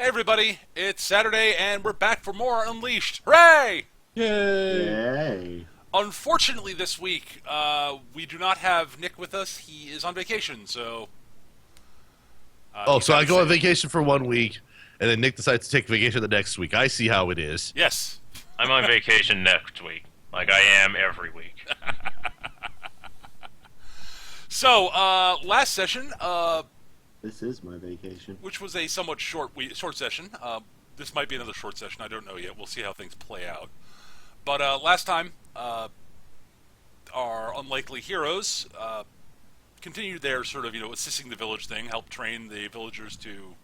everybody, it's Saturday and we're back for more Unleashed. Hooray! Yay! Yay. Unfortunately this week, we do not have Nick with us. He is on vacation, so... So I go on vacation for 1 week, and then Nick decides to take vacation the next week. I see how it is. Yes. I'm on vacation next week, like I am every week. So, last session, This is my vacation. which was a somewhat short session. This might be another short session. I don't know yet. We'll see how things play out. But last time, our unlikely heroes continued their sort of assisting the village thing, helped train the villagers to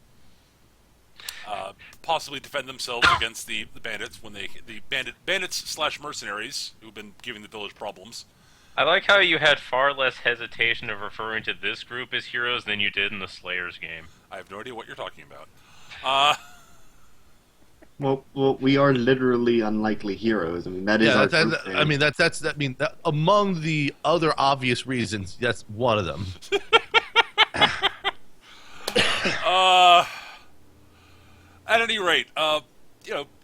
possibly defend themselves against the bandits when the bandits / mercenaries who've been giving the village problems. I like how you had far less hesitation of referring to this group as heroes than you did in the Slayers game. I have no idea what you're talking about. Well, we are literally unlikely heroes. I mean, that is Yeah, our that, group I mean that among the other obvious reasons, that's one of them. At any rate,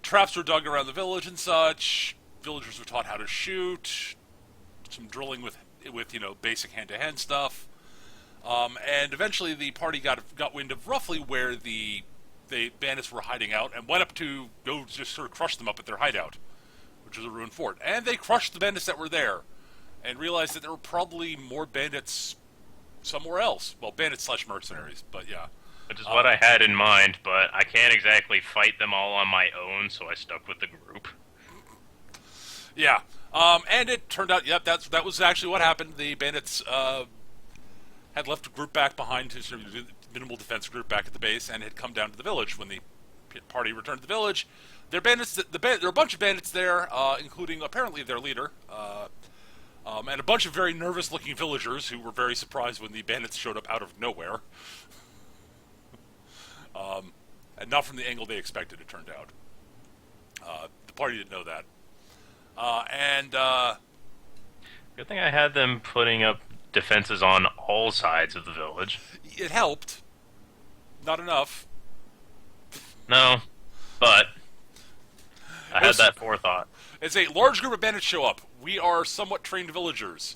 traps were dug around the village and such. Villagers were taught how to shoot. Some drilling with basic hand-to-hand stuff. And eventually the party got wind of roughly where the bandits were hiding out and went up to go just sort of crush them up at their hideout, which was a ruined fort. And they crushed the bandits that were there and realized that there were probably more bandits somewhere else. Well, bandits / mercenaries, but yeah. Which is what I had in mind, but I can't exactly fight them all on my own, so I stuck with the group. Yeah. And it turned out, yep, that was actually what happened. The bandits had left a group back behind to sort of do the minimal defense group back at the base, and had come down to the village when the party returned to the village. There are a bunch of bandits there, including apparently their leader, and a bunch of very nervous-looking villagers who were very surprised when the bandits showed up out of nowhere, and not from the angle they expected. It turned out the party didn't know that. Good thing I had them putting up defenses on all sides of the village. It helped. Not enough. No, but I had that forethought. It's a large group of bandits show up. We are somewhat trained villagers,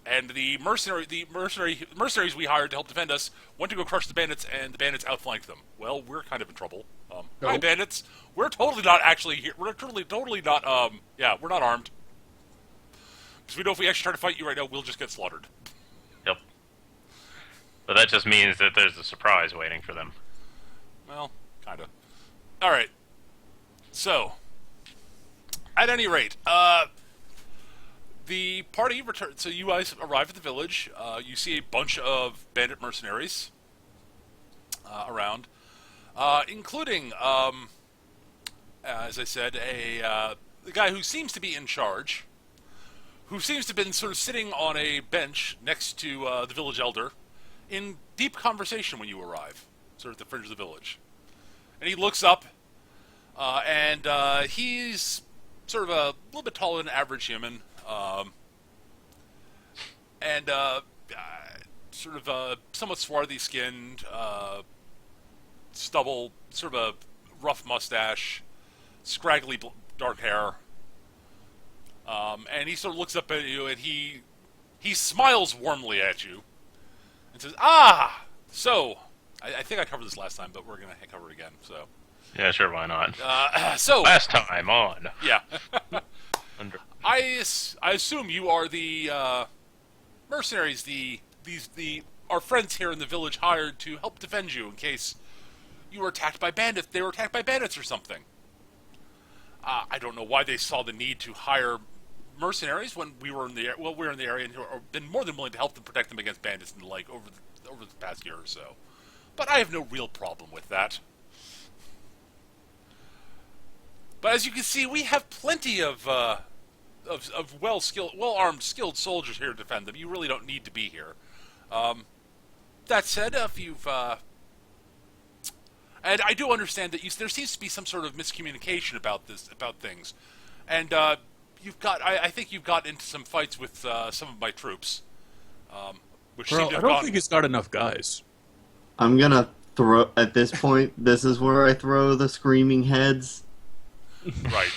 and the mercenaries we hired to help defend us went to go crush the bandits, and the bandits outflanked them. Well, we're kind of in trouble. Hi, bandits. We're totally not actually here. We're totally not. We're not armed. Because we know if we actually try to fight you right now, we'll just get slaughtered. Yep. But that just means that there's a surprise waiting for them. Well, kind of. All right. So, at any rate, the party returned. So you guys arrive at the village. You see a bunch of bandit mercenaries around, including, as I said, the guy who seems to be in charge, who seems to have been sort of sitting on a bench next to the village elder, in deep conversation when you arrive, sort of at the fringe of the village. And he looks up, and he's sort of a little bit taller than an average human, and sort of somewhat swarthy-skinned, stubble, sort of a rough mustache, scraggly dark hair. And he sort of looks up at you, and he smiles warmly at you, and says, "Ah, so I think I covered this last time, but we're gonna cover it again." So Yeah, sure, why not? so Last time on. yeah, Under- I assume you are the mercenaries, our friends here in the village hired to help defend you in case you were attacked by bandits. They were attacked by bandits or something. I don't know why they saw the need to hire mercenaries when we were in the area and have been more than willing to help them protect them against bandits and the like over the past year or so. But I have no real problem with that. But as you can see, we have plenty of well-armed, skilled soldiers here to defend them. You really don't need to be here. That said, if you've and I do understand that there seems to be some sort of miscommunication about things, and I think you've got into some fights with some of my troops, which seem Well, to I have don't gone. think he's got enough guys. I'm gonna throw at this point. This is where I throw the screaming heads. Right.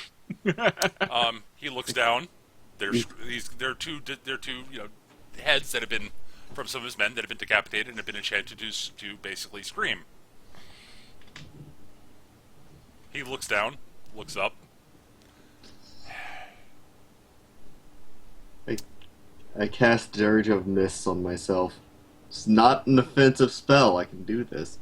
He looks down. There are two heads that have been from some of his men that have been decapitated and have been enchanted to basically scream. He looks down, looks up. I cast Dirge of Mists on myself. It's not an offensive spell. I can do this.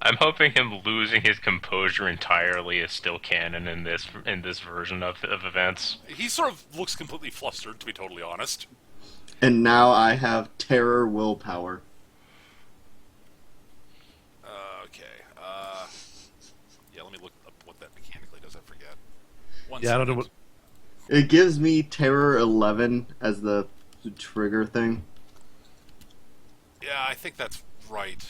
I'm hoping him losing his composure entirely is still canon in this version of events. He sort of looks completely flustered, to be totally honest. And now I have Terror Willpower. Okay. Yeah, let me look up what that mechanically does. I forget. Yeah, I don't know what. It gives me Terror 11 as the trigger thing. Yeah, I think that's right.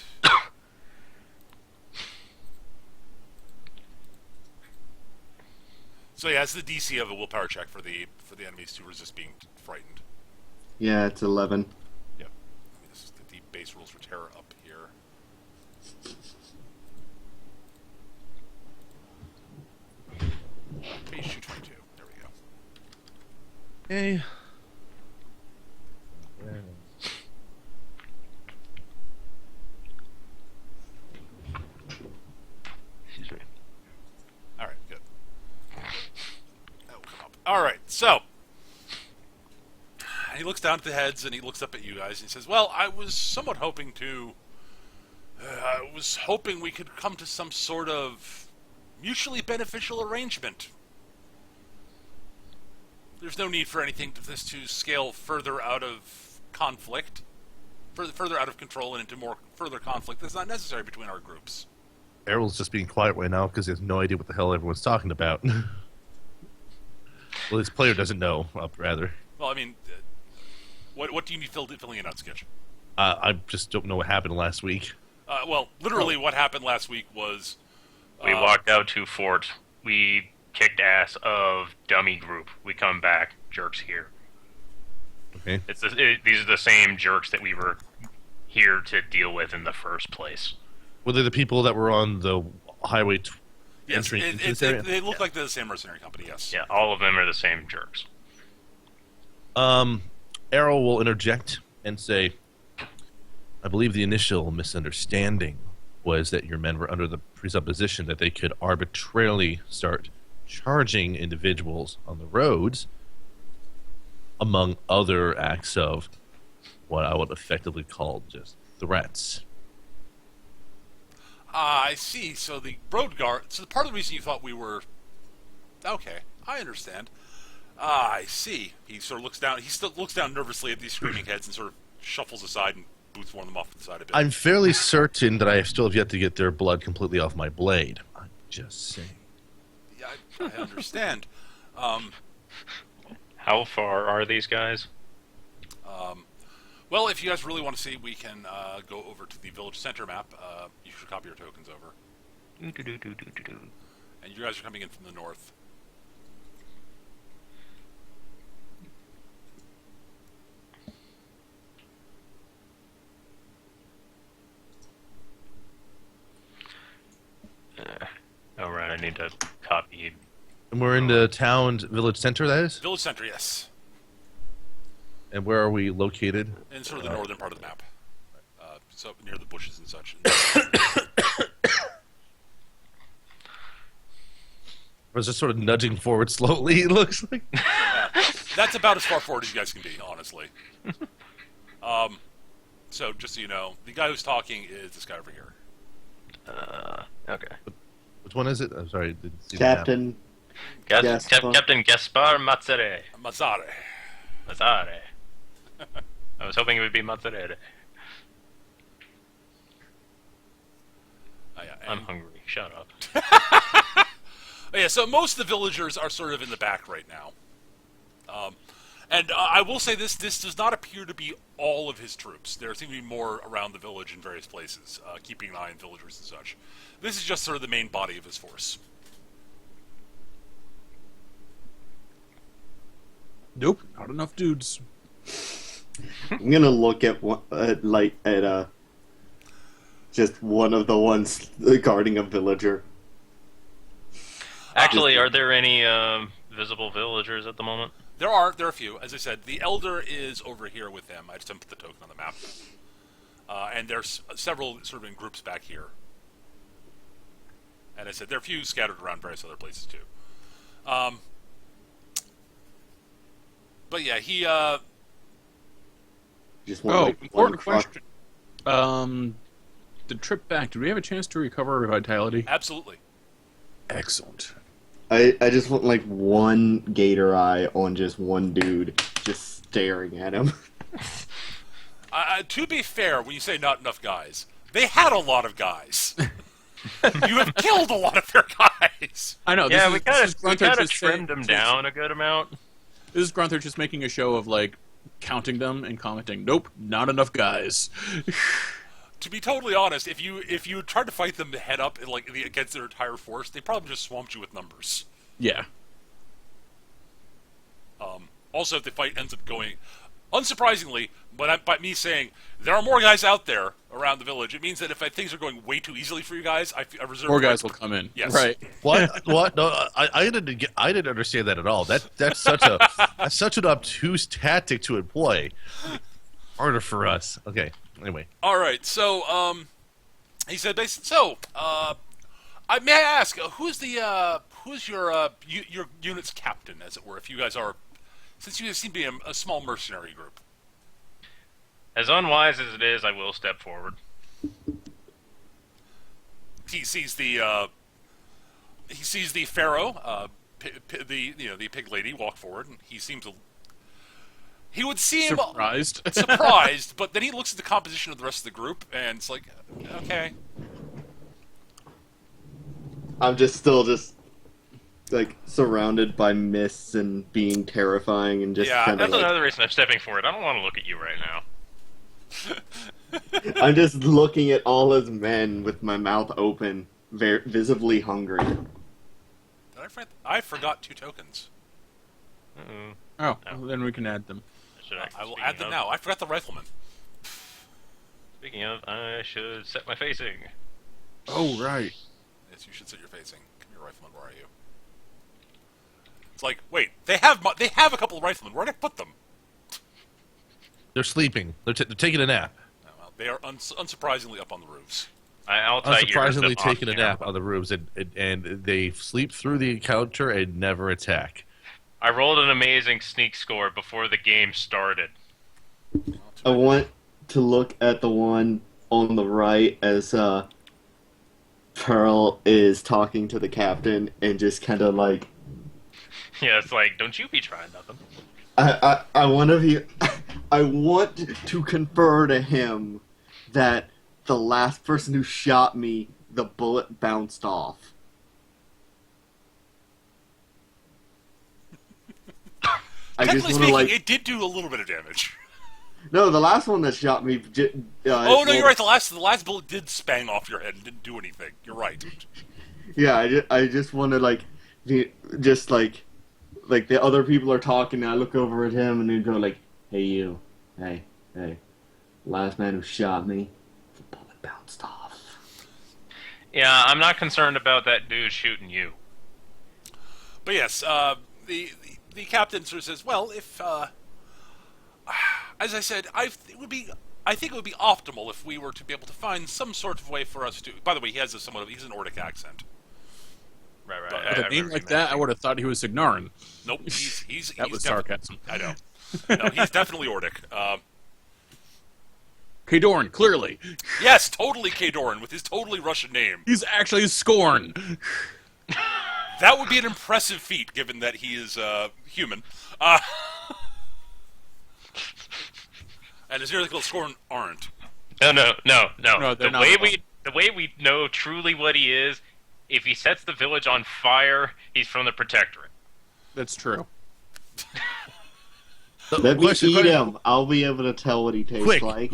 So yeah, it's the DC of a willpower check for the enemies to resist being frightened. Yeah, it's 11. Yep. This is the base rules for terror up here. Page 222. There we go. Hey. Excuse me. All right, good. That will come up. All right, so he looks down at the heads and he looks up at you guys and he says, "Well, I was somewhat hoping to. I was hoping we could come to some sort of mutually beneficial arrangement. There's no need for anything to this to scale further out of conflict, further out of control and into more further conflict that's not necessary between our groups." Errol's just being quiet right now because he has no idea what the hell everyone's talking about. Well, this player doesn't know, rather. Well, I mean, what do you need filling in on, Sketch? I just don't know what happened last week. Well, literally what happened last week was... We walked out to Fort. We kicked ass of dummy group. We come back, jerks here. Okay. These are the same jerks that we were here to deal with in the first place. Were they the people that were on the highway Yes, entering into this area? they look like they're the same mercenary company, yes. Yeah, all of them are the same jerks. Errol will interject and say, I believe the initial misunderstanding was that your men were under the presupposition that they could arbitrarily start charging individuals on the roads, among other acts of what I would effectively call just threats. I see. So the road guard... So part of the reason you thought we were... Okay, I understand. I see. He sort of looks down... He still looks down nervously at these screaming heads and sort of shuffles aside and boots one of them off to the side a bit. I'm fairly certain that I still have yet to get their blood completely off my blade. I'm just saying. Yeah, I understand. How far are these guys? Well, if you guys really want to see, we can go over to the village center map. You should copy your tokens over. And you guys are coming in from the north. Oh, right, I need to copy. And we're in the town village center, that is? Village center, yes. And where are we located? In sort of the northern part of the map. So near the bushes and such. I was just sort of nudging forward slowly, it looks like. That's about as far forward as you guys can be, honestly. So just so you know, the guy who's talking is this guy over here. Okay. Which one is it? I'm sorry, I didn't see the map. Captain. Captain Gaspar Mazzare. Mazzare. Mazzare. I was hoping it would be Mazzare. Oh, yeah, I'm hungry. Shut up. Oh, yeah, so most of the villagers are sort of in the back right now. And I will say this does not appear to be all of his troops. There seem to be more around the village in various places, keeping an eye on villagers and such. This is just sort of the main body of his force. Nope, not enough dudes. I'm gonna look at just one of the ones guarding a villager. Actually, are there any visible villagers at the moment? There are a few. As I said, the elder is over here with them. I just didn't put the token on the map. And there's several sort of in groups back here. And I said there are a few scattered around various other places too. But yeah, he. Just Important question. The trip back, did we have a chance to recover our vitality? Absolutely. Excellent. I just want like one gator eye on just one dude, just staring at him. To be fair, when you say not enough guys, they had a lot of guys. You have killed a lot of their guys. I know. Yeah, we kind Grunther of trimmed them down a good amount. This is Grunther just making a show of like counting them and commenting. Nope, not enough guys. To be totally honest, if you tried to fight them head up against their entire force, they probably just swamped you with numbers. Yeah. Also, if the fight ends up going, unsurprisingly, by me saying there are more guys out there around the village, it means that if things are going way too easily for you guys, I reserve more guys will come in. Yes. Right. What? No, I didn't understand that at all. That's such an obtuse tactic to employ. Harder for us. Okay. Anyway. All right. So, he said, "So, may I ask who's your unit's captain, as it were? If you guys are, since you seem to be a small mercenary group." As unwise as it is, I will step forward. He sees the pharaoh, the pig lady walk forward, and he seems to. He would seem surprised, but then he looks at the composition of the rest of the group, and it's like, okay. I'm still like surrounded by mists and being terrifying and just Yeah, kind of That's another reason I'm stepping forward. I don't want to look at you right now. I'm just looking at all his men with my mouth open, visibly hungry. I forgot 2 tokens. Uh-oh. Oh, well, then we can add them. I will add them now. I forgot the rifleman. Speaking of, I should set my facing. Oh, right. Yes, you should sit your facing. Come here, rifleman. Where are you? It's like, wait, they have a couple of riflemen. Where'd I put them? They're sleeping. They're taking a nap. Oh, well, they are unsurprisingly up on the roofs. I'll tell you. Unsurprisingly taking a nap on the roofs, and they sleep through the encounter and never attack. I rolled an amazing sneak score before the game started. I want to look at the one on the right as Pearl is talking to the captain and just kind of like... Yeah, it's like, don't you be trying nothing. I want to confer to him that the last person who shot me, the bullet bounced off. Technically speaking, it did do a little bit of damage. No, the last one that shot me. Oh no, you're right. The last bullet did spang off your head and didn't do anything. You're right. Yeah, I just want to like the other people are talking. And I look over at him and then go like, "Hey you, hey, last man who shot me, the bullet bounced off." Yeah, I'm not concerned about that dude shooting you. But yes, the captain sort of says, "Well, if as I said, I think it would be optimal if we were to be able to find some sort of way for us to." By the way, he has he's an Ordic accent. Right. With a name like that, I would have thought he was Signarin. Nope, he's that was sarcasm. I know. No, he's definitely Ordic. Kdoran, clearly. Yes, totally Kdoran with his totally Russian name. He's actually Scorn. That would be an impressive feat, given that he is human. And his nearly called Scorn aren't. No. The way we know truly what he is, if he sets the village on fire, he's from the Protectorate. That's true. Let me eat him. I'll be able to tell what he tastes like.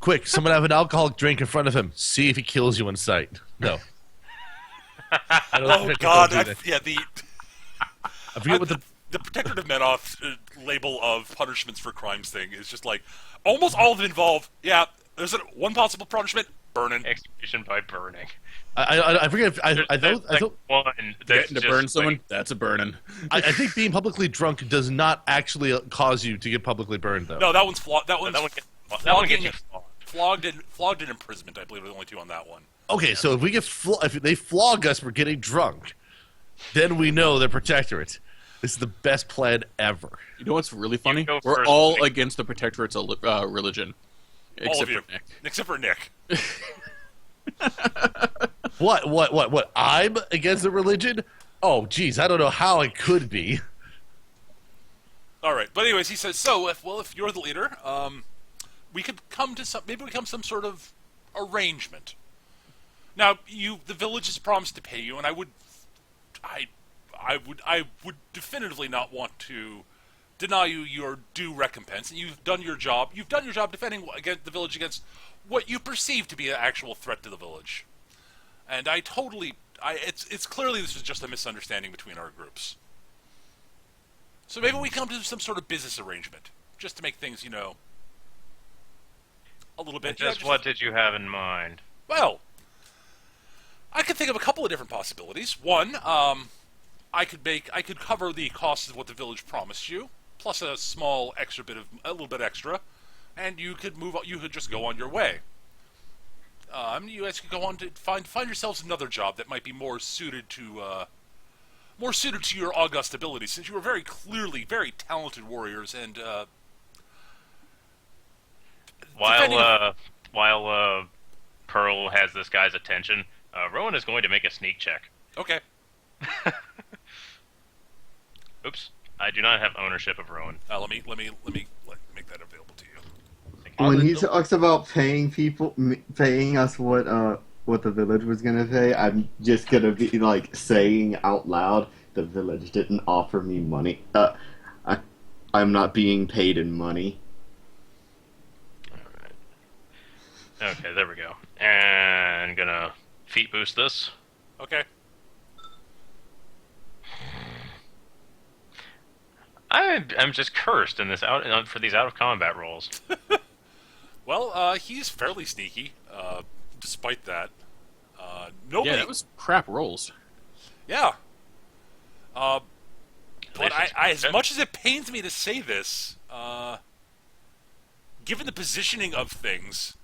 Quick! Someone have an alcoholic drink in front of him. See if he kills you in sight. No. Oh God! I forget what the Protectorate of Menoth label of punishments for crimes thing is just like almost all of them involve. Yeah, there's one possible punishment: burning. Execution by burning. I forget. If, I There's thought. I thought. one that's Getting to just burn someone, like, that's a burning. I think being publicly drunk does not actually cause you to get publicly burned, though. No, that one's flawed. That one's that one gets you flogged. flogged and imprisonment. I believe are the only two on that one. Okay, so if we get if they flog us for getting drunk, then we know they're protectorate. This is the best plan ever. You know what's really funny? go We're first, all Nick. against the protectorate's religion. All Except of you, for Nick. except for Nick. What? I'm against the religion? Oh, geez, I don't know how it could be. All right, but anyways, he says, so if you're the leader, we could come to some sort of arrangement. Now, the village has promised to pay you, and I would definitively not want to deny you your due recompense. And you've done your job. You've done your job defending the village against what you perceive to be an actual threat to the village. And it's clearly this was just a misunderstanding between our groups. So maybe we come to some sort of business arrangement, just to make things, a little bit. What did you have in mind? Well, I could think of a couple of different possibilities. One, I could cover the costs of what the village promised you, plus a little bit extra, and you could just go on your way. You guys could go on to find yourselves another job that might be more suited to your august abilities, since you are very clearly very talented warriors, and while Pearl has this guy's attention, Rowan is going to make a sneak check. okay. Oops, I do not have ownership of Rowan. Let me make that available to you. When he talks about paying us what the village was gonna pay, I'm just gonna be like saying out loud, the village didn't offer me money. I'm not being paid in money. Okay, there we go. And gonna feet boost this. Okay. I'm just cursed in this for these out of combat rolls. Well, he's fairly sneaky, despite that. Nobody. Yeah, that was crap rolls. Yeah. But least it's as much as it pains me to say this, given the positioning of things,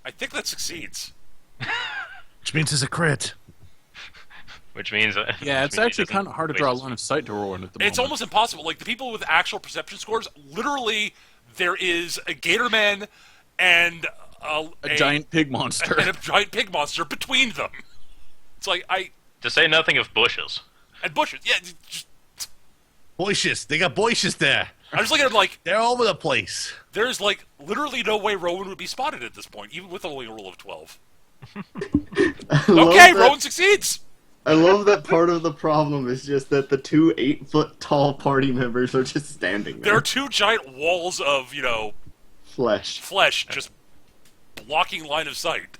I think that succeeds. Which means it's a crit. Which means Yeah, it's actually kind of hard to draw a waste line of sight to Rowan at the moment. It's almost impossible. Like, the people with actual perception scores, literally, there is a Gatorman and a giant pig monster. and a giant pig monster between them. It's like, to say nothing of bushes. and bushes. Yeah, just, Boicious. They got boicious there. I'm just looking at him like, They're all over the place. there's, like, literally no way Rowan would be spotted at this point, even with only a roll of 12. Okay, Rowan succeeds! I love that part of the problem is just that the two 8-foot-tall party members are just standing There there. are two giant walls of, Flesh. flesh just blocking line of sight.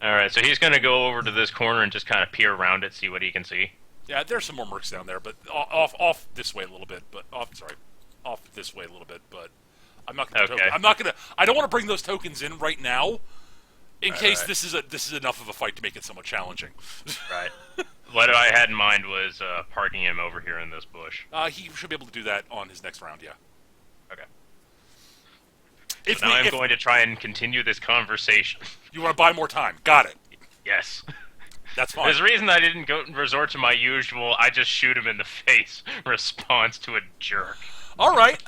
Alright, so he's gonna go over to this corner and just kind of peer around it, see what he can see. Yeah, there's some more mercs down there, but off this way a little bit, but off this way a little bit, but I'm not gonna Okay. I don't want to bring those tokens in right now in case right. this is enough of a fight to make it somewhat challenging. Right. What I had in mind was parking him over here in this bush. He should be able to do that on his next round, yeah. Okay. If So now I'm going to try and continue this conversation. you want to buy more time, got it. Yes. That's fine. There's a reason I didn't resort to my usual I just shoot him in the face response to a jerk. All right.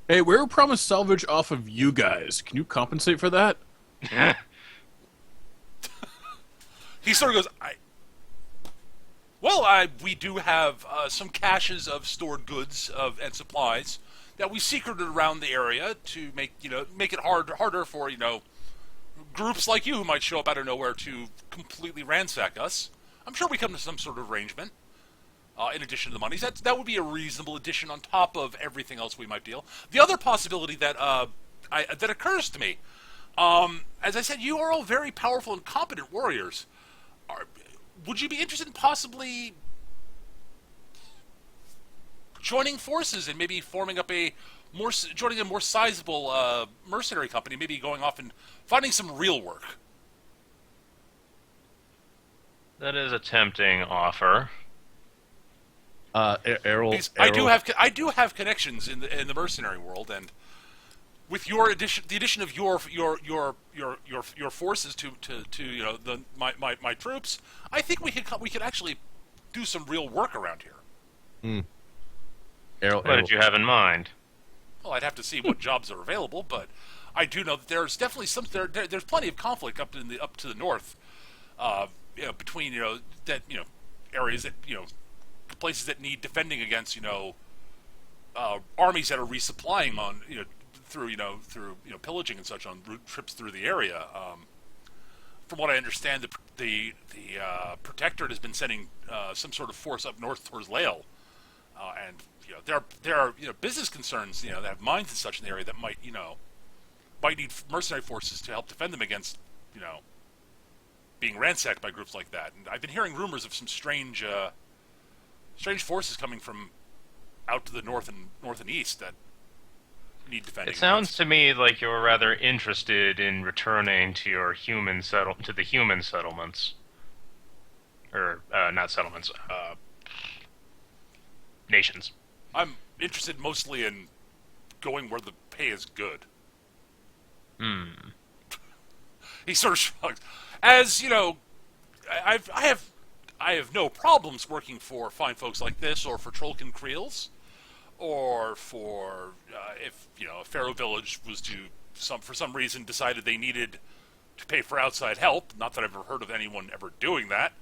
Hey, we were promised salvage off of you guys. Can you compensate for that? He sort of goes, we do have some caches of stored goods and supplies that we secreted around the area to make it harder for groups like you who might show up out of nowhere to completely ransack us. I'm sure we come to some sort of arrangement. In addition to the monies, that would be a reasonable addition on top of everything else we might deal. The other possibility that that occurs to me, as I said, you are all very powerful and competent warriors. Would you be interested in possibly joining forces and maybe forming up joining a more sizable mercenary company, maybe going off and finding some real work. That is a tempting offer. Errol, Because Errol, I do have connections in the mercenary world, and with your the addition of your forces to my troops, I think we could actually do some real work around here. Errol, What did you have in mind? Well, I'd have to see what jobs are available, but I do know that there's definitely there's plenty of conflict up to the north, between areas that places that need defending against armies that are resupplying on through pillaging and such on route trips through the area. From what I understand, the Protectorate has been sending some sort of force up north towards Lael, and there are business concerns that have mines and such in the area that might need mercenary forces to help defend them against being ransacked by groups like that. And I've been hearing rumors of some strange forces coming from out to the north and east that need defending. It sounds to me like you're rather interested in returning to your to the human settlements, or not settlements, nations. I'm interested mostly in going where the pay is good. He sort of shrugs. As I have no problems working for fine folks like this, or for Trollkin Creels, or for if a Pharaoh village was for some reason decided they needed to pay for outside help. Not that I've ever heard of anyone ever doing that.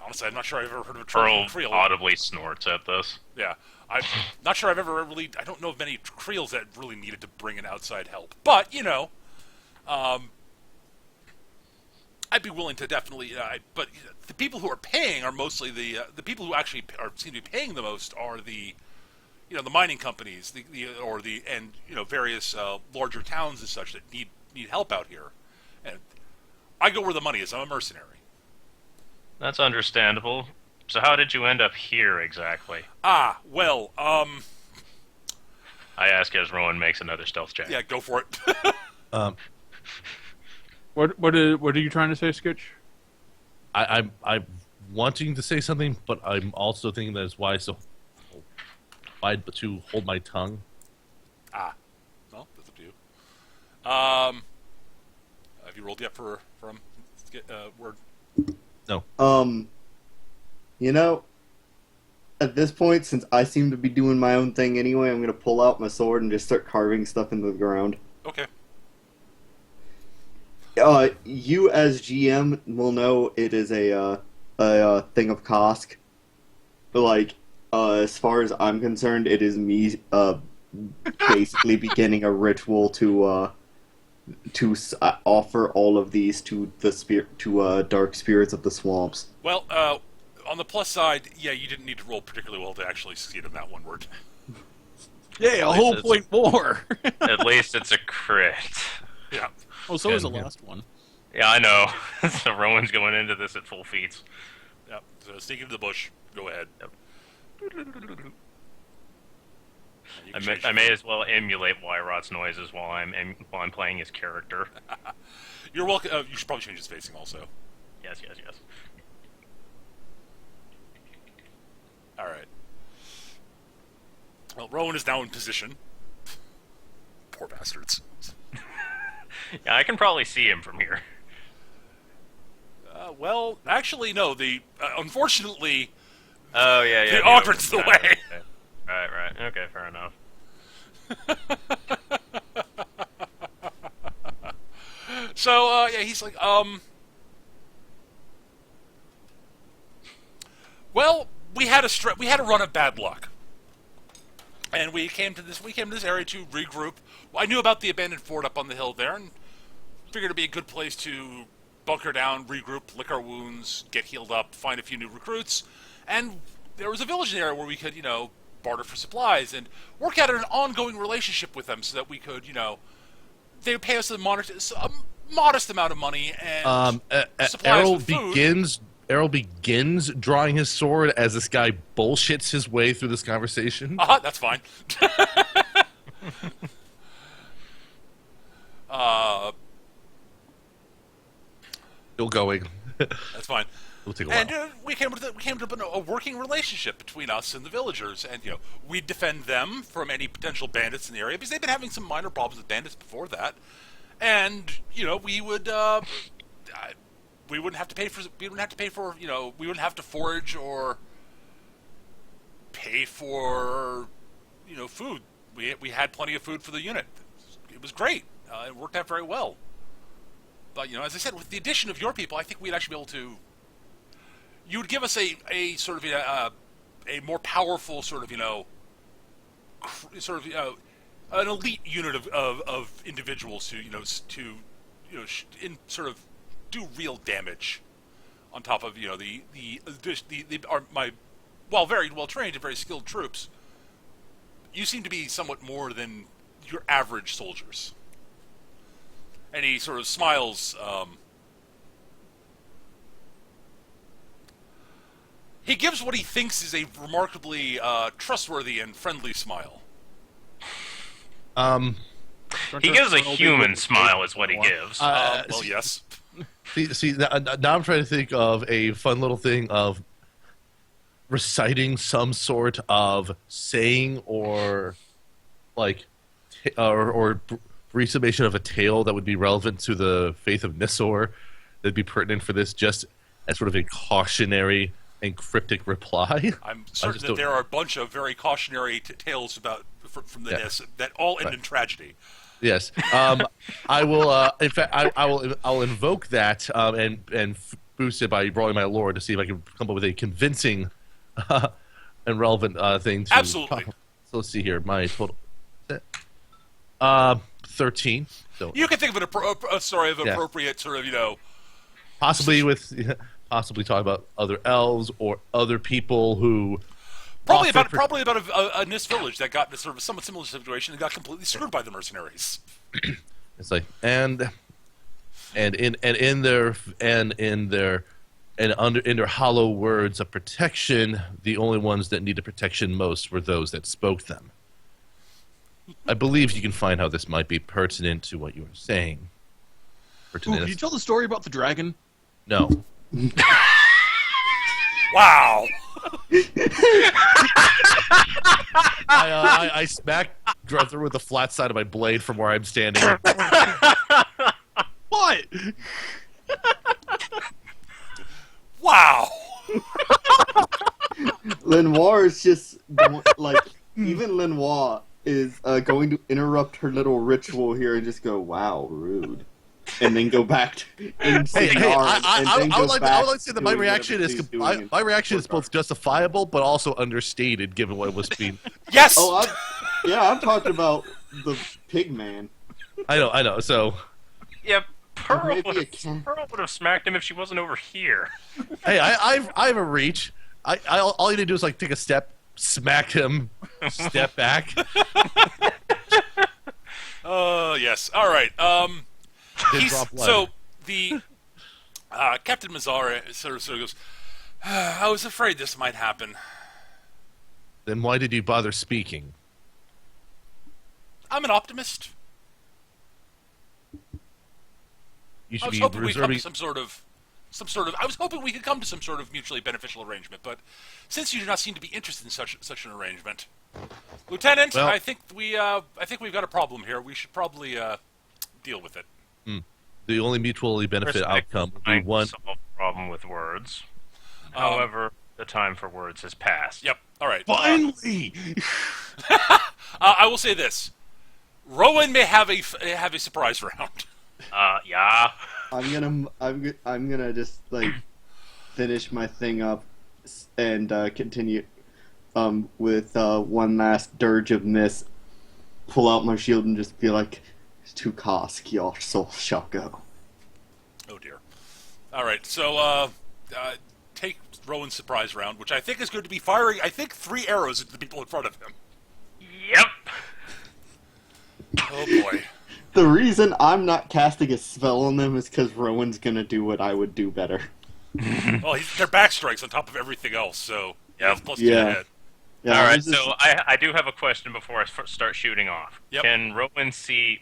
Honestly, I'm not sure I've ever heard of a Trollkin Creel. Audibly snorts at this. Yeah, I'm not sure I've ever really. I don't know of many Creels that really needed to bring in outside help. But I'd be willing to definitely. But the people who are paying are mostly the people who actually seem to be paying the most are the mining companies, various larger towns and such that need help out here. And I go where the money is. I'm a mercenary. That's understandable. So how did you end up here exactly? Well, I ask as Rowan makes another stealth check. Yeah, go for it. What are you trying to say, Skitch? I'm wanting to say something, but I'm also thinking that it's wise to hold my tongue. Well, that's up to you. Have you rolled yet for him? Word. No. At this point, since I seem to be doing my own thing anyway, I'm going to pull out my sword and just start carving stuff into the ground. Okay. You as GM will know it is a thing of Kosk. But as far as I'm concerned, it is me basically beginning a ritual to offer all of these to the dark spirits of the swamps. Well, on the plus side, yeah, you didn't need to roll particularly well to actually succeed in that one word. Yeah, a whole point more. At least it's a crit. Yeah. Oh, so was the last one. Yeah, I know. So Rowan's going into this at full feet. Yep. So sneak into the bush. Go ahead. Yep. You I may as well emulate Wyrot's noises while I'm playing his character. You're welcome. You should probably change his facing also. Yes. All right. Well, Rowan is now in position. Poor bastards. Yeah, I can probably see him from here. Well, actually, no. Unfortunately, Oh yeah. the awkward's the way. Okay. Right. Okay, fair enough. So yeah, he's like, well, we had a run of bad luck, and we came to this area to regroup. Well, I knew about the abandoned fort up on the hill there, and figured it'd be a good place to bunker down, regroup, lick our wounds, get healed up, find a few new recruits, and there was a village in the area where we could, barter for supplies and work out an ongoing relationship with them, so that we could, they would pay us a modest amount of money and supplies Errol with food. begins Errol begins drawing his sword as this guy bullshits his way through this conversation. That's fine. uh, Still going. that's fine. It'll take a while. And we came to a working relationship between us and the villagers, and we defend them from any potential bandits in the area because they've been having some minor problems with bandits before that, and we would we wouldn't have to pay for we wouldn't have to forage or pay for food. We had plenty of food for the unit. It was great. It worked out very well. But as I said, with the addition of your people, I think we'd actually be able to. You would give us a sort of a more powerful sort of an elite unit of individuals who sort of do real damage on top of while very well trained and very skilled troops. You seem to be somewhat more than your average soldiers. And he sort of smiles. He gives what he thinks is a remarkably trustworthy and friendly smile. He gives a human smile, is what he gives. Well, yes. See, now I'm trying to think of a fun little thing of reciting some sort of saying or or brief summation of a tale that would be relevant to the faith of Nisor that'd be pertinent for this, just as sort of a cautionary and cryptic reply. I'm certain that there are a bunch of very cautionary tales from the Nis that all end in tragedy. Yes, I will. In fact, I'll invoke that and boost it by rolling my lore to see if I can come up with a convincing and relevant thing. Absolutely. So let's see here. My total. 13. So you can think of a story of appropriate sort of possibly talk about other elves or other people who probably about a Nis village that got in a sort of somewhat similar situation and got completely screwed by the mercenaries. It's like in their hollow words of protection, the only ones that needed protection most were those that spoke them. I believe you can find how this might be pertinent to what you were saying. Can you tell the story about the dragon? No. Wow. I smacked Druther with the flat side of my blade from where I'm standing. What? Wow. Lenoir is just even Lenoir is going to interrupt her little ritual here and just go, "Wow, rude," and then go back to I would like to say that my reaction is both justifiable but also understated given what was being. Yes. I'm talking about the pig man. I know. So. Yeah, Pearl would have smacked him if she wasn't over here. Hey, I have a reach. All you need to do is take a step, smack him, step back. Yes. All right. So the Captain Mazzara sort of goes, "I was afraid this might happen." Then why did you bother speaking? I'm an optimist. You should I was be hoping we come to reserving. some sort of. I was hoping we could come to some sort of mutually beneficial arrangement, but since you do not seem to be interested in such an arrangement, Lieutenant, Well, I think we've got a problem here. We should probably deal with it. The only mutually benefit outcome would be one. Solve the problem with words. However, the time for words has passed. Yep. All right. Finally. I will say this: Rowan may have a surprise round. Yeah. I'm gonna just finish my thing up and continue with one last dirge of Nis. Pull out my shield and just be like, "To Kosk, your soul shall go." Oh dear. All right. So take Rowan's surprise round, which I think is going to be firing. I think 3 arrows into the people in front of him. Yep. Oh boy. The reason I'm not casting a spell on them is because Rowan's gonna do what I would do better. Well, they're back strikes on top of everything else, so Yep. it's plus 2 Yeah. to hit. Yeah, All right, this is- so I do have a question before I start shooting off. Yep. Can Rowan see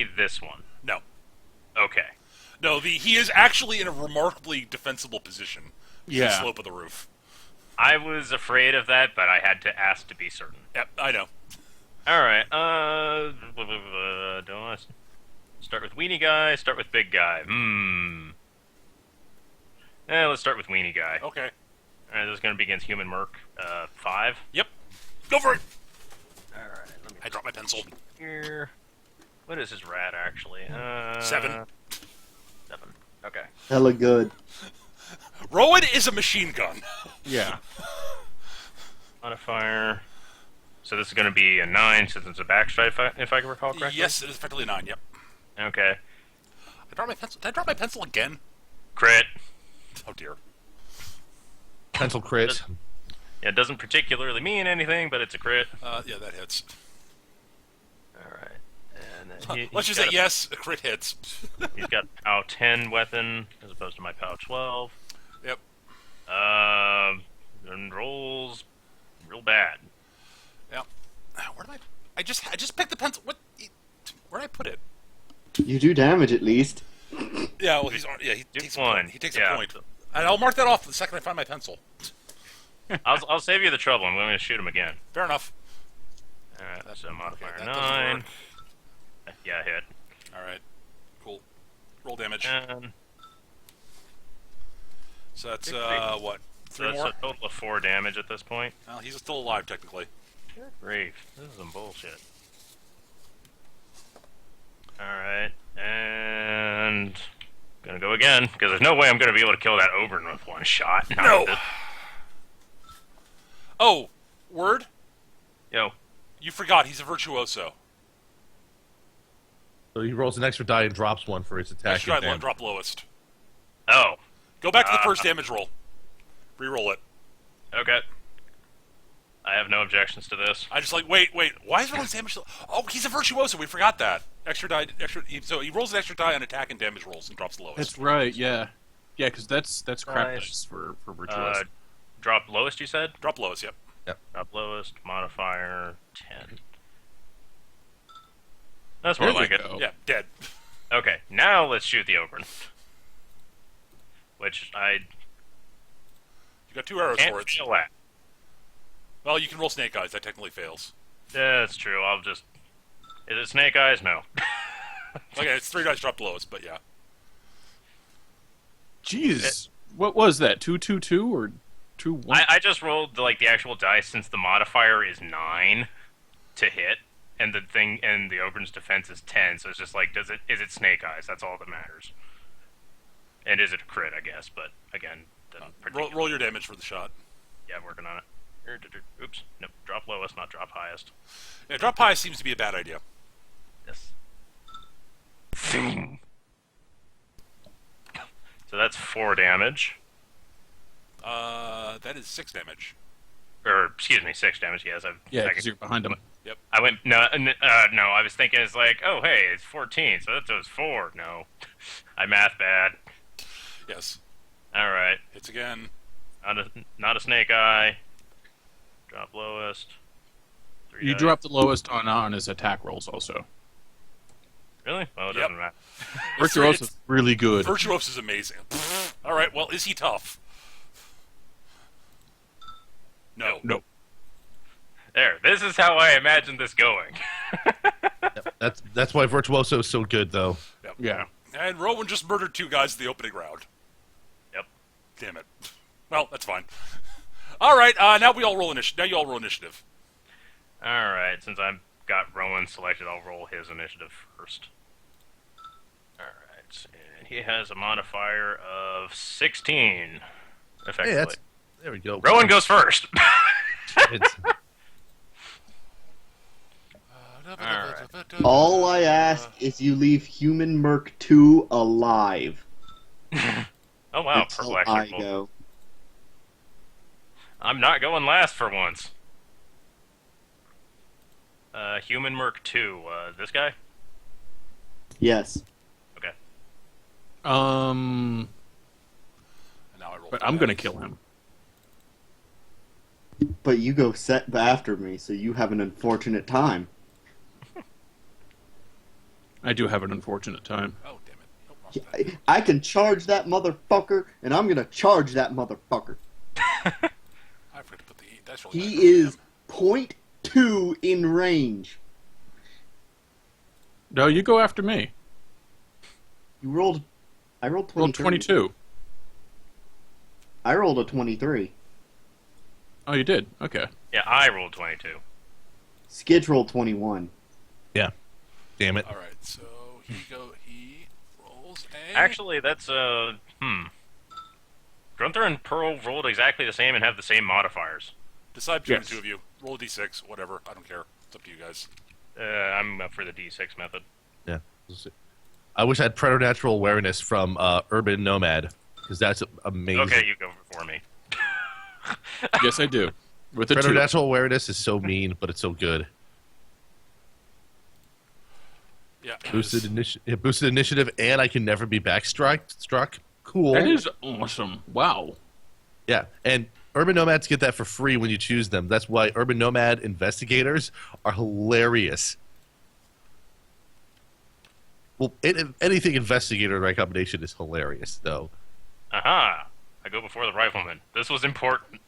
this one? No. Okay. No, he is actually in a remarkably defensible position. To the Yeah. slope of the roof. I was afraid of that, but I had to ask to be certain. Yep, I know. All right. Don't want to start with weenie guy. Start with big guy. Let's start with weenie guy. Okay. All right, this is going to be against human merc. 5. Yep. Go for it! All right. Let me I dropped my pencil. here. What is his rat actually? 7. 7. Okay. hella good. Rowan is a machine gun. Yeah. Modifier. So this is going to be a 9 since it's a backstrike, if I can recall correctly. Yes, it is effectively 9, yep. Okay. I dropped my pencil. Did I drop my pencil again? Crit. Oh, dear. Pencil crit. Yeah, it doesn't particularly mean anything, but it's a crit. Yeah, that hits. All right. And then Let's just say yes, a crit hits. He's got POW 10 weapon as opposed to my POW 12. Yep. And rolls real bad. Yep. Where did I just picked the pencil. Where did I put it? You do damage at least. Yeah, well, he Do takes one. He takes Yeah. a point. And I'll mark that off the second I find my pencil. I'll save you the trouble. I'm going to shoot him again. Fair enough. All right, that's a modifier that doesn't 9. work. Yeah, hit. All right. Cool. Roll damage. And So that's, what? so 3 that's more? a total of 4 damage at this point. Well, he's still alive, technically. Grief. This is some bullshit. Alright, and gonna go again, because there's no way I'm gonna be able to kill that Oberon with one shot. Not No! with this- Oh, word? Yo, You forgot, he's a virtuoso. So he rolls an extra die and drops one for his attack. Extra and damage. drop lowest. oh, Go back to the first damage roll. Reroll it. okay. I have no objections to this. I just wait, why is Rowan's damage? Oh, he's a virtuoso. We forgot that. So he rolls an extra die on attack and damage rolls and drops the lowest. That's right. Yeah. Yeah, because that's crap Nice. dice for virtuoso. Drop lowest, you said? Drop lowest. Yep. Drop lowest, modifier 10. That's more There we like it. go. Yeah. Dead. Okay, now let's shoot the Oberon. Which I You got 2 arrows can't for it. feel at. Well, you can roll snake eyes. That technically fails. Yeah, that's true. I'll just... Is it snake eyes? No. Okay, it's 3 dice dropped lowest, but yeah. Jeez, what was that? 2-2-2 or 2-1? I just rolled the actual dice since the modifier is 9 to hit, and the Oberon's defense is 10. So it's just is it snake eyes? That's all that matters. And is it a crit? I guess, but again, Roll your damage for the shot. Yeah, I'm working on it. Oops, nope. Drop lowest, not drop highest. Yeah, drop high seems to be a bad idea. Yes. So that's 4 damage. That is 6 damage. Or, excuse me, 6 damage, yes. Yeah, because you're behind him. I went, no, I was thinking it's oh, hey, it's 14, so that does 4. No. I math bad. Yes. Alright. Hits again. Not a snake eye. Drop lowest. 3 You dice. drop the lowest on his attack rolls also. Really? Well, it Yep. doesn't matter. Virtuoso is really good. Virtuoso is amazing. All right. Well, is he tough? No. Nope. There, this is how I imagine this going. That's why Virtuoso is so good, though. Yep. Yeah. And Rowan just murdered 2 guys in the opening round. Yep. Damn it. Well, that's fine. All right. Now we all roll initiative. Now you all roll initiative. Alright, since I've got Rowan selected, I'll roll his initiative first. Alright, and he has a modifier of 16, effectively. Hey, there we go. Rowan goes first! It's- Alright. All I ask is you leave Human Merc 2 alive. Oh wow, until purple I actually. go. I'm not going last for once. Human Merc 2, this guy? Yes. Okay. But I'm gonna kill him. But you go set after me, so you have an unfortunate time. I do have an unfortunate time. Oh, damn it. Nope, wrong button. I can charge that motherfucker, and I'm gonna charge that motherfucker. I forgot to put the dice roll back He on is him. .2 in range. No, you go after me. You rolled. I rolled 23. Roll 22. I rolled a 23. Oh, you did? Okay. Yeah, I rolled 22. Skidge rolled 21. Yeah. Damn it. All right, so he rolls a... Actually, that's Gunther and Pearl rolled exactly the same and have the same modifiers. Decide between Yes. the two of you. Roll a d6, whatever. I don't care. It's up to you guys. I'm up for the D6 method. Yeah. I wish I had preternatural awareness from Urban Nomad, because that's amazing. Okay, you go before me. Yes, I do. With a 2. Preternatural awareness is so mean, but it's so good. Yeah. it Boosted, is- boosted initiative, and I can never be struck. Cool. That is awesome. Wow. Yeah, and Urban Nomads get that for free when you choose them. That's why Urban Nomad investigators are hilarious. Well, anything investigator in my combination is hilarious, though. Aha! I go before the rifleman. This was important.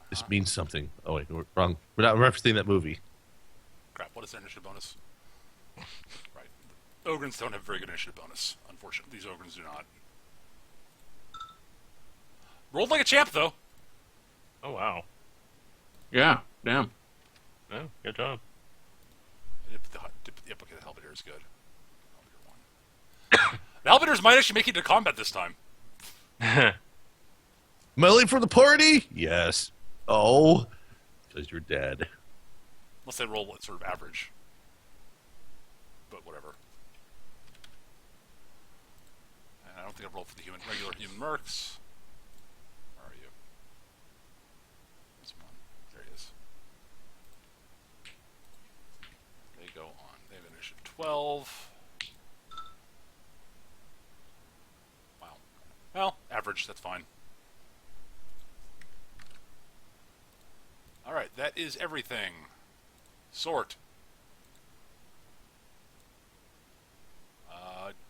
This means something. Oh wait, we're wrong. We're not referencing that movie. Crap, what is their initiative bonus? Right. Ogrins don't have very good initiative bonus. Unfortunately, these Ogrins do not. Rolled like a champ, though. Oh, wow. Yeah. Damn. Oh, good job. The Epic of the Halberdier is good. Halberdier 1. The Halberdiers might actually make it to combat this time. Melee for the party? Yes. Oh, because you're dead. Unless they roll sort of average. But whatever. And I don't think I've rolled for the regular human mercs. Where are you? There's one. There he is. They go on. They have initiative 12. Wow. Well, average, that's fine. Alright, that is everything. Sort.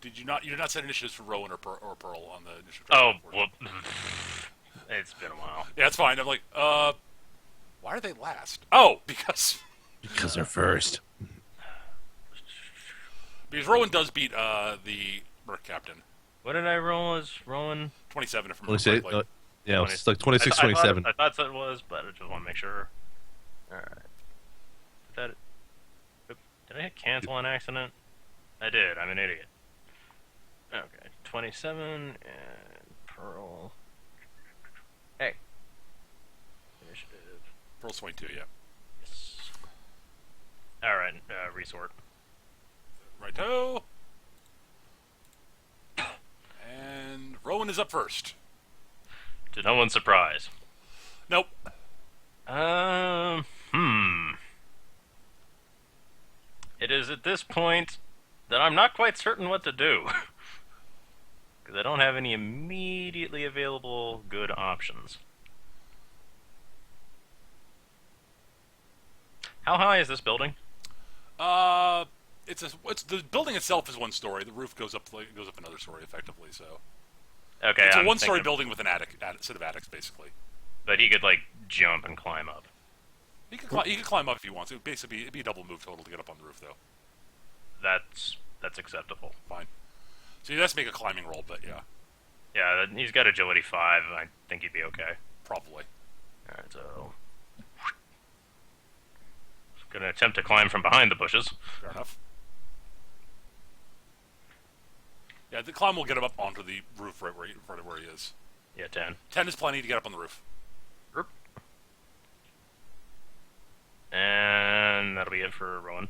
You did not set initiatives for Rowan or Pearl on the initiative track, Oh, unfortunately. well, it's been a while. Yeah, it's fine. I'm like, why are they last? Oh, because They're first. Rowan does beat the Merc Captain. What did I roll as Rowan? 27 if I'm Let's say, correctly. yeah, it's like 26, I 27. thought so it was, but I just want to make sure. Alright. Did I hit cancel on accident? I did. I'm an idiot. Okay. 27 and Pearl. Hey. Initiative. Pearl's 22, yeah. Yes. Alright, resort. Righto. And Rowan is up first. To no one's surprise. Nope. It is at this point that I'm not quite certain what to do. Because I don't have any immediately available good options. How high is this building? It's the building itself is one story. The roof goes up another story effectively. So Okay, it's a I'm one-story thinking- building with an set of attics, basically. But he could, like, jump and climb up. He could climb up if he wants. It would basically it'd be a double move total to get up on the roof, though. That's acceptable. Fine. So he has to make a climbing roll, but yeah, Yeah, he's got agility 5. I think he'd be okay. probably. Alright, so... Gonna attempt to climb from behind the bushes. Fair enough. Yeah, the climb will get him up onto the roof right where he is. Yeah, 10. 10 is plenty to get up on the roof. And that'll be it for Rowan.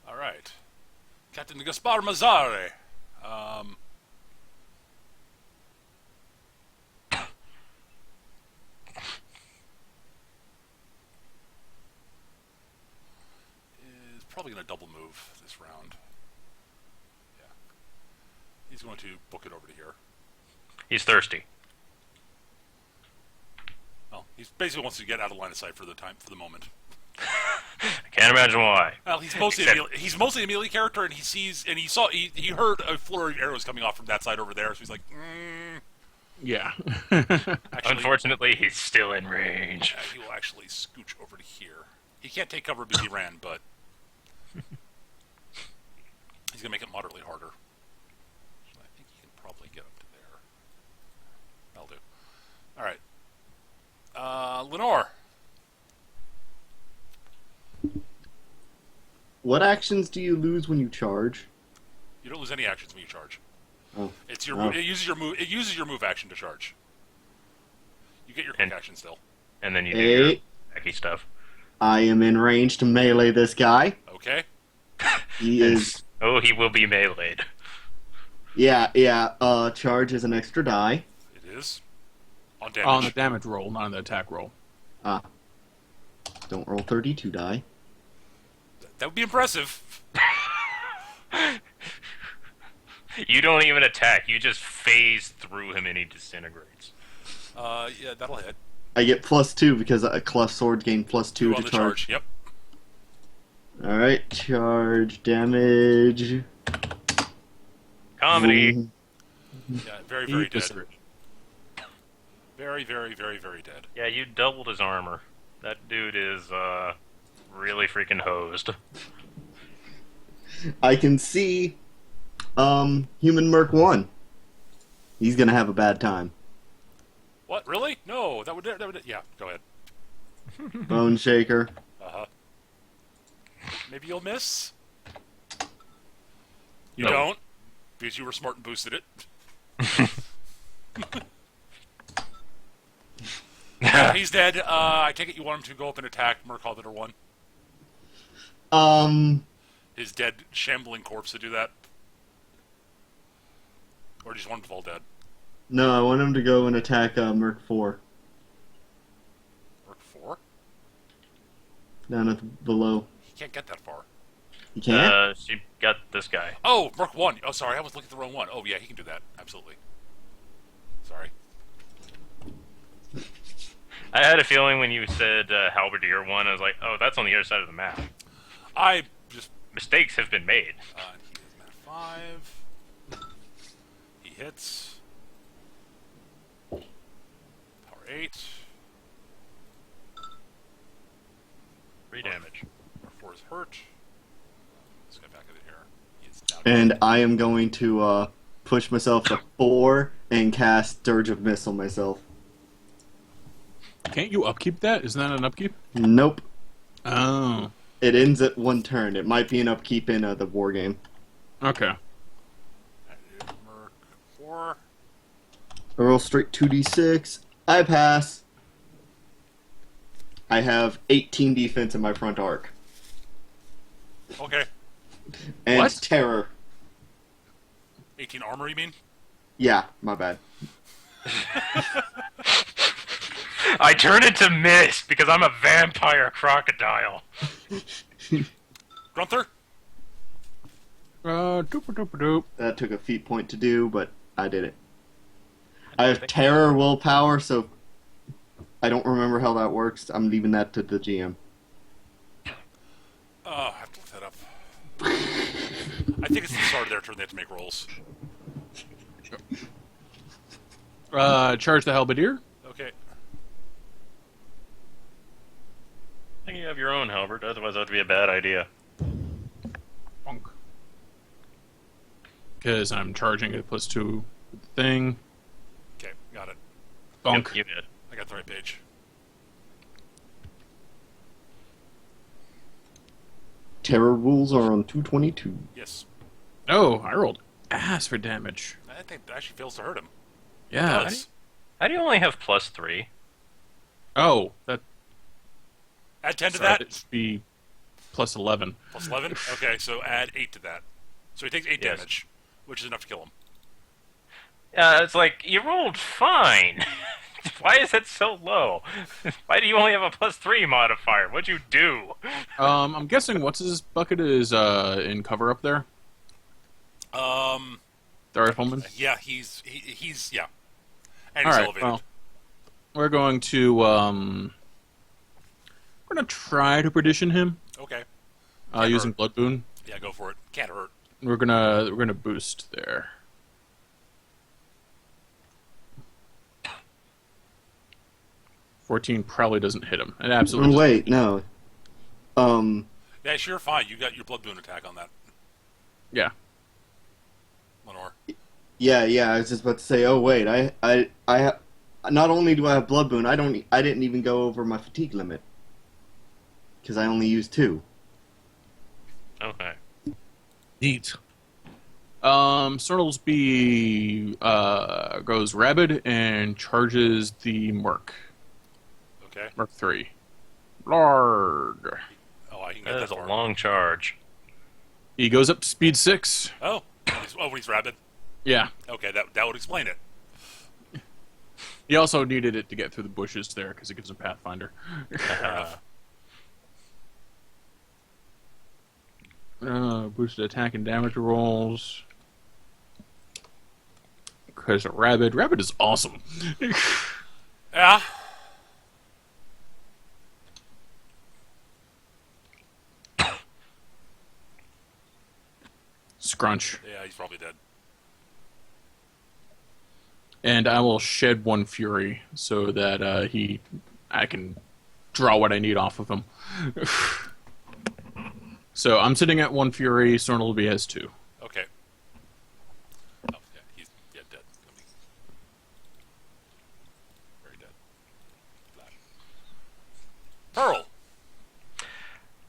All right. Captain Gaspar Mazzari. Is probably going to double move this round. Yeah. He's going to book it over to here. He's thirsty. Well, he basically wants to get out of line of sight for the moment. I can't imagine why. Well, he's mostly a melee character, and he heard a flurry of arrows coming off from that side over there, so he's like, Yeah. actually, Unfortunately, he's still in range. he will actually scooch over to here. He can't take cover because he ran, but he's gonna make it moderately harder. So I think he can probably get up to there. That'll do. All right, Lenore. What actions do you lose when you charge? You don't lose any actions when you charge. Oh. It's your Oh. it uses your move. It uses your move action to charge. You get your quick action still. And then you do your Hey, wacky stuff. I am in range to melee this guy. Okay. He is. Oh, he will be meleeed. Yeah. Charge is an extra die. It is on damage. On the damage roll, not on the attack roll. Don't roll 32 die. That would be impressive. You don't even attack. You just phase through him and he disintegrates. Yeah, that'll hit. I get +2 because a cleft sword gain +2 Two to on the charge. charge. Yep. Alright, charge damage. Comedy. Mm, Yeah, very, very dead. Eviscerate. Very, very, very, very dead. Yeah, you doubled his armor. That dude is, really freaking hosed. I can see Human Merc 1. He's gonna have a bad time. What? Really? No, that would. Yeah, go ahead. Bone Shaker. Uh-huh. Maybe you'll miss? You No. don't? Because you were smart and boosted it. He's dead. I take it you want him to go up and attack Merc Hobbiter 1. His dead, shambling corpse to do that? Or do you just want him to fall dead? No, I want him to go and attack Merc 4 Merc 4? down at below. He can't get that far. You can't? She got this guy. Oh, Merc 1. Oh, sorry, I was looking at the wrong one. Oh, yeah, he can do that. Absolutely. Sorry. I had a feeling when you said Halberdier 1, I was like, oh, that's on the other side of the map. I just... Mistakes have been made. he is at 5. He hits. Power 8. 3 damage. Power 4 is hurt. Let's get back in here. He is down. And I am going to push myself to 4 and cast Dirge of Mist on myself. Can't you upkeep that? Isn't that an upkeep? Nope. Oh. It ends at 1 turn. It might be an upkeep in the war game. Okay. That is Merc 4. I roll straight 2d6. I pass. I have 18 defense in my front arc. Okay. And What? terror. 18 armor, you mean? Yeah, my bad. I turn into mist because I'm a vampire crocodile. Grunther? Doop. That took a feat point to do, but I did it. I have terror willpower, so I don't remember how that works. I'm leaving that to the GM. Oh, I have to look that up. I think it's the start of their turn they have to make rolls. Charge the halberdier. Okay. I think you have your own, Halbert, otherwise that would be a bad idea. Bonk. Because I'm charging at +2 thing. Okay, got it. Bonk. Yep, you did. I got the right page. Terror rules are on 222. Yes. Oh, I rolled ass for damage. I think that actually fails to hurt him. Yeah. It does. How do you only have +3? Oh, that. Add 10 to Sorry, that. it should be +11. Plus 11? Okay, so add 8 to that. So he takes 8 Yes. damage, which is enough to kill him. It's like, you rolled fine. Why is it so low? Why do you only have a +3 modifier? What'd you do? I'm guessing what's his bucket is in cover up there. Um, The rifleman. yeah, he's yeah, and All he's right. elevated. Well, we're going to try to perdition him Okay, using hurt. blood boon. Yeah, go for it. Can't hurt. We're gonna boost there. 14 probably doesn't hit him. It absolutely doesn't. Wait, no. Yeah, sure, fine. You got your blood boon attack on that, Yeah. Lenore. Yeah. I was just about to say. Oh wait, not only do I have blood boon, I didn't even go over my fatigue limit because I only used 2. Okay. Neat. Snartlesby goes rabid and charges the Merc. Okay. Merc 3. Larg. Oh, I can get That that is a far. long charge. He goes up to speed 6. Oh, when he's rabid. Yeah. Okay, that would explain it. He also needed it to get through the bushes there because it gives him Pathfinder. Boosted attack and damage rolls. Because Rabid. Rabid is awesome. Yeah. Scrunch. Yeah, he's probably dead. And I will shed 1 fury so that I can draw what I need off of him. So I'm sitting at 1 fury. Snortleby has 2. Okay. Oh, yeah, he's dead. Very dead. Flash. Pearl.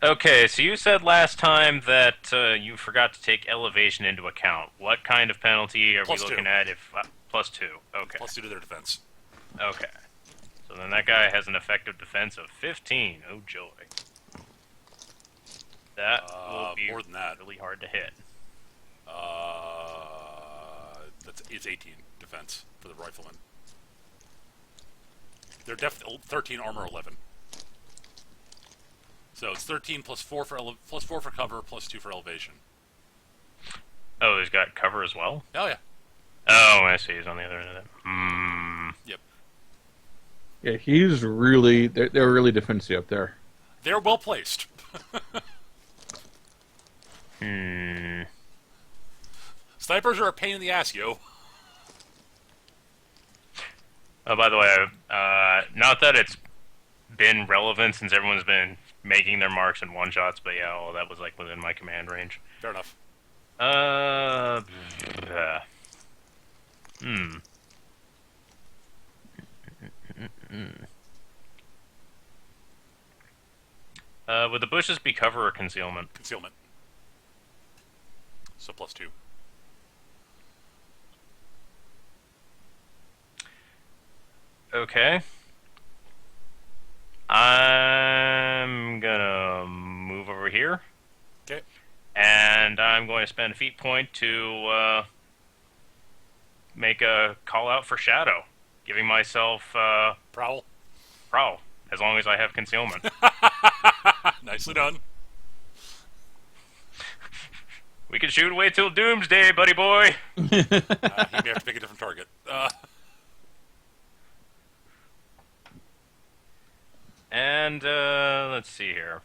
Okay, so you said last time that you forgot to take elevation into account. What kind of penalty are +2. we looking at if... +2, okay. +2 to their defense. Okay. So then that guy has an effective defense of 15. Oh, joy. That will be more than that. really hard to hit. It's 18 defense for the rifleman. They're 13 armor 11. So it's 13 plus 4 for cover plus 2 for elevation. Oh, he's got cover as well? Oh yeah. Oh, I see. He's on the other end of that. Yep. Yeah, he's really... They're really defensive up there. They're well placed. Snipers are a pain in the ass, yo. Oh, by the way, not that it's been relevant since everyone's been making their marks in one-shots, but yeah, well, that was like within my command range. Fair enough. Would the bushes be cover or concealment? Concealment. So +2. Okay. I'm gonna move over here. Okay. And I'm going to spend a feat point to make a call out for Shadow, giving myself Prowl. Prowl, as long as I have concealment. Nicely done. We can shoot away till doomsday, buddy boy. He may have to pick a different target. And let's see here.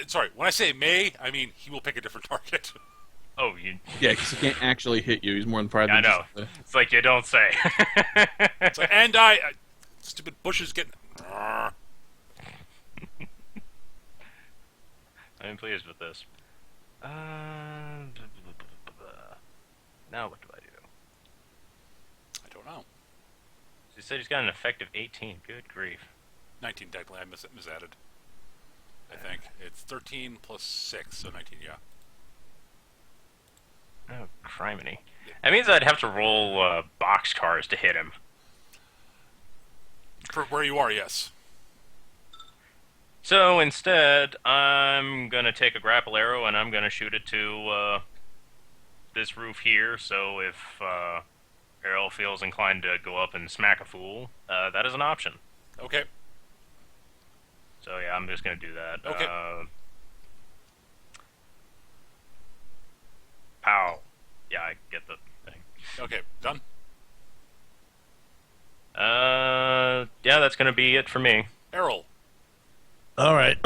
Sorry, when I say may, I mean he will pick a different target. Oh, you. Yeah, because he can't actually hit you. He's more than 5 I inches. know. It's like you don't say. It's like, and stupid bushes getting. I'm pleased with this. Now what do I do? I don't know. He said he's got an effective 18. Good grief. 19 technically. I misadded. I think it's 13 plus 6, so 19. Yeah. Oh, criminy. That means I'd have to roll boxcars to hit him. For where you are, yes. So instead, I'm going to take a grapple arrow and I'm going to shoot it to this roof here. So if Errol feels inclined to go up and smack a fool, that is an option. Okay. So yeah, I'm just gonna do that. Okay. Pow. Yeah, I get the thing. Okay. Done. Yeah, that's gonna be it for me. Errol. All right.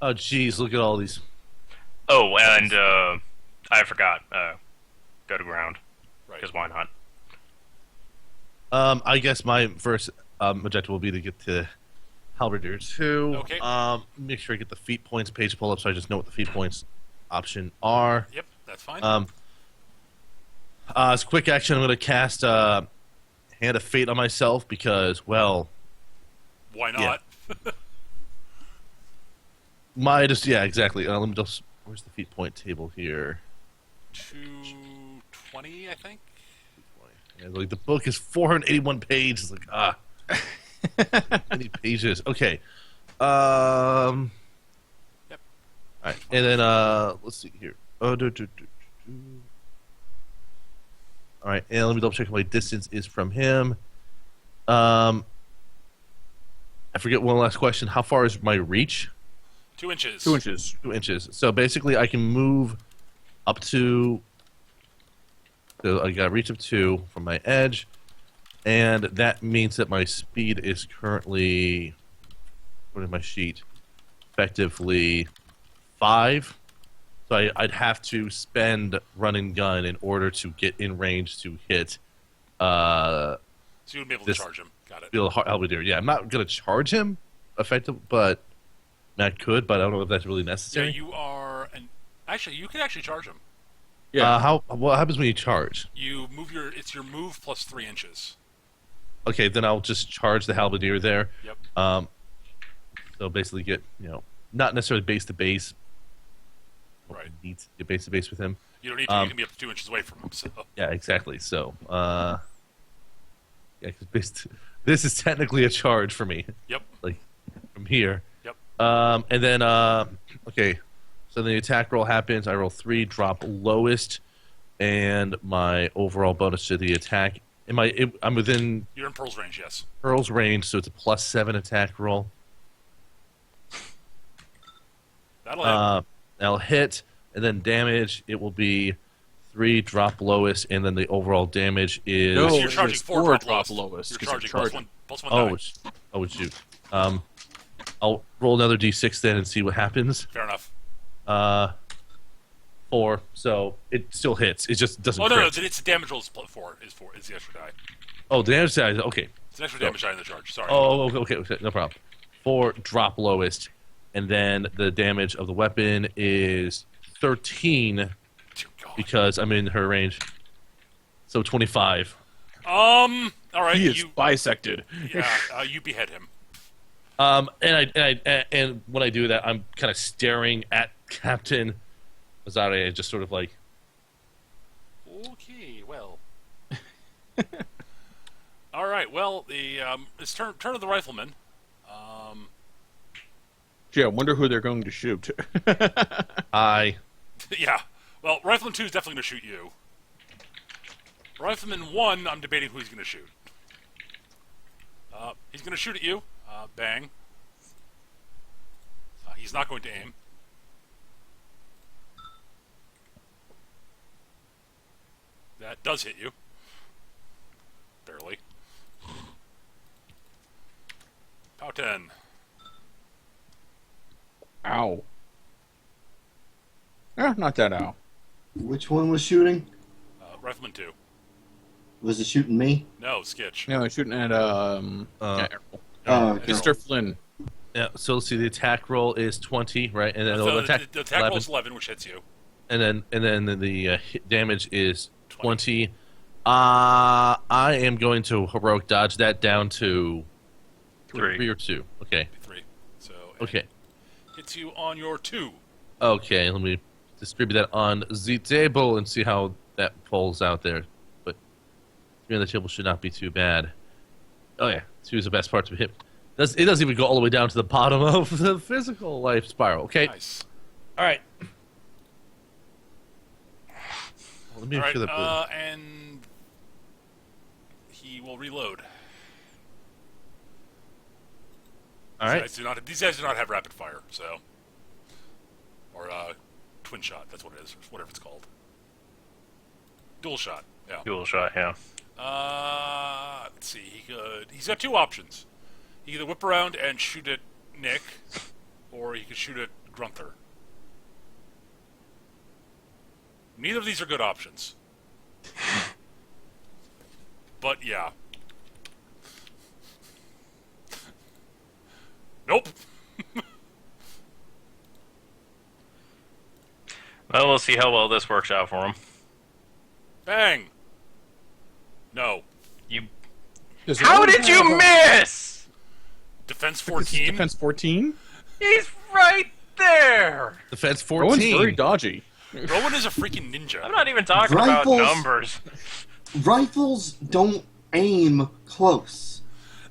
Oh, jeez, look at all these. Oh, and I forgot. Go to ground. Right. Because why not? I guess my first objective will be to get to Halberdier 2. Okay. Make sure I get the feat points page pull up so I just know what the feat points option are. Yep. That's fine. As quick action, I'm going to cast Hand of Fate on myself because, well, Why not? yeah, exactly. Let me just. Where's the feat point table here? 220, I think. Yeah, like the book is 481 pages. Like many pages. Okay. Yep. All right, and then let's see here. All right, and let me double check how my distance is from him. I forget one last question. How far is my reach? 2 inches. 2 inches. 2 inches. So basically, I can move up to. So I got reach of 2 from my edge, and that means that my speed is currently. What is my sheet? Effectively 5. So I'd have to spend run and gun in order to get in range to hit. So you would be able to This- charge him. Got it. Bill Halberdier. Yeah, I'm not gonna charge him, effective, but I could, but I don't know if that's really Yeah, necessary. you are. Actually, you can actually charge him. Yeah. What happens when you charge? You move your. It's your move plus 3 inches. Okay, then I'll just charge the Halberdier there. Yep. So basically get not necessarily base to base. Right. Need to get base to base with him. You don't need to. You can be up to 2 inches away from him. So. Yeah, exactly. So yeah, 'cause this is technically a charge for me. Yep. Like from here. Yep. And then okay, so the attack roll happens. I roll 3, drop lowest, and my overall bonus to the attack. I'm within You're in Pearl's range. Yes. Pearl's range, so it's a +7 attack roll. That'll hit. I'll hit, and then damage. It will be 3, drop lowest, and then the overall damage is. No, So you're charging it's 4 4 drop drop lowest. lowest, You're 'cause charging you're plus charging. one Oh, die. shoot. I'll roll another d6 then and see what happens. Fair enough. 4, so it still hits. It just doesn't. Oh no, crit. no, it's damage roll is 4. Is the extra die. Oh, the damage side. Okay. It's an extra damage die in the charge. Sorry. Oh, okay, no problem. 4, drop lowest, and then the damage of the weapon is 13 Dear God. because I'm in her range. So 25. All right. He is You. bisected. Yeah. You behead him. And when I do that, I'm kind of staring at Captain Azare, just sort of like, Okay. Well. All right. Well, it's turn of the rifleman. Gee, I wonder who they're going to shoot. Yeah. Well, Rifleman 2 is definitely going to shoot you. Rifleman 1, I'm debating who he's going to shoot. He's going to shoot at you. Bang. He's not going to aim. That does hit you. Barely. Pow 10. Ow. Not that ow. Which one was shooting? Rifleman 2. Was it shooting me? No, Skitch. No, he's shooting at Oh, okay. Mr. Flynn. yeah. So let's see. The attack roll is 20, right? And then So the attack, the attack 11, roll is 11, which hits you. and then the hit damage is 20. I am going to heroic dodge that down to 3 or 2. Okay. 3. So Okay. hits you on your 2. Okay. Let me distribute that on the table and see how that pulls out there. But 3 on the table should not be too bad. Oh yeah, 2 is the best part to hit. It doesn't even go all the way down to the bottom of the physical life spiral. Okay. Nice. All right. Let me All make right. sure that. And he will reload. All These right. these guys do not have rapid fire, so. Or twin shot, that's what it is, whatever it's called. Dual shot, yeah. Dual shot, yeah. Let's see, he's got two options. He can either whip around and shoot at Nick, or he could shoot at Grunther. Neither of these are good options. But yeah. Nope. Well, we'll see how well this works out for him. Bang. No. You. Does How Rowan did you have miss? Defense This is 14. Defense 14? He's right there. Defense Rowan's 14. very dodgy. Rowan is a freaking ninja. I'm not even talking Rifles. about numbers. Rifles don't aim close.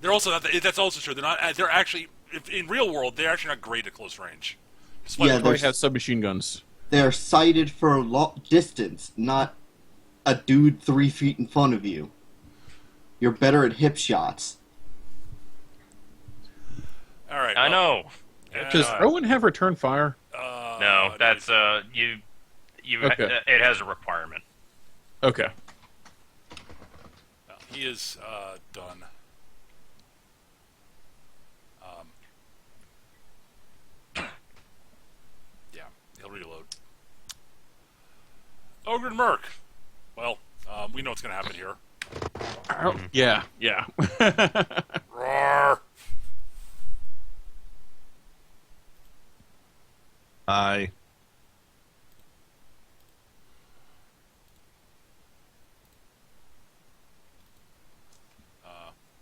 They're also not. That's also true. They're not. They're actually in real world. They're actually not great at close range. Despite Yeah, the- Probably has submachine guns. They're sighted for a long distance, not a dude 3 feet in front of you. You're better at hip shots. all right. I know. Does Uh, Rowan have return fire? No, that's you. Okay. It has a requirement. Okay. no, he is done. Yeah, he'll reload. Ogre and Merc. Well, we know what's going to happen here. Yeah, yeah. Roar. I.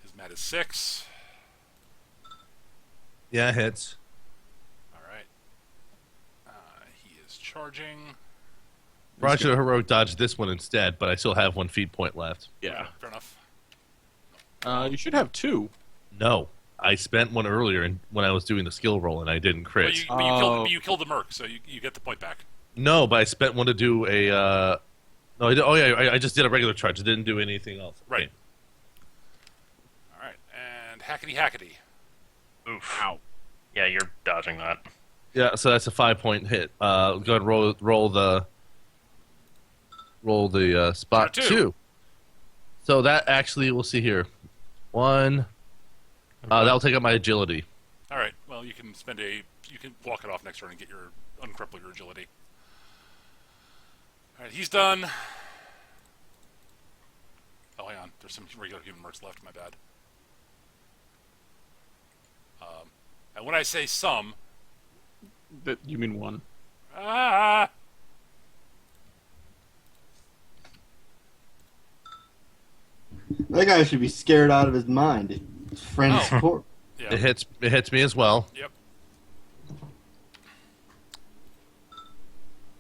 His mat is 6. Yeah, hits. All right. He is charging. Probably should have heroic dodged this one instead, but I still have 1 feat point left. Yeah. Fair enough. You should have 2. No, I spent one earlier when I was doing the skill roll, and I didn't crit. But you killed the Merc, so you get the point back. No, but I spent one to do a. No, I did, oh yeah, I just did a regular charge. I didn't do anything else. Right. Okay. All right. And hackety. Oof. Ow. Yeah, you're dodging that. Yeah, so that's a 5-point hit. Go ahead, and roll the spot Two. 2. So that actually, we'll see here. 1. That'll take up my agility. All right. Well, you can walk it off next turn and get your uncripple your agility. All right, he's done. Oh, hang on. There's some regular human mercs left. My bad. And when I say some, That you mean 1. ah, That guy should be scared out of his mind. His friend's Oh. corpse. yeah, It hits me as well. yep.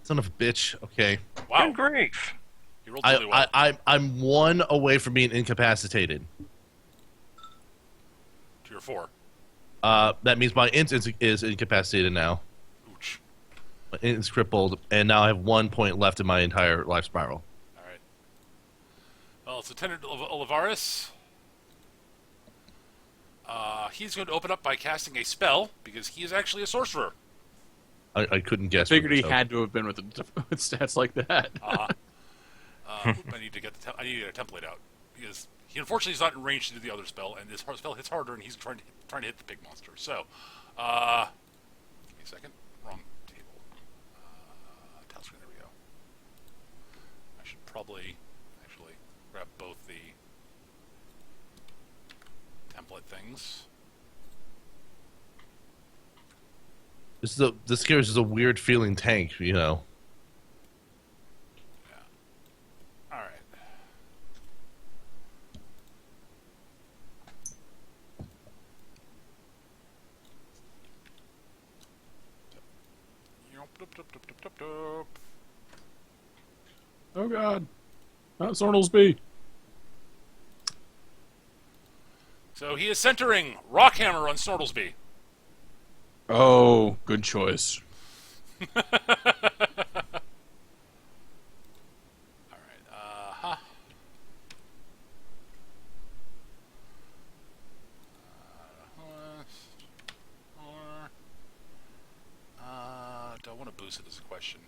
Son of a bitch. Okay. Wow, Good grief. he rolled really well. I'm 1 away from being incapacitated. To your 4. That means my int is incapacitated now. Ooch. My int is crippled, and now I have 1 point left in my entire life spiral. All right. Well, it's Lieutenant Olivares. He's going to open up by casting a spell because he is actually a sorcerer. I couldn't guess. Figured he so. had to have been with stats like that. I need to get I need to get a template out because he unfortunately is not in range to do the other spell, and this spell hits harder, and he's trying to hit the big monster. So, give me a second. Wrong table. Tile screen. There we go. I should probably actually grab both the template things. This Gears is a weird feeling tank, you know. All right. Oh god. Not Sornelsby. So he is centering Rockhammer on Snortlesby. Oh, good choice. All right. boosted is a question.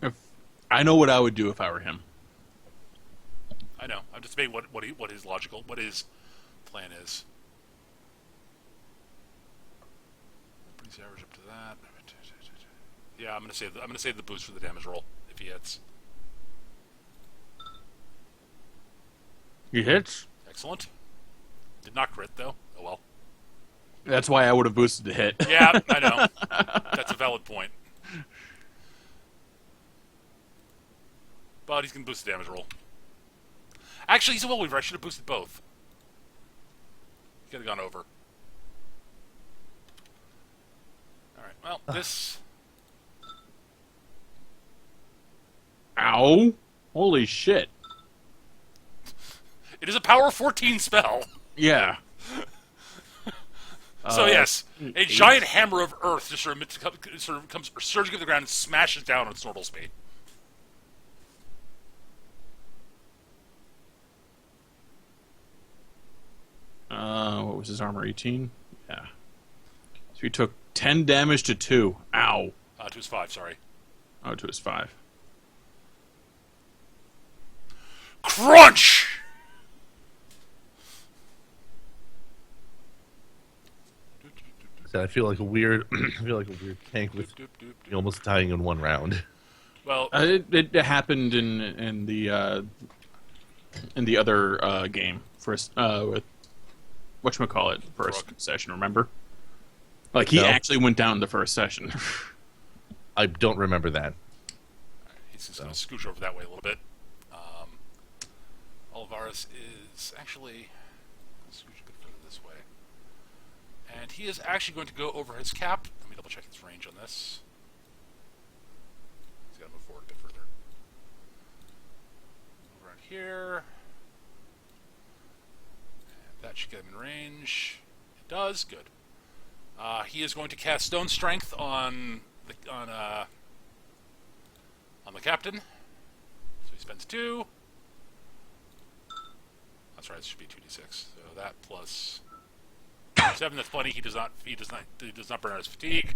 If I know what I would do if I were him. I know. I'm just debating what his plan is. Brings the average up to that. Yeah, I'm gonna save the boost for the damage roll if he hits. He hits. Excellent. Did not crit though. Oh well. That's why I would have boosted the hit. Yeah, I know. That's a valid point. But he's gonna boost the damage roll. Actually, he's a well weaver. I should have boosted both. He could have gone over. Alright, well, this... Ow! Holy shit! It is a power 14 spell. Yeah. So yes, a giant hammer of earth just sort of comes surging to the ground and smashes down on Snortlesby. What was his armor? 18? Yeah. So he took 10 damage to 2. Ow. To his 5, sorry. Oh, to his 5. Crunch! So I feel like a weird, tank with almost dying in one round. Well, It happened in the other game first with whatchamacallit, first Brooke. session. Remember? Like he No. actually went down the first session. I don't remember that. he's just going to scooch over that way a little bit. Olivares is actually scooch a bit further this way. And he is actually going to go over his cap. Let me double check his range on this. He's got to move forward a bit further. Over on here. And that should get him in range. It does. Good. He is going to cast Stone Strength on the captain. So he spends 2. That's right. It should be 2d6. So that plus 7. That's plenty. He does not burn out his fatigue.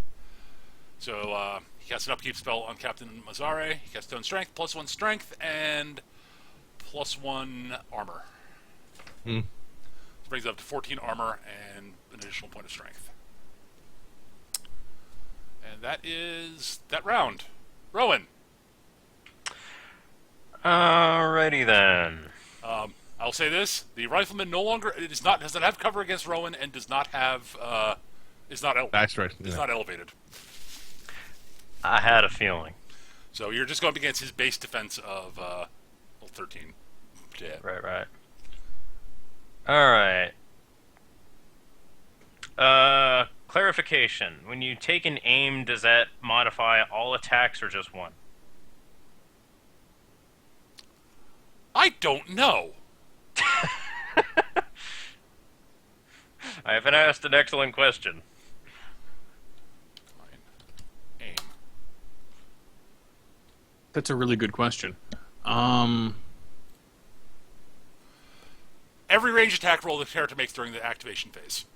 So he casts an upkeep spell on Captain Mazzare. He casts Stone Strength, +1 Strength, and +1 Armor. This brings it up to 14 armor and an additional point of strength. And that is that round. Rowan. Alrighty then. I'll say this: the rifleman does not have cover against Rowan and does not have is not Backstrike. is not elevated. I had a feeling. So you're just going up against his base defense of 13. Yeah. Right. Alright. Clarification. When you take an aim, does that modify all attacks or just one? I don't know. I haven't asked an excellent question. Fine. Aim. That's a really good question. Every range attack roll the character makes during the activation phase.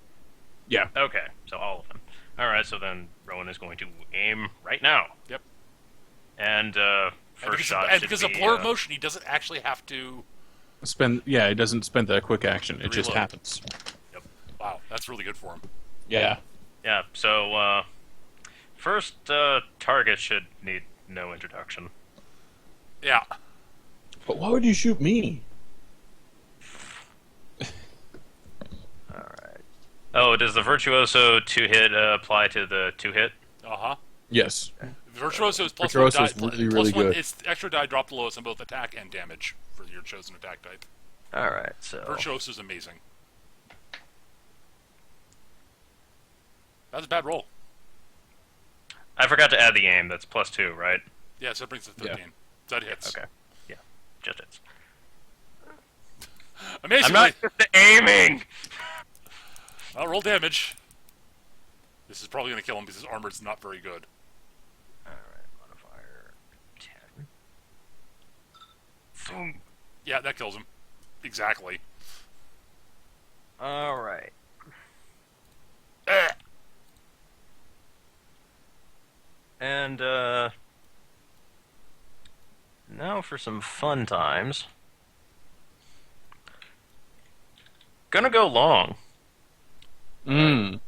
Yeah. Okay, so all of them. Alright, so then Rowan is going to aim right now. Yep. And first shot and should because be, of blur of motion, he doesn't actually have to. It doesn't spend that quick action. It just Reload. happens. Yep. Wow, that's really good for him. Yeah. Yeah, so first target should need no introduction. Yeah. But why would you shoot me? Alright. Oh, does the Virtuoso 2-hit apply to the 2-hit? Yes. Virtuoso is plus Virtuoso 1 is die. really, plus really 1, good. It's extra die drop the lowest on both attack and damage for your chosen attack type. Alright, so... Virtuoso is amazing. That's a bad roll. I forgot to add the aim. That's +2, right? Yeah, so it brings it to 13. Yeah. That hits. Okay. Yeah, just hits. Amazingly, I'm not just aiming! I'll roll damage. This is probably going to kill him because his armor is not very good. Alright, modifier 10. Boom. Yeah, that kills him. Exactly. Alright. And now for some fun times. Gonna go long. To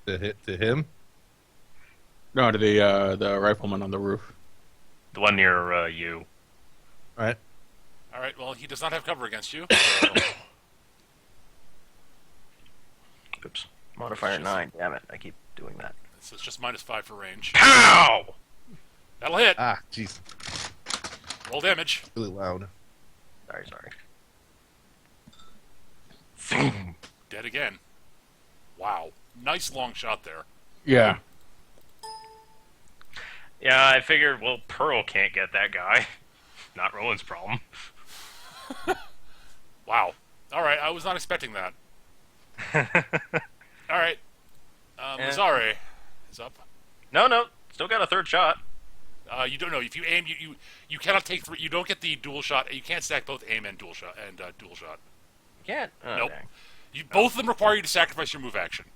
hit to him. No, to the rifleman on the roof. The one near you. All right. All right. Well, he does not have cover against you. So Oops. Modifier 9. Damn it, I keep doing that. it's just -5 for range. Pow! That'll hit. Ah, jeez, Roll damage. really loud. Sorry. Dead again. Wow. Nice long shot there. Yeah. Yeah, I figured, well, Pearl can't get that guy. Not Roland's problem. Wow. All right. I was not expecting that. All right. Mazzari is up. No, still got a third shot. You don't know if you aim. You cannot take 3. You don't get the dual shot. You can't stack both aim and dual shot. You can't? Oh, Nope. dang. Both of them require you to sacrifice your move action.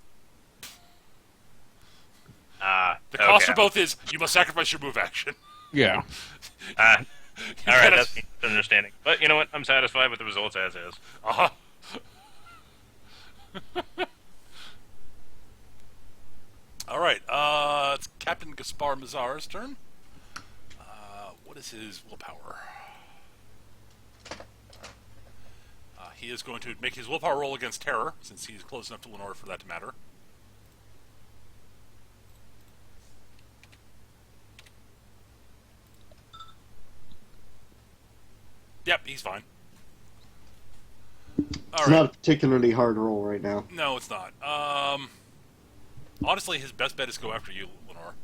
The cost okay. for both is you must sacrifice your move action. Yeah. All right, gotta- that's an understanding. But you know what? I'm satisfied with the results as is. Uh-huh. All right. It's Captain Gaspar Mazzar's turn. What is his willpower? He is going to make his willpower roll against terror, since he's close enough to Lenore for that to matter. Yep, he's fine. All It's right. not a particularly hard roll right now. No, it's not. Honestly, his best bet is go after you, Lenore.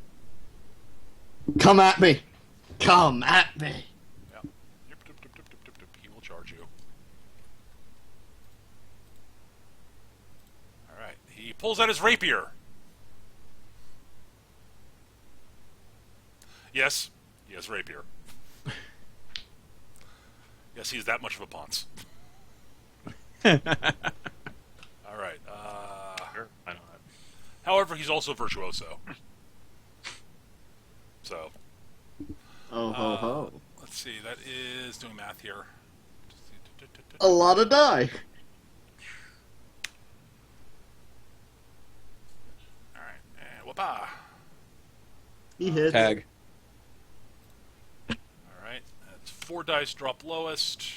Come at me! Come at me! Yeah. He will charge you. All right. He pulls out his rapier. Yes, he has rapier. Yes, he's that much of a ponce. All right. Sure, why not? However, he's also virtuoso. So, Oh ho ho. let's see. That is doing math here. A lot of die! All right. And whoop-ah. He hits. Tag. All right. That's 4 dice drop lowest.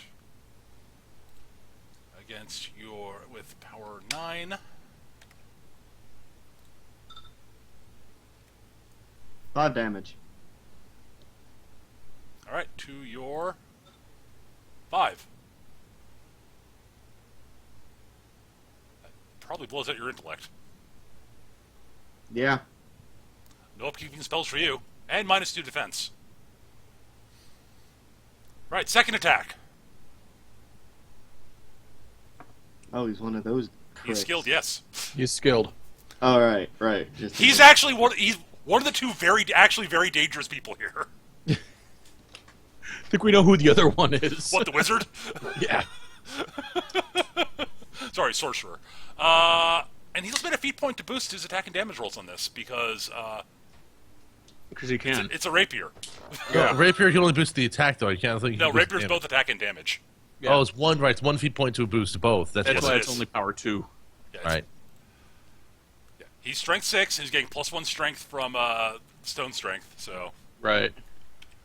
Against your with power 9. 5 damage. All right, to your 5. That probably blows out your intellect. Yeah. No upkeeping spells for you, and -2 defense. Right, second attack. Oh, he's one of those He's pricks. skilled, yes. He's skilled. Alright, right. Just He's actually he's one of the 2 very dangerous people here. I think we know who the other one is. What, the wizard? Yeah. Sorry, sorcerer. And he'll spend a feat point to boost his attack and damage rolls on this because Because he can. it's a rapier. Yeah. No, rapier can only boost the attack though. You can't think. No, rapier's both attack and damage. Yeah. Oh, it's one. Right, it's 1 feat point to boost both. That's That's what why it it's is. only power 2. Yeah, Right. Yeah. He's strength 6, and he's getting +1 strength from stone strength. So Right.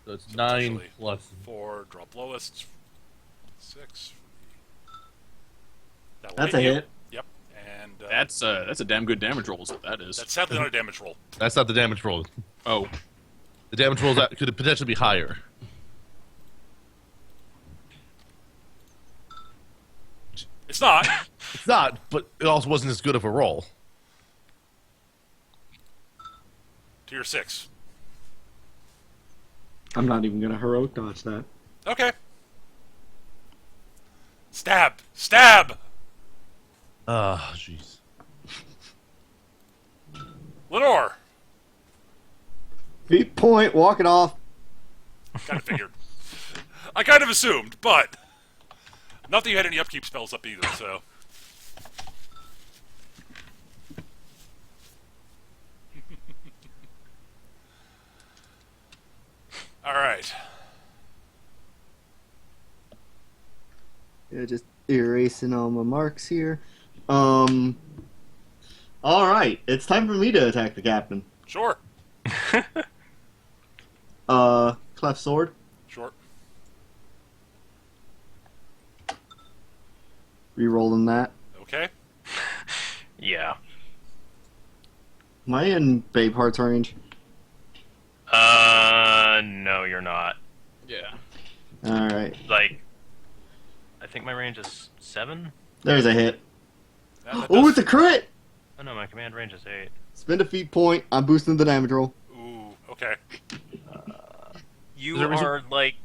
So it's 9 Potentially. plus. 4 drop lowest, 6. That'll That's a you. hit. Yep, and That's a damn good damage roll, is what that is. that's sadly not a damage roll. That's not the damage roll. Oh. The damage rolls out could potentially be higher. It's not. It's not, but it also wasn't as good of a roll. To your 6. I'm not even gonna heroic dodge that. Okay. Stab! Stab! Ah, jeez. Lenore! Beat point, walk it off. Kind of figured. I kind of assumed, but not that you had any upkeep spells up either, so. All right. Yeah, just erasing all my marks here. Alright, it's time for me to attack the captain. Sure. Cleft sword. Sure. Rerolling that. Okay. Yeah. Am I in Babe Heart's range? No, you're not. Yeah. Alright. Like, I think my range is 7? There's a hit. That Oh, does- it's a crit! Oh no, my command range is 8. Spend a feat point. I'm boosting the damage roll. Ooh. Okay. You Is there a reason- are like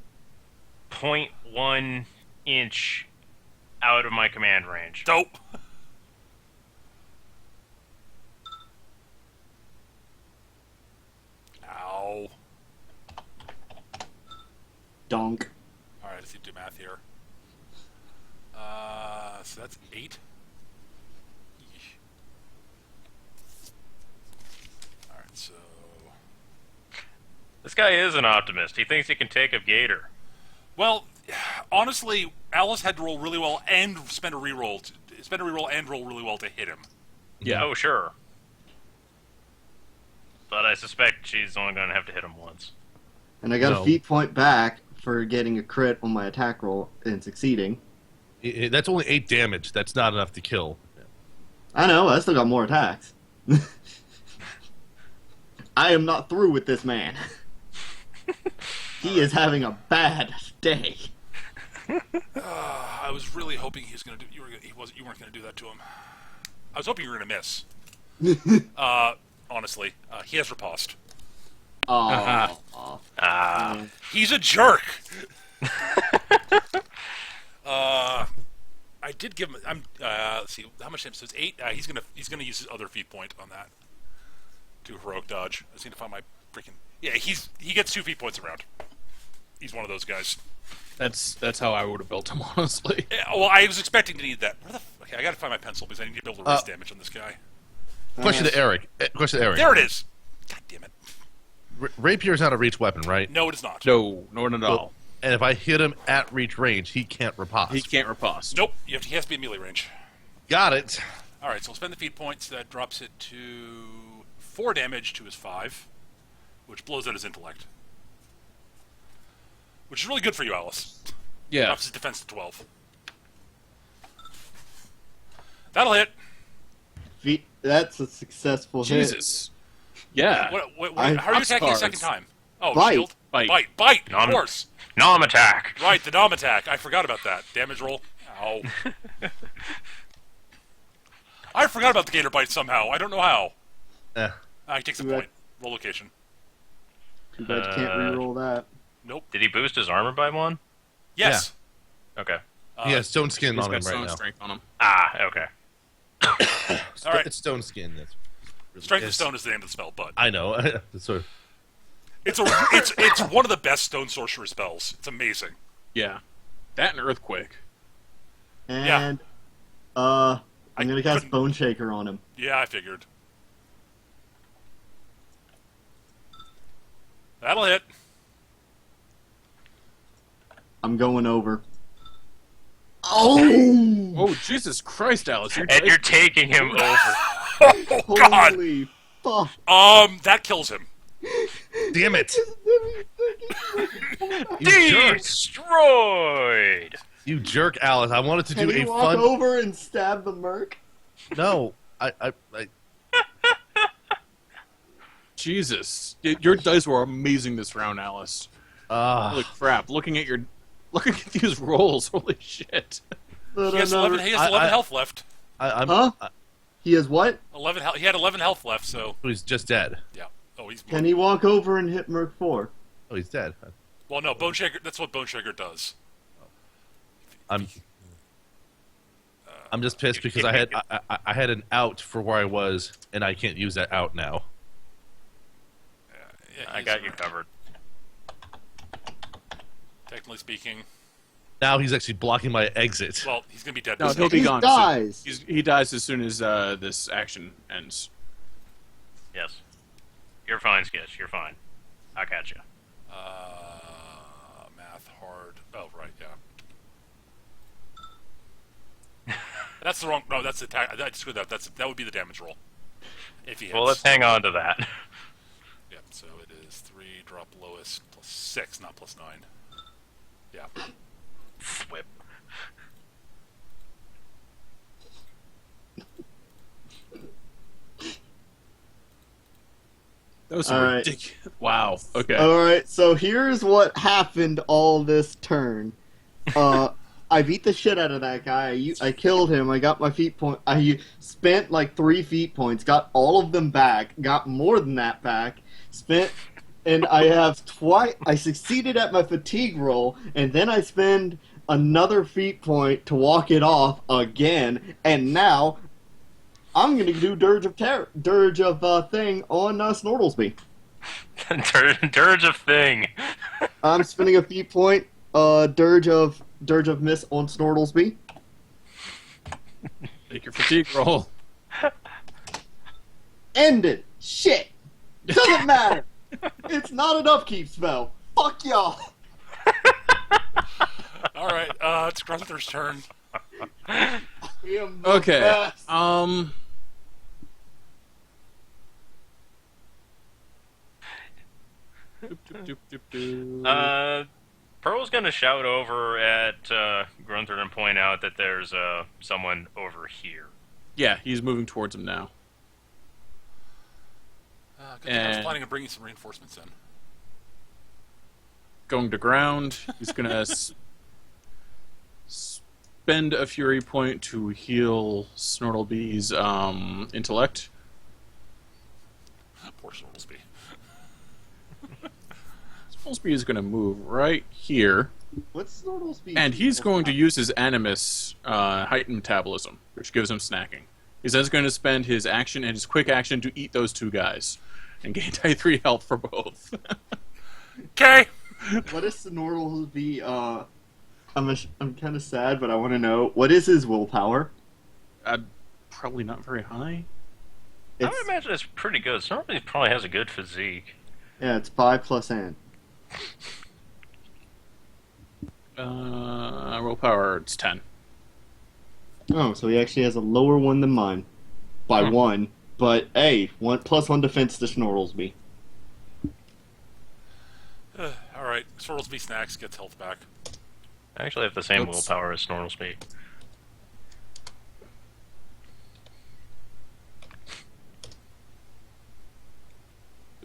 0.1 inch out of my command range. Dope. Ow. Donk. All right, let's do math here. So that's 8. Yeesh. All right, so This guy is an optimist. He thinks he can take a gator. well, honestly, Alice had to roll really well and spend a reroll, and roll really well to hit him. Yeah. Oh, sure. But I suspect she's only going to have to hit him once. And I got No. a feat point back for getting a crit on my attack roll and succeeding. That's only 8 damage. That's not enough to kill. I know, I still got more attacks. I am not through with this man. He is having a bad day. I was really hoping he was going to do. You weren't going to do that to him. I was hoping you were going to miss. Honestly, he has riposte. Oh. He's a jerk. I did give him. Let's see how much damage. So it's 8. He's gonna use his other feat point on that. To heroic dodge. I just need to find my freaking. Yeah, he gets 2 feat points around. He's one of those guys. That's how I would have built him, honestly. Yeah, well, I was expecting to need that. Okay, I got to find my pencil because I need to build a raise damage on this guy. Question to Eric. There it is. God damn it. Rapier is not a reach weapon, right? No, it is not. No, not at all. And if I hit him at reach range, he can't riposte. He can't riposte. Nope. He has to be in melee range. Got it. All right, so we'll spend the feat points. That drops it to 4 damage to his 5, which blows out his intellect. Which is really good for you, Alice. Yeah. Drops his defense to 12. That'll hit. That's a successful hit. Jesus. Yeah. How are you attacking a cards. second time? Oh, Bite. shield? Bite. Bite, Nom. of course. Nom attack! Right, the Dom attack. I forgot about that. Damage roll. Ow. I forgot about the gator bite somehow. I don't know how. He takes a Too bad. point. Roll location. Too bad you can't reroll that. Nope. Did he boost his armor by 1? Yes. Okay. He has stone skin He's on him got right stone now. strength on him. Ah, okay. All right. It's stone skin. That's really Strength of is. Stone is the name of the spell, but I know. It's sort of, it's one of the best stone sorcerer spells. It's amazing. Yeah. That and Earthquake. And, I'm gonna cast couldn't- Bone Shaker on him. Yeah, I figured. That'll hit. I'm going over. Oh! Oh, Jesus Christ, Alice. And you're taking him over. Oh God. Holy fuck. That kills him. damn it! You jerk! Destroyed! You jerk, Alice. I wanted to Can do you a walk fun. over and stab the merc? No, I Jesus. Your dice were amazing this round, Alice. Holy crap. Looking at these rolls, holy shit. But He has 11 health left. I'm. Huh? He has what? 11 health. He had 11 health left, so He's just dead. yeah. Oh, he's Can he walk over and hit Merc 4? Oh, he's dead. well. No, Bone Shaker. That's what Bone Shaker does. I'm just pissed because I had an out for where I was, and I can't use that out now. Yeah, I got you covered. Technically speaking, Now he's actually blocking my exit. well, he's gonna be dead. No, this he'll be He gone. dies. Soon. He dies as soon as this action ends. Yes. You're fine, Skitch. You're fine. I'll catch you. that's the wrong. No, that's the attack. I screwed that. That would be the damage roll. If he hits. Well, let's hang on to that. Yeah. So it is 3 drop lowest plus 6, not plus 9. Yeah. Whip. That was All right. ridiculous. Wow. Okay. Alright, so here's what happened all this turn. I beat the shit out of that guy. I killed him. I got my feet point. I spent like 3 feet points, got all of them back, got more than that back, and I have twice. I succeeded at my fatigue roll, and then I spend another feet point to walk it off again, and now I'm gonna do Dirge of thing on Snortlesby. Dirge of thing. I'm spending a feet point. Dirge of miss on Snortlesby. Make your fatigue roll. End it. Shit. Doesn't matter. It's not an upkeep spell. Fuck y'all. All right. It's Grunther's turn. I am the Okay. best. Pearl's gonna shout over at Grunther and point out that there's someone over here. Yeah, he's moving towards him now. Good thing I was planning on bringing some reinforcements in. Going to ground. He's gonna spend a fury point to heal Snortlebee's intellect. Poor Snortlesby. Snortlesby is going to move right here, What's Snortlesby? and he's going to use his Animus heightened metabolism, which gives him snacking. He's then going to spend his action and his quick action to eat those 2 guys and gain type 3 health for both. Okay. What is Snortlesby? I'm kind of sad, but I want to know what is his willpower. Probably not very high. I would imagine it's pretty good. Somebody probably has a good physique. Yeah, it's 5 plus N. Willpower, it's 10. Oh, so he actually has a lower one than mine by 1. But hey, 1+1 defense to Snortlesby. All right. Snortlesby snacks, gets health back. I actually have the same Let's- willpower as Snortlesby.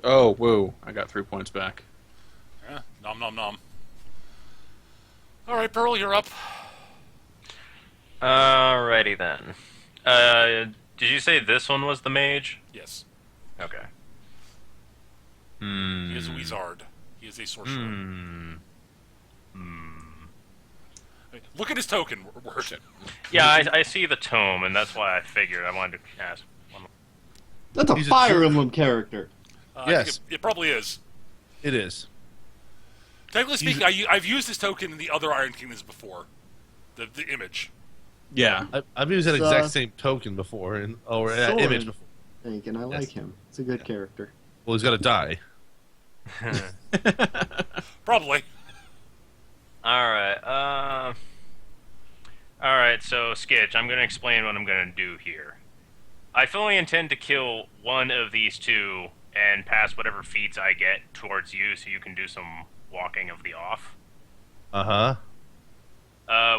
Oh, whoa. I got 3 points back. Yeah. Nom nom nom. All right, Pearl, you're up. Alrighty then. Did you say this one was the mage? Yes. Okay. He is a wizard. He is a sorcerer. I mean, look at his token. Word. Yeah, I see the tome, and that's why I figured I wanted to ask. That's a He's a Fire jerk. Emblem character. I think Yes. it probably is. It is. Technically speaking, I've used this token in the other Iron Kingdoms before. The image. Yeah. I've used that It's, exact same token before, or that Soren. image before. I think, and I like him. It's a good character. Well, he's got to die. Probably. Alright, Alright, so, Skitch, I'm gonna explain what I'm gonna do here. I fully intend to kill one of these 2 and pass whatever feats I get towards you so you can do some walking of the off.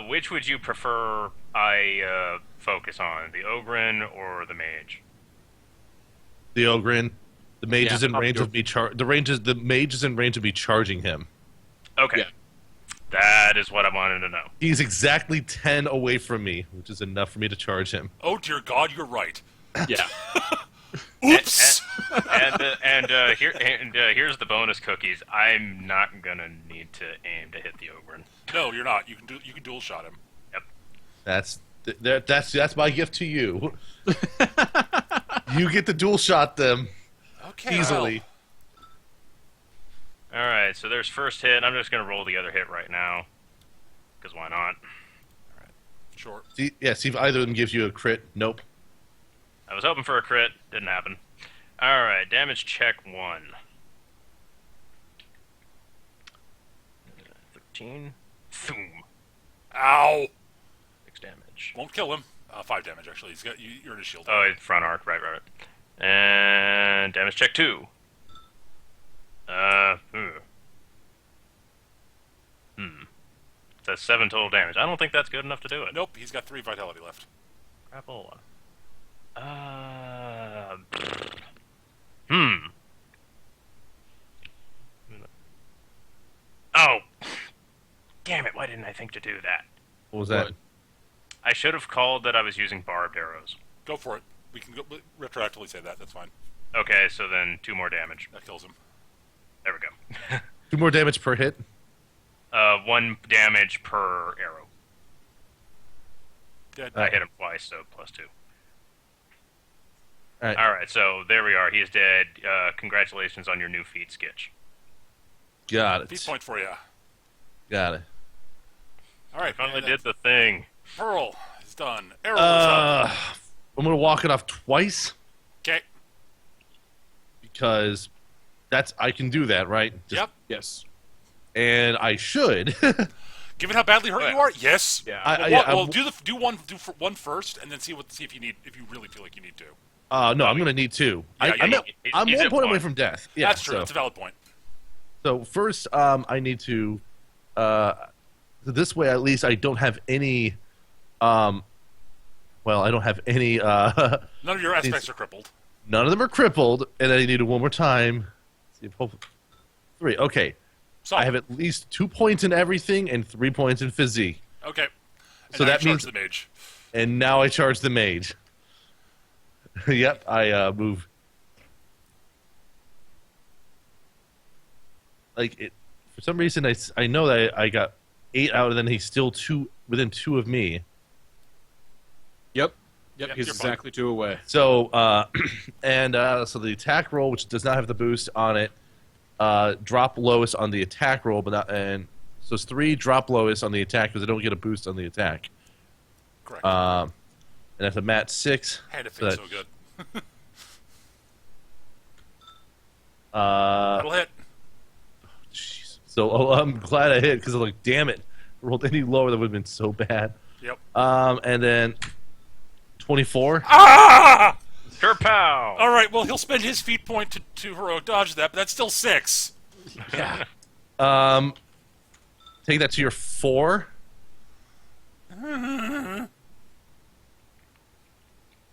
Which would you prefer I focus on, the Ogren or the Mage? The Ogren. The mage Yeah, is in I'll range go- of me. The mage is in range of me charging him. Okay. Yeah. That is what I wanted to know. He's exactly 10 away from me, which is enough for me to charge him. Oh dear God, you're right. Yeah. Oops. Here's the bonus cookies. I'm not gonna need to aim to hit the Ogren. No, you're not. You can dual shot him. Yep. That's my gift to you. You get to dual shot them Okay. easily. Alright, so there's first hit. I'm just gonna roll the other hit right now. Because why not? Sure. See if either of them gives you a crit. Nope. I was hoping for a crit. Didn't happen. Alright, damage check 1. 13. Boom. Ow. 6 damage. Won't kill him. 5 damage actually. He's got you're in his shield. Oh, it's front arc, right. And damage check 2. That's 7 total damage. I don't think that's good enough to do it. Nope, he's got 3 vitality left. Crapola. Oh! Damn it, why didn't I think to do that? What was that? What? I should have called that I was using barbed arrows. Go for it. We can go retroactively say that. That's fine. Okay, so then 2 more damage. That kills him. There we go. 2 more damage per hit. 1 damage per arrow. Dead. I hit him twice, so +2. Alright. Alright, so there we are. He is dead. Congratulations on your new feat, Skitch. Got it. Feat point for you. Got it. All right. Finally did the thing. Pearl is done. Arrow is up. I'm going to walk it off twice Okay. because I can do that, right? Just- Yep. Yes. And I should. Given how badly hurt you are, yes. Yeah. Well, do one first, and then see if you really feel like you need to. No, I'm going to need 2. Yeah, I'm he's 1 at point away 1. from death. Yeah, That's true. So, That's a valid point. so first, I need to. This way, at least, I don't have any. Well, I don't have any. None of your aspects are crippled. None of them are crippled, and I need it one more time. See if hopefully 3. Okay, So I have at least 2 points in everything and 3 points in physique, okay. And So now that you charge means- the mage. and now I charge the mage. Yep, I move. Like it, for some reason, I know that I got 8 out, and then he's still within 2 of me. Yep. Yep, He's you're fine. exactly 2 away. So, so the attack roll, which does not have the boost on it, drop lowest on the attack roll, but not, and so it's 3 drop lowest on the attack because I don't get a boost on the attack. Correct. And that's a mat 6. Had to so think that- so good. Uh, That'll hit. jeez. So I'm glad I hit because I'm like, damn it, if I rolled any lower that would have been so bad. Yep. And then 24. Ah! Kerpow! All right. Well, he'll spend his feat point to heroic dodge that, but that's still 6. Yeah. Take that to your 4.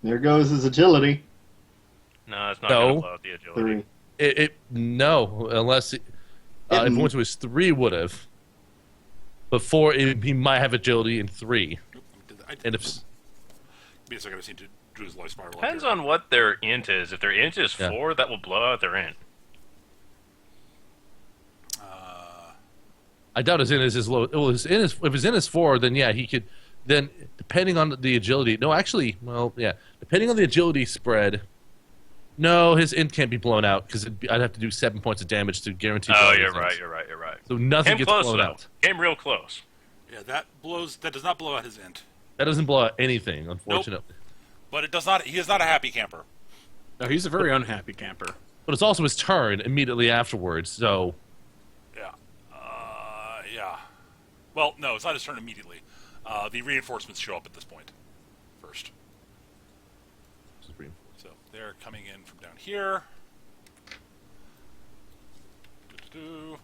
There goes his agility. No, it's not No. going to blow out the agility. 3. No, unless if it went to his 3 would have. But 4, he might have agility in 3. And if Give me a second. I just need to do his life spiral. Depends on what their int is. If their int is Yeah. 4, that will blow out their int. I doubt his in is his low. Well, if his in is 4, then yeah, he could. Then depending on the agility, no, actually, well, yeah, depending on the agility spread, no, his int can't be blown out because I'd have to do 7 points of damage to guarantee. Oh, blow you're his int. right, you're right, you're right. So nothing Came gets close, blown though. out. Came real close. Yeah, that does not blow out his int, That doesn't blow out anything, unfortunately. but it does not. He is not a happy camper. No, he's a very unhappy camper. But it's also his turn immediately afterwards. So Yeah. Yeah. Well, no, it's not his turn immediately. The reinforcements show up at this point first. So they're coming in from down here. Do-do-do.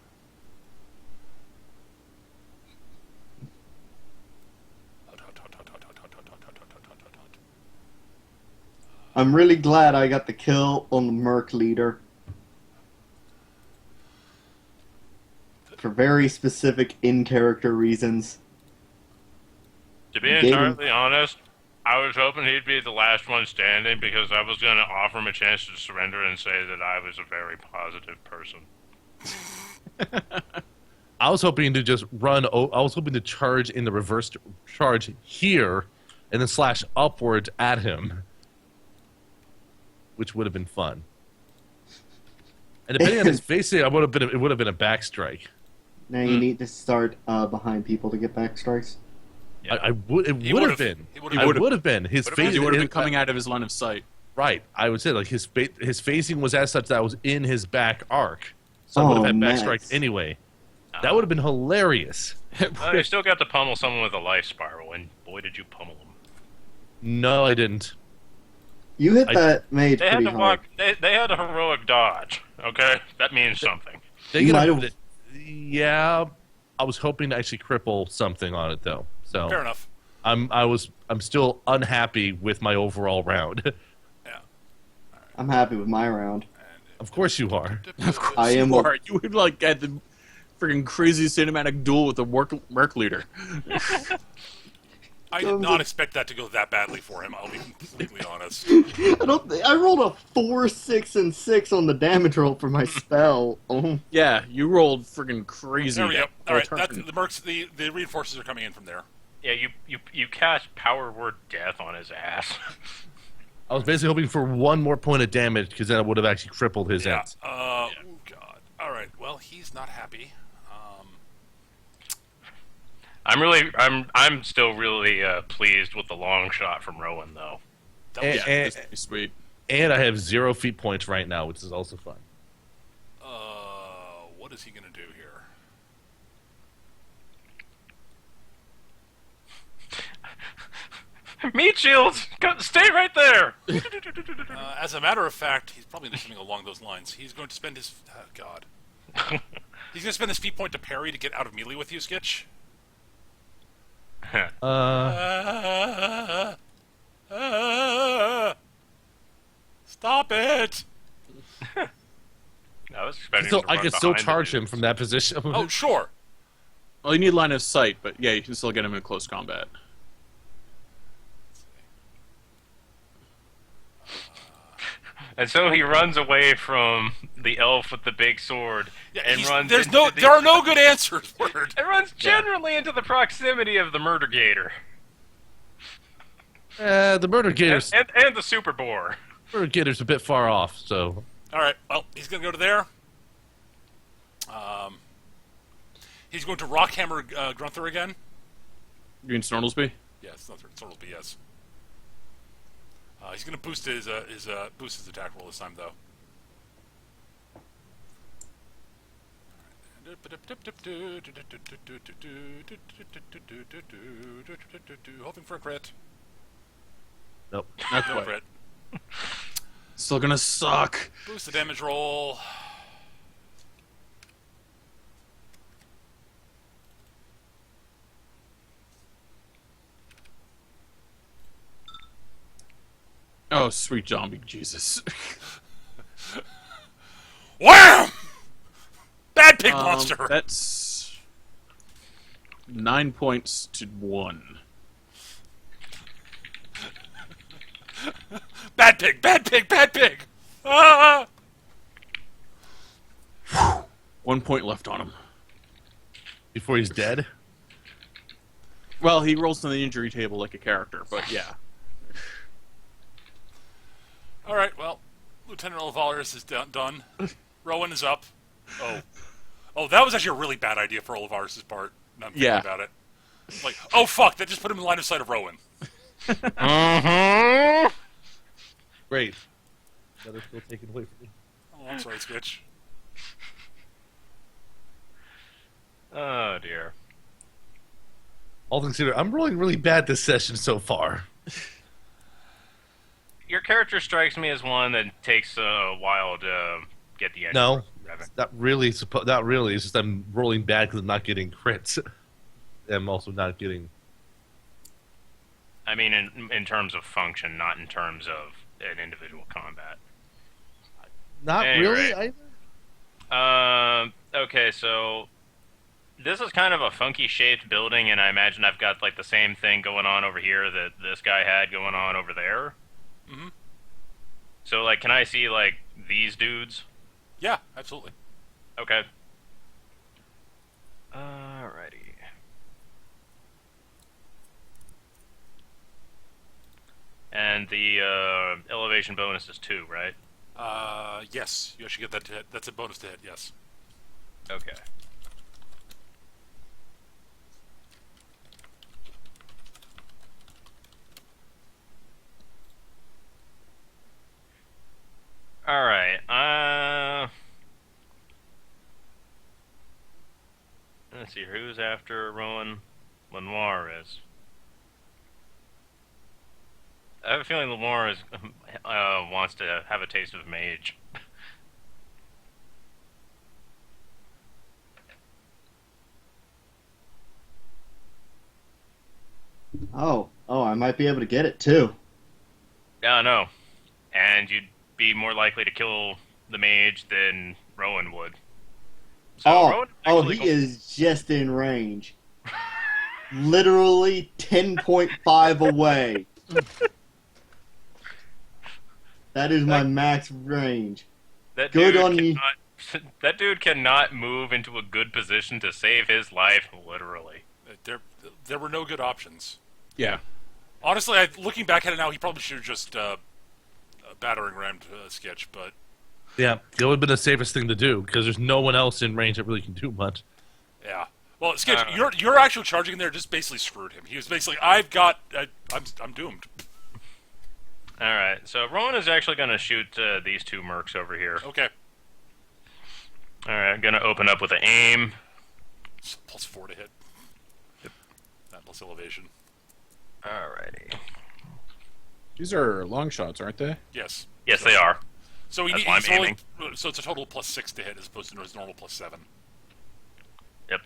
I'm really glad I got the kill on the Merc leader. For very specific in-character reasons. To be Gave him- entirely honest, I was hoping he'd be the last one standing because I was going to offer him a chance to surrender and say that I was a very positive person. I was hoping to just run. I was hoping to charge in the reverse charge here, and then slash upwards at him, which would have been fun. And depending on his facing, it would have been a backstrike. Now you need to start behind people to get back strikes. Yeah. It would have would've- been. he It would've- would have been. His Would've face. He would have been coming out of his line of sight. Right. I would say like his facing was as such that was in his back arc, so I Oh, would have had nice. backstrike anyway. That would have been hilarious. You still got to pummel someone with a life spiral, and boy, did you pummel him. No, I didn't. You hit I- that made They had pretty to hard. walk. They had a heroic dodge. Okay, that means something. They You could might have. have. Yeah, I was hoping to actually cripple something on it though. So Fair enough. I'm still unhappy with my overall round. Yeah. I'm happy with my round. Of course you are. Of course I am you a- are. You would like had the freaking crazy cinematic duel with the merc leader. I did not expect that to go that badly for him. I'll be completely honest. I rolled a 4, 6, and 6 on the damage roll for my spell. Oh, Yeah, you rolled freaking crazy. There we go. that All right, turn. that's, the mercs. The reinforcers are coming in from there. Yeah, you cast power word death on his ass. I was basically hoping for one more point of damage because then I would have actually crippled his Yeah. ends. Oh God. All right. Well, he's not happy. I'm still really pleased with the long shot from Rowan though. That was, And, That's pretty sweet. and I have 0 feat points right now, which is also fun. what is he gonna do here? Meat shields, stay right there. As a matter of fact, he's probably doing something along those lines. He's going to spend his God. He's going to spend his feat point to parry to get out of melee with you, Skitch. Stop it! I was expecting So him to I run could still behind the charge him dudes. from that position. Oh, sure. Well, you need line of sight, but yeah, you can still get him in close combat. And so he runs away from the elf with the big sword Yeah, and runs. there's into no, the- there are no good answers. Word. And runs generally into the proximity of the murder gator The murder gator's and the super boar. murder gator's a bit far off, so All right. Well, he's going to go to there. He's going to rockhammer Grunther again. You mean Snortlesby? Yes, that's right. Sort of BS. He's going to boost his attack roll this time, though. Hoping for a crit. nope. Not No quite. crit. Still gonna suck. Boost the damage roll. Oh, sweet zombie Jesus. Wham! Bad pig monster. That's 9 points to 1. Bad pig. Bad pig. Bad pig. Ah! 1 point left on him. Before he's dead. Well, he rolls to the injury table like a character, but yeah. All right. Well, Lieutenant Olivares is done. Rowan is up. Oh, that was actually a really bad idea for Olivares' part. Now I'm thinking Yeah. about it. Like, oh fuck! That just put him in line of sight of Rowan. Great. That is still taken away from me. Oh, I'm sorry, Skitch. Oh dear. All things considered, I'm rolling really bad this session so far. Your character strikes me as one that takes a while to get the engine No, revving. not really. Not really. It's just I'm rolling bad because I'm not getting crits. I'm also not getting. I mean, in terms of function, not in terms of an individual combat. Not Anyway. really. I, Okay, so this is kind of a funky shaped building, and I imagine I've got like the same thing going on over here that this guy had going on over there. Mm-hmm. So, like, can I see like these dudes? Yeah, absolutely. Okay. Alrighty. And the elevation bonus is 2, right? Yes, you actually get that to hit. That's a bonus to hit. Yes. Okay. All right. Let's see. Who's after Rowan? Lenoir is. I have a feeling Lamore is wants to have a taste of mage. Oh, I might be able to get it too. Yeah, no. And you'd be more likely to kill the mage than Rowan would. So Rowan actually He is just in range. Literally 10.5 away. That is my max range. that Good dude on you. cannot that dude cannot move into a good position to save his life, literally. There were no good options. Yeah. Honestly, looking back at it now, he probably should have just battering rammed Sketch, but Yeah, it would have been the safest thing to do because there's no one else in range that really can do much. yeah. Well, Sketch, your actual charging there just basically screwed him. He was basically, I'm doomed. Alright, so Rowan is actually going to shoot these two mercs over here. Okay. Alright, going to open up with an aim. It's +4 to hit. That plus elevation. Alrighty. These are long shots, aren't they? Yes. Yes, they are. So That's why I'm aiming. So it's a total +6 to hit as opposed to his normal +7. Yep.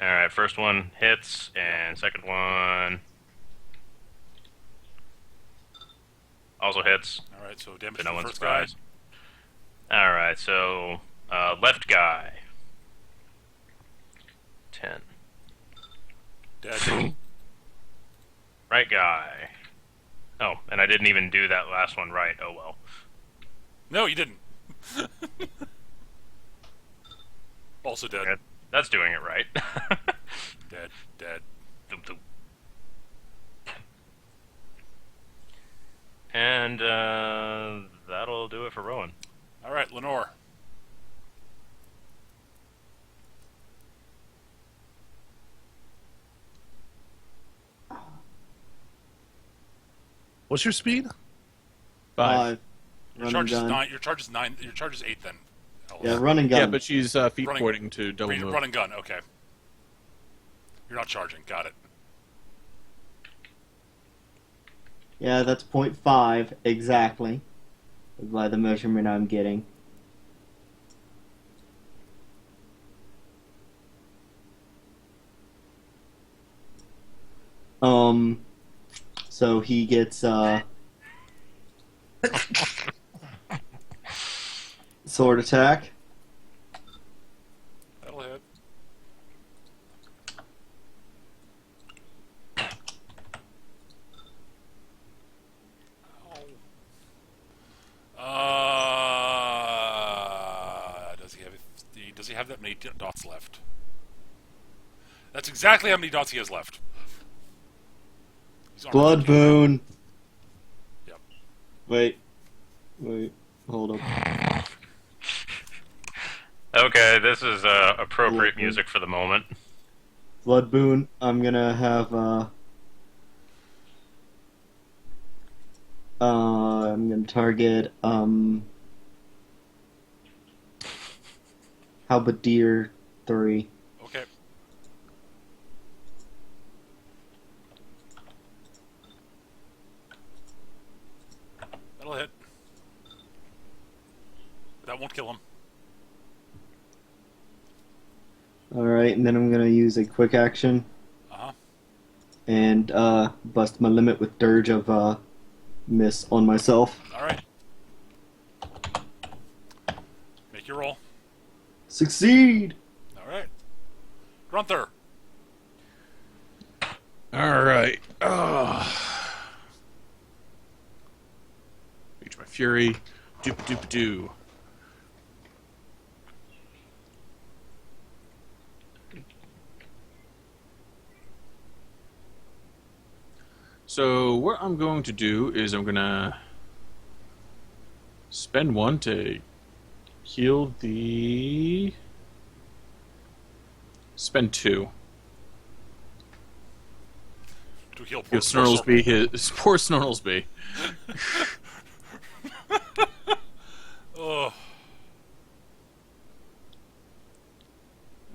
Alright, first one hits, and second one also hits. Alright, so damage To to no the one's first guy. surprise. Alright, so left guy. 10. Dead. Right guy. Oh, and I didn't even do that last one right. Oh well. No, you didn't. Also dead. Okay, that's doing it right. Dead. Thump, thump. And that'll do it for Rowan. Alright, Lenore. What's your speed? 5. Your Run charge and is gun. 9. Your charge is 9. Your charge is 8 then. Yeah, run and gun. Yeah, but she's feet Running- pointing to double move. Run and gun, okay. You're not charging, got it. Yeah, that's 0.5 exactly. By the measurement I'm getting. So he gets sword attack. That'll hit. Does he have that many dots left? That's exactly how many dots he has left. He's armored Blood to the kill. boon. Yep. Wait, hold up. Okay, this is appropriate Blood boon. music for the moment. Blood boon. I'm gonna have I'm gonna target Halberdier 3. Okay. That'll hit. That won't kill him. Alright, and then I'm gonna use a quick action Uh-huh. and bust my limit with Dirge of Miss on myself. Alright. Make your roll. Succeed! Alright. Grunther. All right. Reach my fury. Doop doop doo. So what I'm going to do is I'm gonna spend one to heal the. Spend 2. To heal Give Snorlesby his poor Snorlesby. Oh.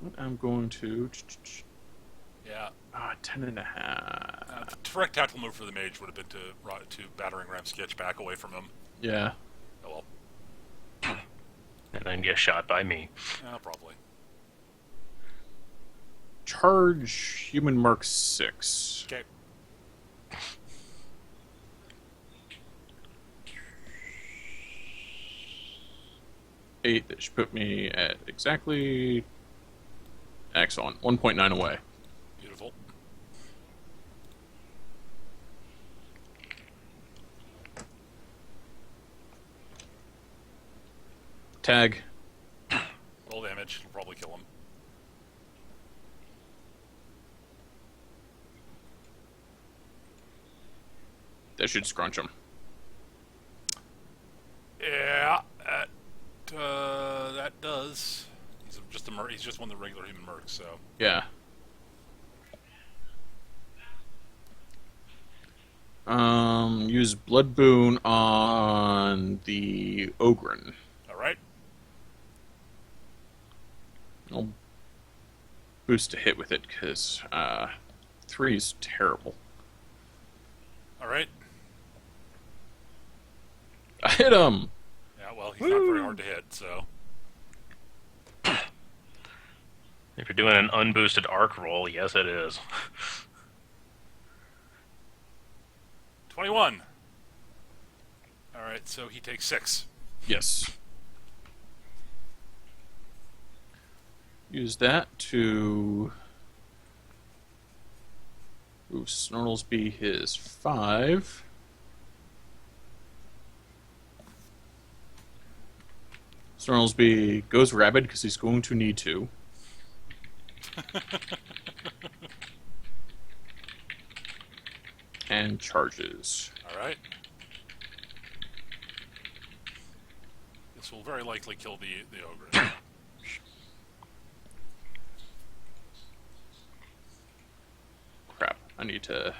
What I'm going to. Yeah. 10.5. The correct tactical move for the mage would have been to battering ram sketch back away from him. Yeah. Oh And then get shot by me. well. Probably. Charge human merc 6. Okay. Eight. That should put me at exactly. Excellent. 1.9 away. Beautiful. Tag. Roll damage. It'll probably kill him. That should scrunch him. Yeah. That does. He's just one of the regular human mercs. So. Yeah. Use Blood Boon on the Ogren. All right. I'll boost a hit with it because 3 is terrible. All right. I hit him. Yeah. Well, he's not very hard to hit. So. If you're doing an unboosted arc roll, yes, it is. 21. All right. So he takes 6. Yes. Use that to move Snortlesby his 5. Snortlesby goes rabid because he's going to need to. And charges. All right. This will very likely kill the ogre. Crap, I need to...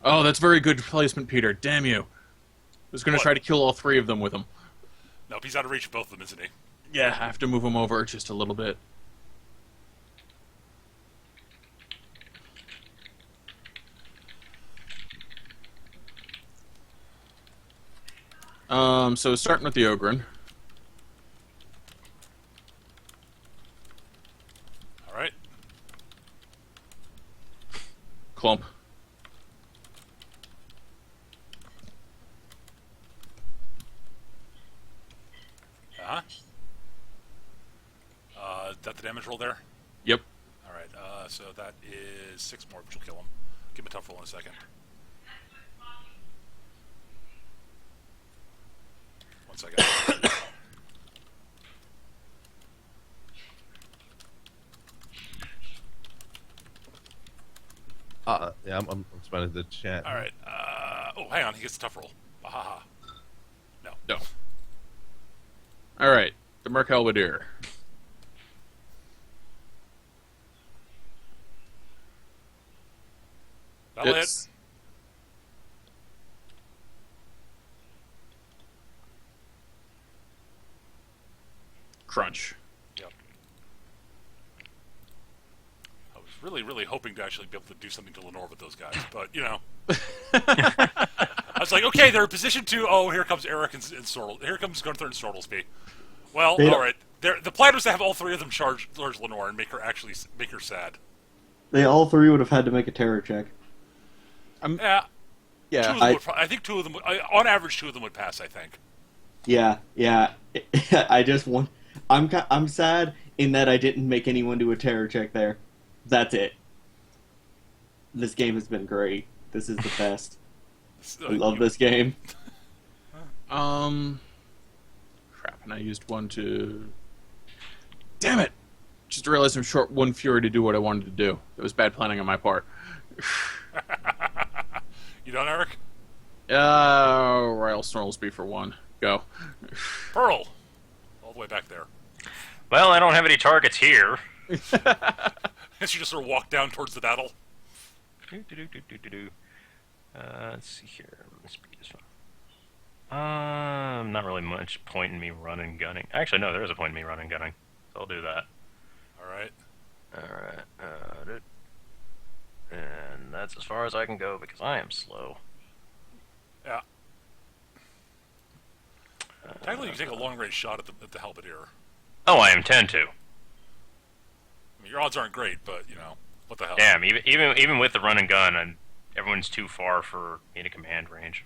Oh, that's very good placement, Peter. Damn you. I was going to What? try to kill all 3 of them with him. Nope, he's out of reach of both of them, isn't he? Yeah, I have to move him over just a little bit. So starting with the Ogren. All right. Clump. Uh-huh. Is that the damage roll there? Yep. All right. So that is 6 more, which will kill him. Give him a tough roll in a second. One second. Yeah, I'm spotting the chat. All right. Oh, hang on. He gets a tough roll. Ahaha. No. No. Alright, the Merc Halberdier. That'll hit. It's crunch. Yep. I was really hoping to actually be able to do something to Lenore with those guys, but you know. I was like, okay, they're in position 2. Oh, here comes Eric and Snortle. Here comes Gunther and Snortlesby. Well, They don't- all right. The plan was to have all 3 of them charge Lenore and make her sad. They all 3 would have had to make a terror check. Yeah. Two Yeah. of them I think 2 of them. On average, 2 of them would pass. I think. Yeah. I just want. I'm sad in that I didn't make anyone do a terror check there. That's it. This game has been great. This is the best. I love this game. Crap, and I used one to... Damn it! Just realized I'm short 1 fury to do what I wanted to do. It was bad planning on my part. You done, Eric? Ryle Snortlesby for 1. Go. Pearl. All the way back there. Well, I don't have any targets here. As you just sort of walk down towards the battle. Let's see here. Speed is fine. Not really much point in me running gunning. Actually, no, there is a point in me running gunning. So I'll do that. All right. Alright. And that's as far as I can go because I am slow. Yeah. Technically, you can take a long-range shot at the halberdier. Oh, I intend to. I mean, your odds aren't great, but, you know, what the hell. Damn, even with the run and gun, everyone's too far for me to command range.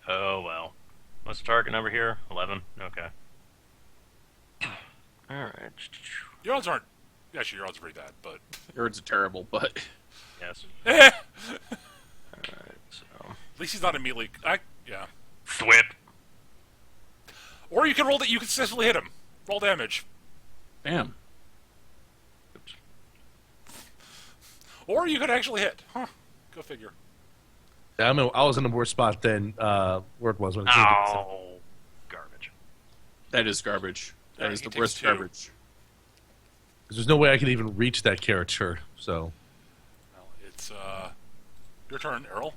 Oh, well. What's the target number here? 11? Okay. Alright. Your odds aren't... Actually, your odds are pretty bad, but... Yours are terrible, but Yes. At Alright, so... least he's not immediately... yeah. Thwip. Or you can roll that you can successfully hit him. Roll damage. bam. Oops. Or you could actually hit. Huh. Go figure. I was in a worse spot than Word was when it came to this. Oh, garbage. That is garbage. That Yeah, is he the takes worst 2. garbage. 'Cause there's no way I could even reach that character, so Well, it's, your turn, Errol.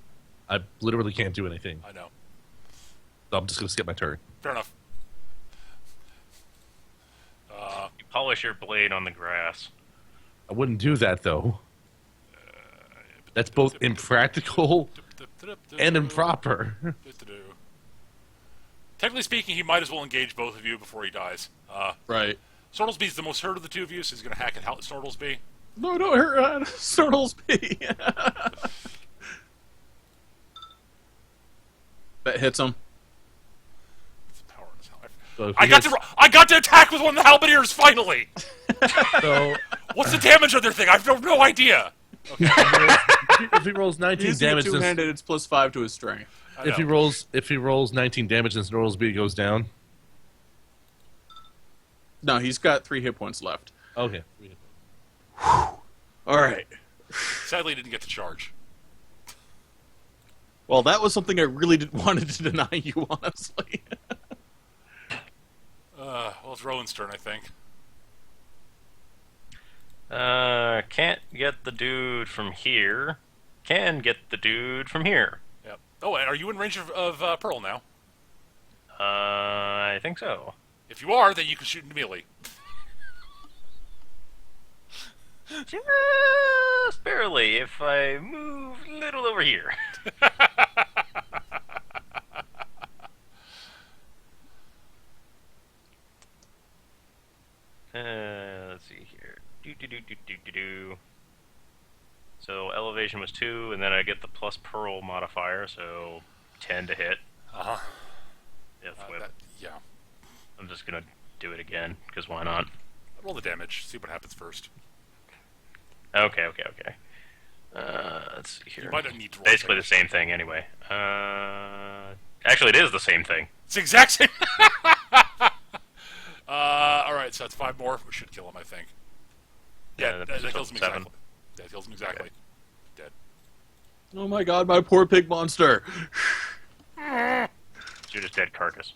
I literally can't do anything. I know. So I'm just going to skip my turn. Fair enough. You polish your blade on the grass. I wouldn't do that, though. That's both impractical and improper. Technically speaking, he might as well engage both of you before he dies. Right. Snortlesby's the most hurt of the two of you, so he's going to hack at Snortlesby. No, don't hurt Snortlesby. That hits him. It's power in his helmet. So if I he got hits- to attack with one of the halberdiers finally. so What's the damage on their thing? I have no idea. if he rolls 19 Using damage, then, two-handed, it's +5 to his strength. I if he know. rolls 19 damage, then Snortlesby goes down. No, he's got 3 hit points left. Okay. All right. Sadly, he didn't get to charge. Well, that was something I really wanted to deny you, honestly. Well, it's Rowan's turn, I think. Can't get the dude from here. Can get the dude from here. Yep. Oh, and are you in range of Pearl now? I think so. If you are, then you can shoot into melee. Just barely, if I move a little over here. Let's see here. Do. So elevation was 2, and then I get the plus pearl modifier, so 10 to hit. Uh-huh. Death whip. Yeah. I'm just gonna do it again, because why not? Roll the damage. See what happens first. Okay. Let's see here. You might not need to roll Basically the damage. same thing anyway. Actually, it is the same thing. It's the exact same. Alright, so that's 5 more. We should kill him, I think. Yeah, Yeah, that that's kills him 7. exactly. That kills him exactly. Dead. Oh my god, my poor pig monster. Judas dead carcass.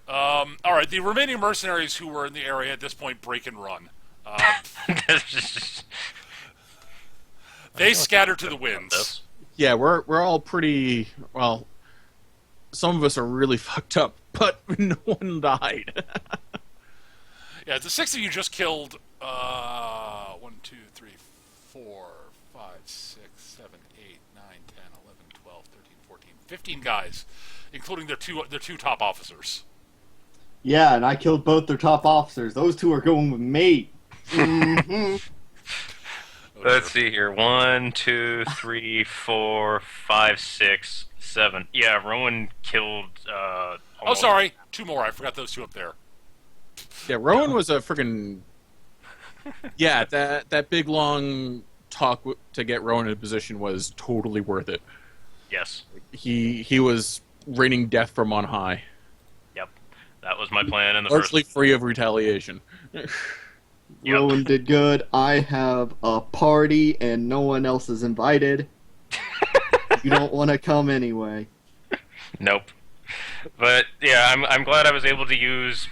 Alright, the remaining mercenaries who were in the area at this point break and run. They scatter to the winds. Yeah, we're all pretty, well, some of us are really fucked up, but no one died. Yeah, the 6 of you just killed 1, 2, 3, 4, 5, 6, 7, 8, 9, 10, 11, 12, 13, 14, 15 guys, including their two top officers. Yeah, and I killed both their top officers. Those 2 are going with me. Oh, Let's dear. see here. 1, 2, 3, 4, 5, 6, 7. Yeah, Rowan killed. Oh, Almost. sorry, 2 more. I forgot those 2 up there. Yeah, Rowan was a freaking. Yeah, that big long talk to get Rowan in a position was totally worth it. Yes. He was raining death from on high, Yep. That was my plan in the largely first. free of retaliation. Yep. Rowan did good. I have a party and no one else is invited. You don't want to come anyway. Nope. But yeah, I'm glad I was able to use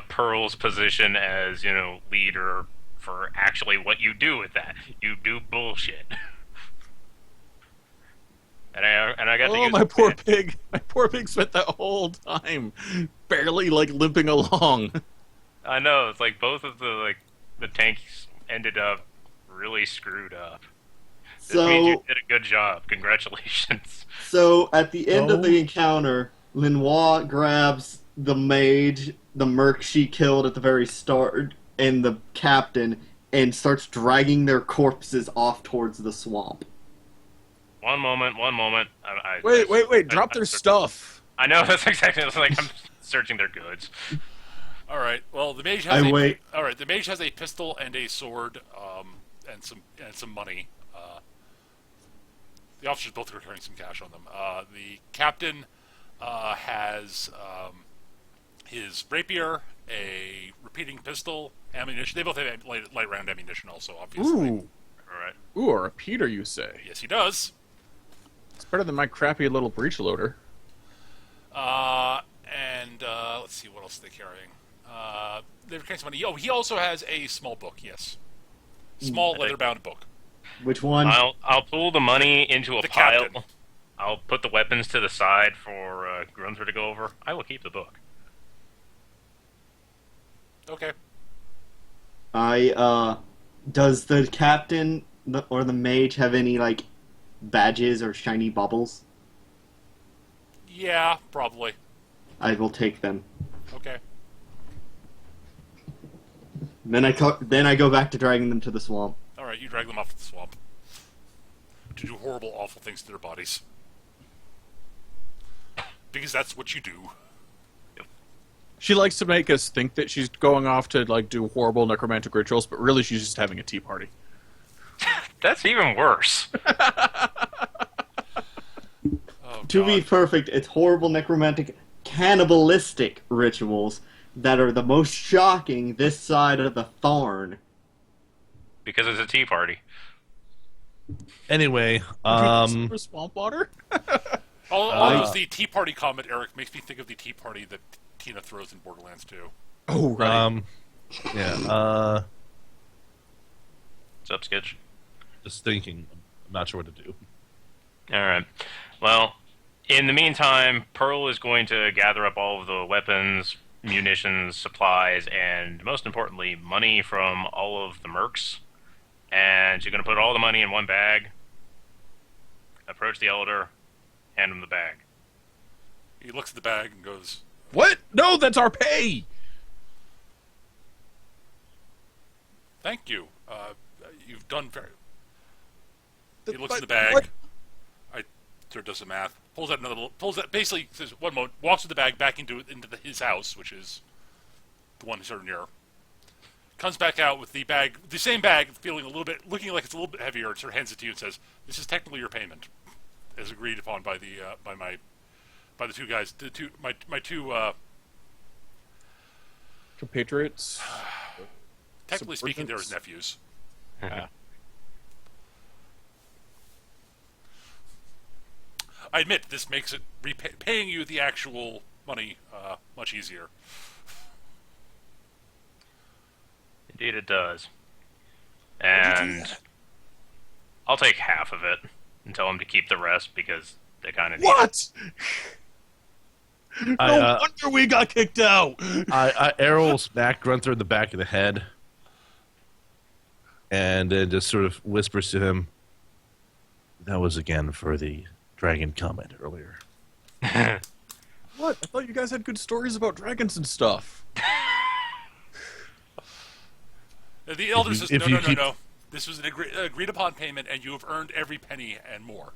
Pearl's position as leader for actually what you do with that. You do bullshit. And I got to Oh, use my poor pig! My poor pig spent that whole time barely limping along. I know, it's like both of the tanks ended up really screwed up. This means you So, did a good job. Congratulations. so at the end of Oh. the encounter, Lenoir grabs the mage, the merc she killed at the very start, and the captain, and starts dragging their corpses off towards the swamp. One moment, one moment. Wait! Drop their stuff. I know, that's exactly. It's like I'm searching their goods. All right. Well, the mage I has wait. All right. The mage has a pistol and a sword, and some money. The officers both are carrying some cash on them. The captain has his rapier, a repeating pistol, ammunition. They both have light round ammunition, also, obviously. Ooh, All right. or a Peter, you say? Yes, he does. It's better than my crappy little breech loader. And let's see, what else are they carrying? They're carrying some money. Oh, he also has a small book. Yes, small leather-bound book. Which one? I'll pull the money into a The pile. captain. I'll put the weapons to the side for Grunther to go over. I will keep the book. Okay. Does the captain or the mage have any, like, badges or shiny baubles? Yeah, probably. I will take them. Okay. Then I go back to dragging them to the swamp. All right, you drag them off to the swamp to do horrible, awful things to their bodies. Because that's what you do. She likes to make us think that she's going off to like do horrible necromantic rituals, but really she's just having a tea party. That's even worse. Oh, To be God. perfect, it's horrible necromantic cannibalistic rituals that are the most shocking this side of the thorn. Because it's a tea party. Anyway, For swamp water? Although the Tea Party comment, Eric, makes me think of the Tea Party that Tina throws in Borderlands 2. Oh, right. yeah, What's up, Skitch? just thinking. I'm not sure what to do. All right. Well, in the meantime, Pearl is going to gather up all of the weapons, munitions, supplies, and most importantly, money from all of the mercs. And she's going to put all the money in one bag, approach the elder, hand him the bag. He looks at the bag and goes, What? No, that's our pay! "Thank you. You've done very." He looks But in the bag. what? I sort of does some math. Basically says one moment. Walks with the bag back into his house, which is the one sort of near. Comes back out with the bag, the same bag, feeling a little bit, looking like it's a little bit heavier. And sort of hands it to you and says, "This is technically your payment, as agreed upon by the by the two guys, my two Compatriots? technically speaking, they're his Subordinates? nephews." Yeah. I admit this makes it paying you the actual money much easier. Indeed it does. And I'll take half of it and tell him to keep the rest because they kind of need it. What? No wonder we got kicked out! I Errol smack Grunther in the back of the head, and then just sort of whispers to him, "That was again for the dragon comment earlier." What? I thought you guys had good stories about dragons and stuff. The elder says, if "No, you no, no, keep- no. This was an agreed upon payment, and you have earned every penny and more."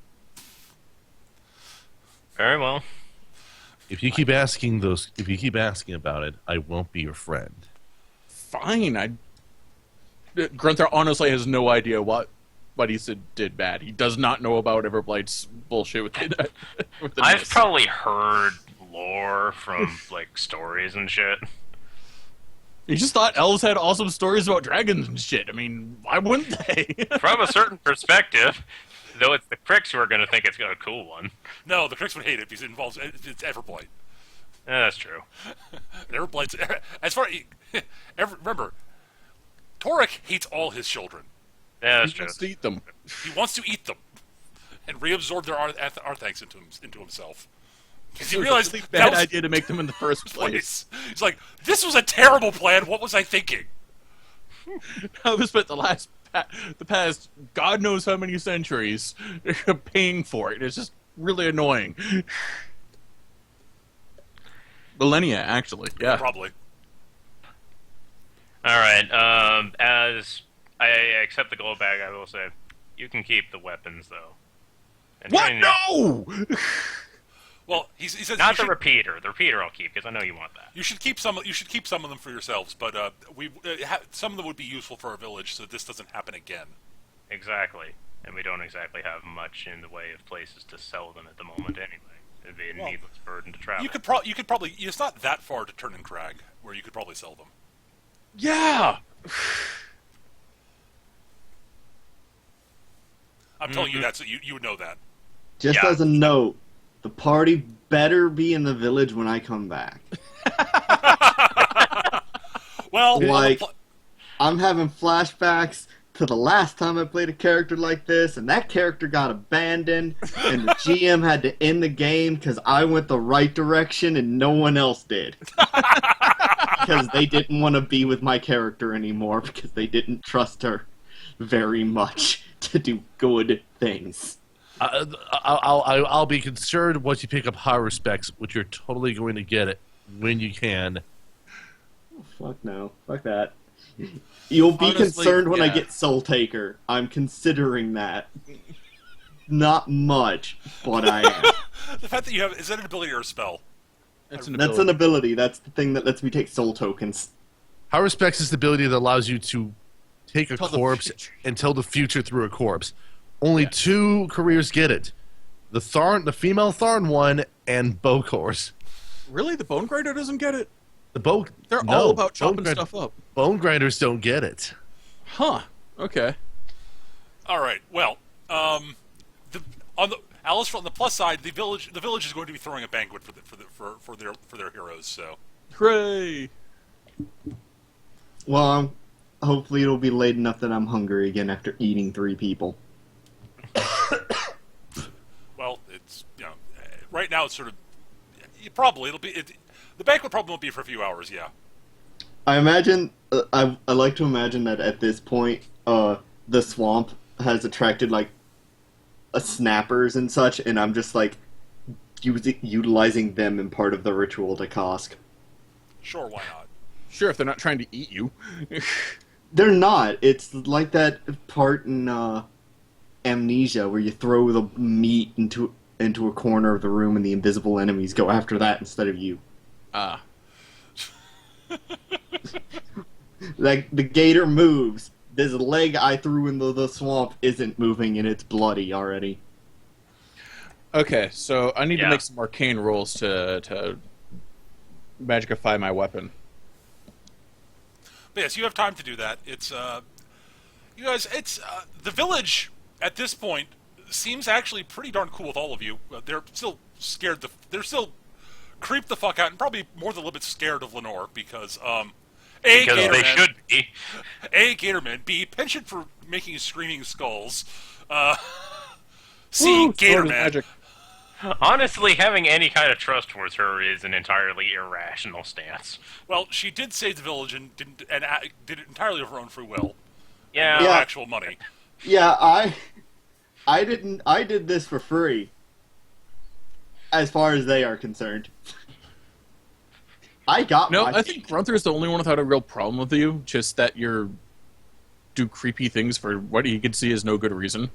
Very well. If you keep asking about it, I won't be your friend. Fine, Grunther honestly has no idea what he did bad. He does not know about Everblight's bullshit with the I've nest. probably heard lore from like stories and shit. He just thought elves had awesome stories about dragons and shit. I mean, why wouldn't they? From a certain perspective, though it's the Cricks who are going to think it's a cool one. No, the Cricks would hate it because it involves it's Everblight. That's true. Everblight's as far remember, Torek hates all his children. Yeah, that's He true. wants to eat them. He wants to eat them and reabsorb their Arthax into himself. Because It he was realized a really that bad was idea to make them in the first the place. place. He's like, this was a terrible plan. What was I thinking? I've spent the past God knows how many centuries paying for it. It's just really annoying. Millennia, actually. Yeah. Probably. All right. As I accept the gold bag, I will say you can keep the weapons though. And What? train- No! Well, he says Not you the should, repeater. The repeater I'll keep because I know you want that. you should keep some. You should keep some of them for yourselves. But some of them would be useful for our village, so this doesn't happen again. Exactly. And we don't exactly have much in the way of places to sell them at the moment anyway. It'd be a Well, needless burden to travel. You could probably. It's not that far to Turn and Crag, where you could probably sell them. Yeah! I'm telling you, you would know that. Just Yeah. as a note, the party better be in the village when I come back. Well, Like, I'm having flashbacks to the last time I played a character like this, and that character got abandoned, and the GM had to end the game because I went the right direction and no one else did. Because they didn't want to be with my character anymore because they didn't trust her very much to do good things. I'll be concerned once you pick up high respects, which you're totally going to get it when you can. Fuck no. Fuck that. You'll be Honestly, concerned when I yeah. get Soul Taker. I'm considering that. Not much, but I am. the fact that you have is that an ability or a spell? That's an That's an ability. That's the thing that lets me take soul tokens. High respects is the ability that allows you to take a Tell the corpse future. and tell the future through a corpse. Only Yeah. 2 careers get it: the female Tharn one, and Bokors. Really? The Bone Grinder doesn't get it? They're no, all about bone chopping grind- stuff up. Bone grinders don't get it. Huh. Okay. All right. Well, on the plus side, the village is going to be throwing a banquet for their heroes. So Hooray! Well, hopefully it'll be late enough that I'm hungry again after eating 3 people. well, it's right now it's sort of the banquet probably won't be for a few hours. Yeah. I imagine, I like to imagine that at this point, the swamp has attracted, like, snappers and such, and I'm just, like, utilizing them in part of the ritual to Kosk. Sure. Why not? Sure, if they're not trying to eat you. They're not. It's like that part in, Amnesia where you throw the meat into a corner of the room and the invisible enemies go after that instead of you. Ah. Like, the gator moves. This leg I threw into the swamp isn't moving and it's bloody already. Okay, so I need to Yeah. make some arcane rolls to magicify my weapon. But yes, you have time to do that. It's you guys. It's the village at this point seems actually pretty darn cool with all of you. They're still scared. They're still creeped the fuck out, and probably more than a little bit scared of Lenore because Because Gatorman, they should be. A, Gatorman. B, penchant for making screaming skulls. C, Woo, sword is Gatorman. magic. Honestly, having any kind of trust towards her is an entirely irrational stance. Well, she did save the village and did it entirely of her own free will. Yeah. No Yeah. actual money. Yeah, I did this for free. As far as they are concerned. I got No, my I think Grunther is the only one without a real problem with you. Just that you're do creepy things for what he can see as no good reason.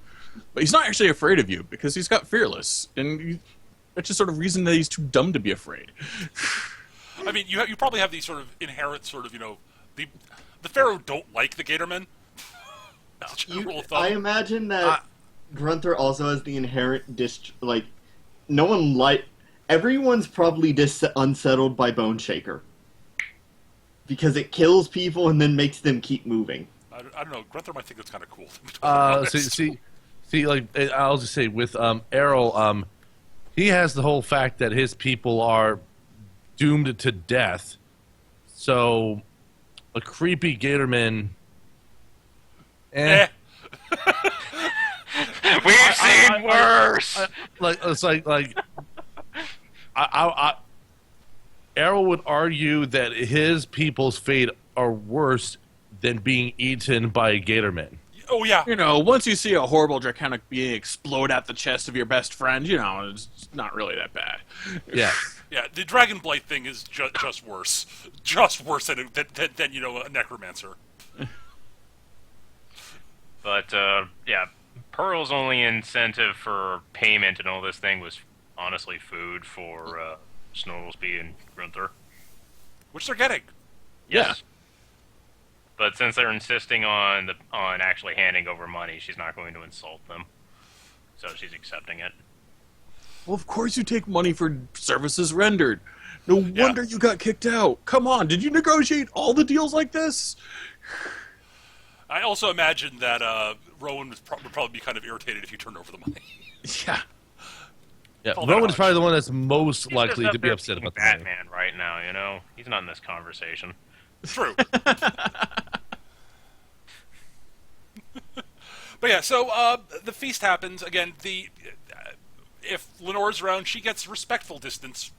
But he's not actually afraid of you because he's got fearless, and that's just sort of reason that he's too dumb to be afraid. I mean, you probably have these sort of inherent sort of the Pharaoh don't like the Gatormen. That's a general rule of thumb. I imagine that Grunther also has the inherent no one everyone's probably unsettled by Bone Shaker. Because it kills people and then makes them keep moving. I don't know. Grunther might think that's kind of cool. to be totally honest. See, like I'll just say with Errol, he has the whole fact that his people are doomed to death. So a creepy Gatorman. Eh. We've seen worse! Like it's like Errol would argue that his people's fate are worse than being eaten by Gatormen. Oh yeah, You know, once you see a horrible draconic being explode at the chest of your best friend, you know, it's not really that bad. Yeah. yeah. The dragon blight thing is just worse, just worse than you know, a necromancer. But yeah, Pearl's only incentive for payment and all this thing was honestly food for Snorlesby and Grunther. Which they're getting. Yes. But since they're insisting on actually handing over money, she's not going to insult them. So she's accepting it. Well, of course you take money for services rendered. No wonder you got kicked out. Come on, did you negotiate all the deals like this? I also imagine that Rowan would probably be kind of irritated if you turned over the money. Yeah. Yeah, Call that Rowan's a probably the one that's most He's likely just to up be there upset being about the money. Batman right now, you know? He's not in this conversation. True. But yeah, so the feast happens again. If Lenore's around, she gets respectful distance.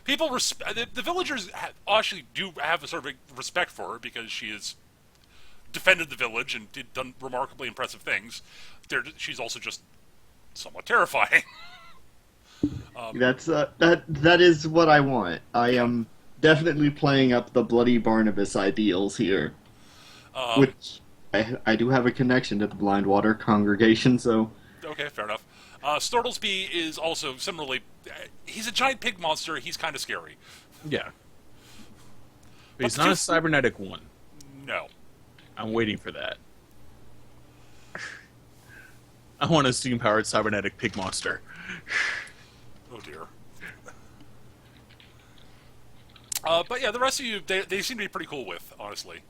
People the villagers actually do have a sort of a respect for her because she has defended the village and done remarkably impressive things. She's also just somewhat terrifying. That's that is what I want. I am definitely playing up the bloody Barnabas ideals here, which I do have a connection to the Blindwater congregation, so Okay, fair enough. Snortlesby is also similarly. He's a giant pig monster. He's kind of scary. Yeah. But he's not a cybernetic one. No. I'm waiting for that. I want a steam-powered cybernetic pig monster. Oh dear. But yeah, the rest of you, they seem to be pretty cool with, honestly.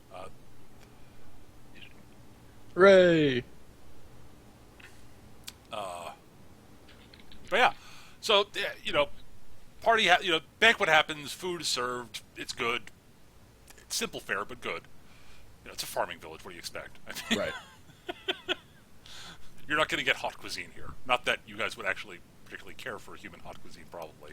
Hooray! But yeah, so you know, banquet happens, food is served, it's good, it's simple fare but good. You know, it's a farming village. What do you expect? I mean, Right. You're not going to get hot cuisine here. Not that you guys would actually particularly care for human hot cuisine, probably.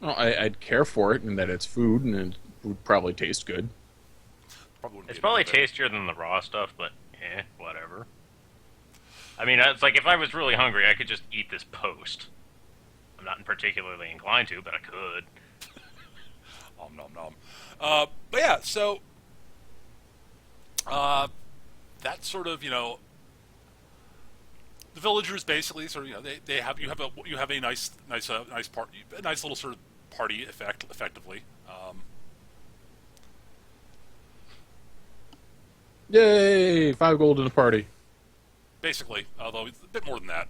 Well, I'd care for it, and that it's food, and it would probably taste good. Wouldn't It's be probably another thing. tastier than the raw stuff, but whatever. I mean, it's like if I was really hungry, I could just eat this post. I'm not particularly inclined to, but I could. Nom nom nom. But yeah, so that's sort of, you know, the villagers basically sort of, you know, they have you have a nice little sort of party effectively. Yay! 5 gold in a party. Basically, although it's a bit more than that.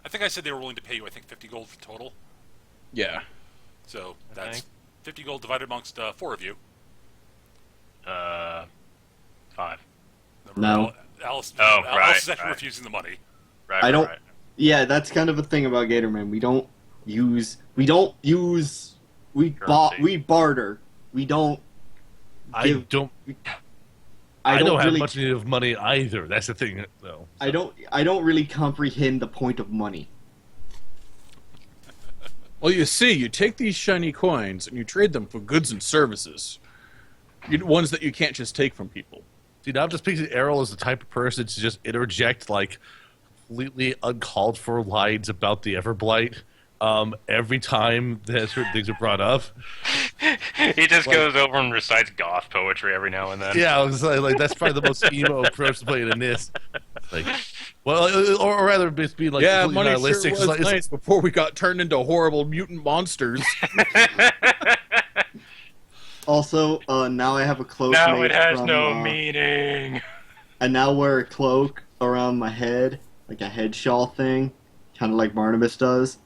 I think I said they were willing to pay you, I think, 50 gold for total. Yeah. So Okay. that's 50 gold divided amongst 4 of you. 5. No. Alice right, is actually right. refusing the money. Right, I don't. Right. Yeah, that's kind of a thing about Gatorman. We Currency. we barter. We don't. I give- don't I don't have really. much need of money either. That's the thing, though. I don't really comprehend the point of money. Well, you see, you take these shiny coins and you trade them for goods and services. Ones that you can't just take from people. See, now I'm just picturing Errol as the type of person to just interject like completely uncalled for lines about the Everblight every time that certain things are brought up. He just goes over and recites goth poetry every now and then. Yeah, I was like that's probably the most emo approach to playing in this. Like, well, or rather, it's being like Yeah, completely money sure nihilistic. was It's like- it's- nice before we got turned into horrible mutant monsters. Also, now I have a cloak. Now made it has from, no meaning. I now wear a cloak around my head, like a head shawl thing, kind of like Barnabas does.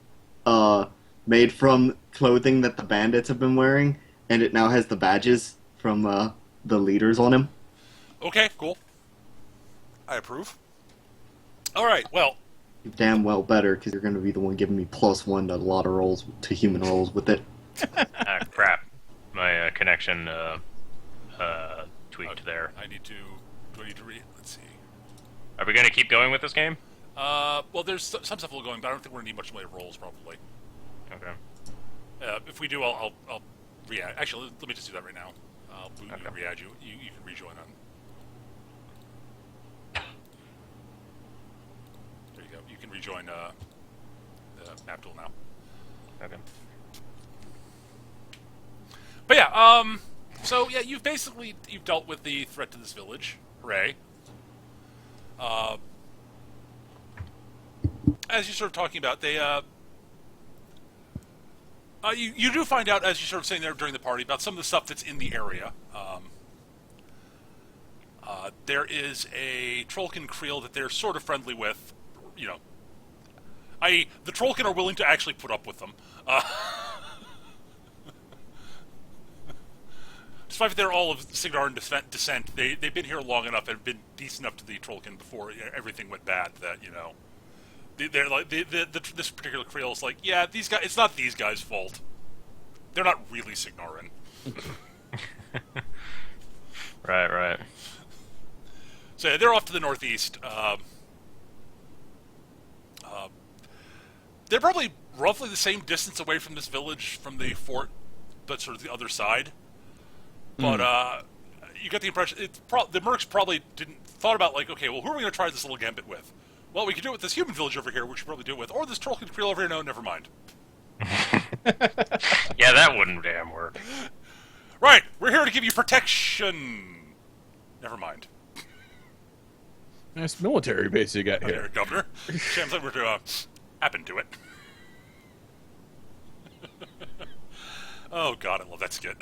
Made from clothing that the bandits have been wearing, and it now has the badges from the leaders on him. Okay, cool. I approve. All right, well, You damn well better, because you're going to be the one giving me +1 to a lot of rolls, to human rolls with it. Ah, crap. My connection tweaked there. do I need to read? Let's see. Are we going to keep going with this game? Well, there's some stuff going, but I don't think we're gonna need much more rolls probably. Okay. If we do, I'll re-add. Actually, let me just do that right now. I'll boot you and Okay. re-add you. You can rejoin on. There you go. You can rejoin the map tool now. Okay. But yeah, so yeah, you've dealt with the threat to this village. Hooray. As you're sort of talking about, they you do find out as you're sort of sitting there during the party about some of the stuff that's in the area. There is a Trollkin Creel that they're sort of friendly with, you know. I.e., the Trollkin are willing to actually put up with them. Despite that they're all of Signarin descent, they've been here long enough and been decent enough to the Trollkin before everything went bad that, you know, they're like, this particular Creel is like, yeah, these guys, it's not these guys' fault. They're not really Signarin. Right. So yeah, they're off to the northeast. They're probably roughly the same distance away from this village, from the fort, but sort of the other side. But you get the impression the mercs probably thought about like, okay, well, who are we going to try this little gambit with? Well, we could do it with this human village over here, which we should probably do it with, or this Trollkin Creel over here. No, never mind. Yeah, that wouldn't damn work. Right, we're here to give you protection. Never mind. Nice military base you got Okay, here. Governor. Seems like we're to happen to it. Oh God, I love that skit.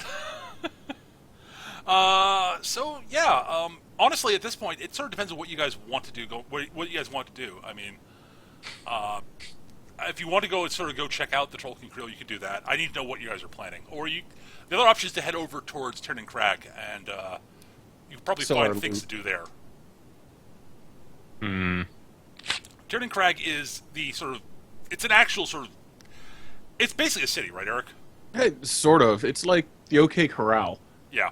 So yeah, honestly, at this point, it sort of depends on what you guys want to do. What you guys want to do. I mean, if you want to go and sort of go check out the Trollkin Creel, you can do that. I need to know what you guys are planning. Or the other option is to head over towards Turning Crag, and you can probably Sell our find things loot. to do there. Hmm. Turning Crag is the sort of, it's an actual sort of, it's basically a city, right, Eric? Hey, sort of. It's like the OK Corral Yeah.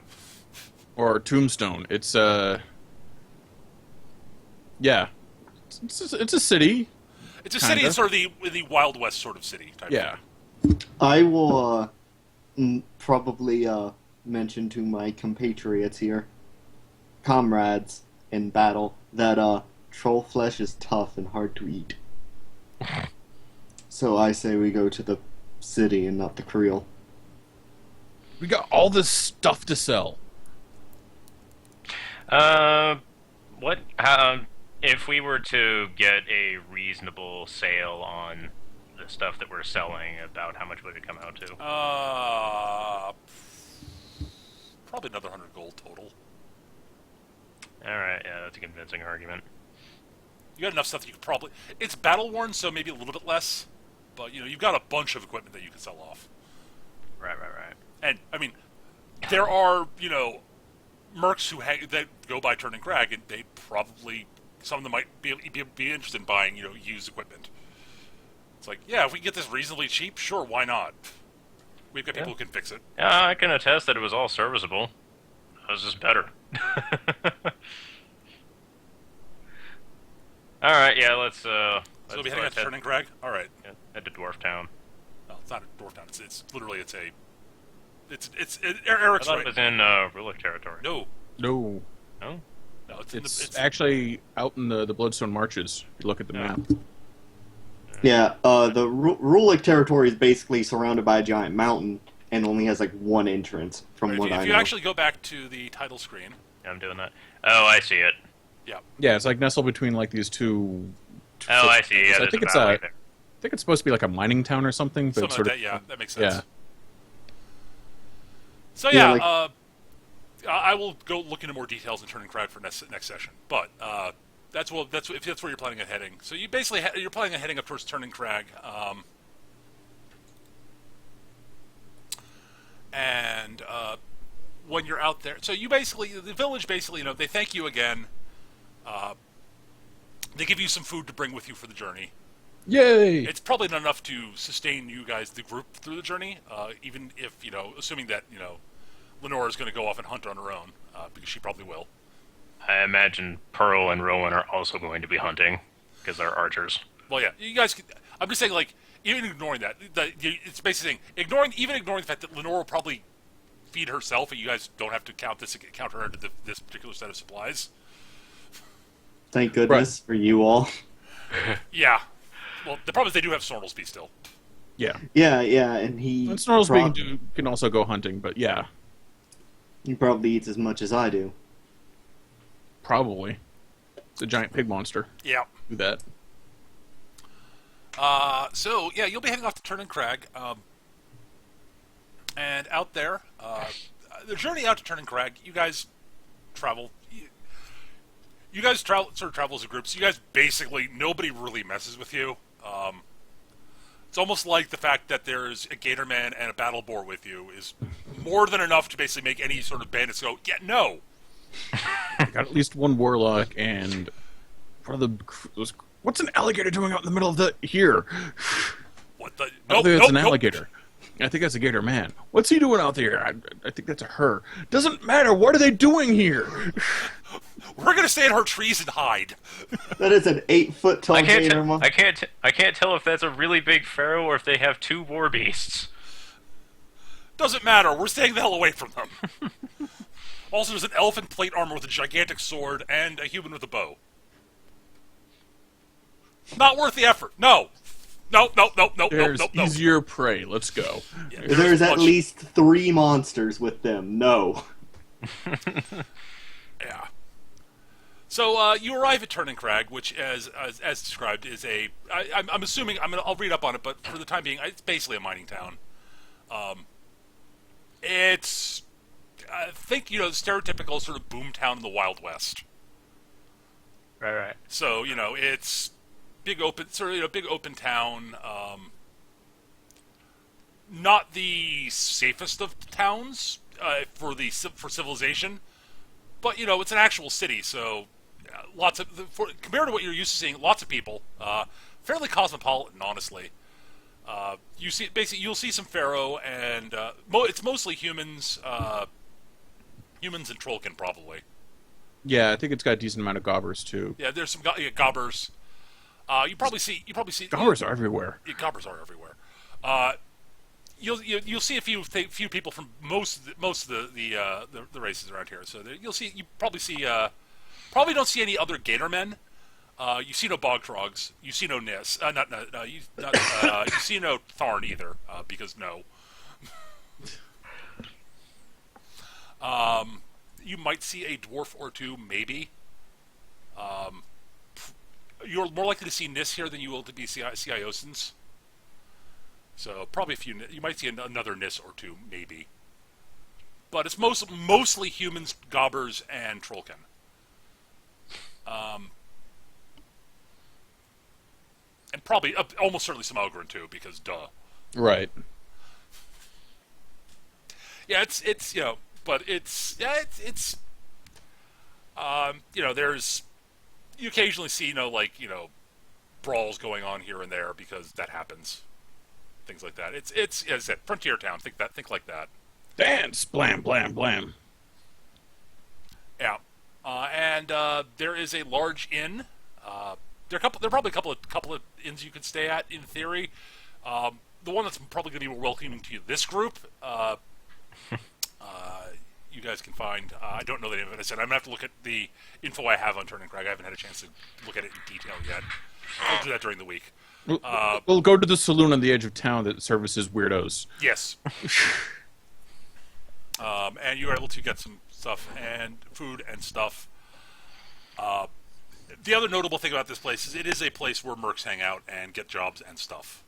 or Tombstone. It's yeah, it's a city. It's a city, Kinda. it's sort of the Wild West sort of city type Yeah. thing. I will probably mention to my compatriots here, comrades in battle, that troll flesh is tough and hard to eat. So I say we go to the city and not the Creel. We got all this stuff to sell. What? If we were to get a reasonable sale on the stuff that we're selling, about how much would it come out to? Probably another 100 gold total. All right, yeah, that's a convincing argument. You got enough stuff that you could probably, it's battle worn, so maybe a little bit less, but you know, you've got a bunch of equipment that you can sell off. Right. And I mean, there are, you know, mercs that go by Turning Crag, and they probably, some of them might be interested in buying, you know, used equipment. It's like, yeah, if we can get this reasonably cheap, sure, why not? We've got people who can fix it. Yeah, I can attest that it was all serviceable. It was just better. All right, yeah, let's. So we'll be heading out to Turning Crag? Alright. Head to Dwarf Town. No, it's not a Dwarf Town, it's literally, Eric's I thought right. it was in Rulik territory. No. No, No? No, it's actually out in the Bloodstone Marches. If you look at the map. Yeah, the Rulik territory is basically surrounded by a giant mountain and only has like one entrance, from what I know. If you actually go back to the title screen, Yeah, I'm doing that. Oh, I see it. Yeah, it's like nestled between like these two. Oh, I see. Yeah, I there's think a it's valley I there. think it's supposed to be like a mining town or something, but something it's sort like of that, yeah, that makes sense. yeah. So Yeah, yeah, like- I will go look into more details in Turning Crag for next session. But that's where you're planning on heading. So you basically you're planning on heading up towards Turning Crag, and when you're out there, so the village basically, you know, they thank you again. They give you some food to bring with you for the journey. Yay! It's probably not enough to sustain you guys, the group, through the journey. Even if, you know, assuming that, you know, Lenora is going to go off and hunt on her own, because she probably will. I imagine Pearl and Rowan are also going to be hunting because they're archers. Well, yeah, you guys. I'm just saying, like, even ignoring that, it's basically saying ignoring the fact that Lenore will probably feed herself, and you guys don't have to count her into this particular set of supplies. Thank goodness for you all. Yeah. Well, the problem is they do have Snortlesby still. Yeah. Yeah, and he And Snortlesby can also go hunting, but yeah, he probably eats as much as I do. probably. It's a giant pig monster. Yeah. Do that. So yeah, you'll be heading off to Turning Crag, and out there, the journey out to Turning Crag, you guys travel. You guys sort of travel as a group. So you guys basically nobody really messes with you. It's almost like the fact that there's a Gatorman and a Battle Boar with you is more than enough to basically make any sort of bandits go, yeah, no. Got at least one warlock and one of those. What's an alligator doing out in the middle of here? What the? I think that's an alligator. I think that's a gator man. What's he doing out there? I think that's a her. Doesn't matter. What are they doing here? We're gonna stay in our trees and hide. That is an 8-foot tall gator. I can't tell if that's a really big pharaoh or if they have two war beasts. Doesn't matter. We're staying the hell away from them. Also, there's an elf in plate armor with a gigantic sword and a human with a bow. Not worth the effort. No. Nope. There's easier prey. Let's go. Yeah, There's at least 3 monsters with them. No. Yeah. So you arrive at Turning Crag, which, as described, is a. I'm assuming I'll read up on it, but for the time being, it's basically a mining town. It's think stereotypical sort of boom town in the Wild West. Right. So it's big open big open town. Not the safest of towns for civilization, but it's an actual city, so. Compared to what you're used to seeing, lots of people, fairly cosmopolitan, honestly. You'll see some pharaoh, and it's mostly humans, humans and trollkin probably. Yeah, I think it's got a decent amount of gobbers too. Yeah, there's some gobbers. You probably see Gobbers are everywhere. Yeah, gobbers are everywhere. You'll see a few people from most of the races around here. So you probably see. Probably don't see any other gator men. You see no bog trogs. You see no nis. You see no Tharn either, because no. You might see a dwarf or two, maybe. You're more likely to see nis here than you will to be Ciosans. So probably a few. You might see another nis or two, maybe. But it's mostly humans, gobbers, and trollkin. And probably almost certainly some Ogryn too, because duh. Right. Yeah, it's but it's there's you occasionally see brawls going on here and there because that happens, things like that. It's as I said, frontier town. Think like that. Dance, blam, blam, blam. Yeah. And there is a large inn. There are probably a couple of inns you could stay at in theory. The one that's probably going to be more welcoming to this group, you guys can find. I don't know the name of it. I said I'm gonna have to look at the info I have on Turning Crag. I haven't had a chance to look at it in detail yet. I'll do that during the week. We'll go to the saloon on the edge of town that services weirdos. Yes. And you are able to get some stuff and food and stuff. The other notable thing about this place is it is a place where mercs hang out and get jobs and stuff.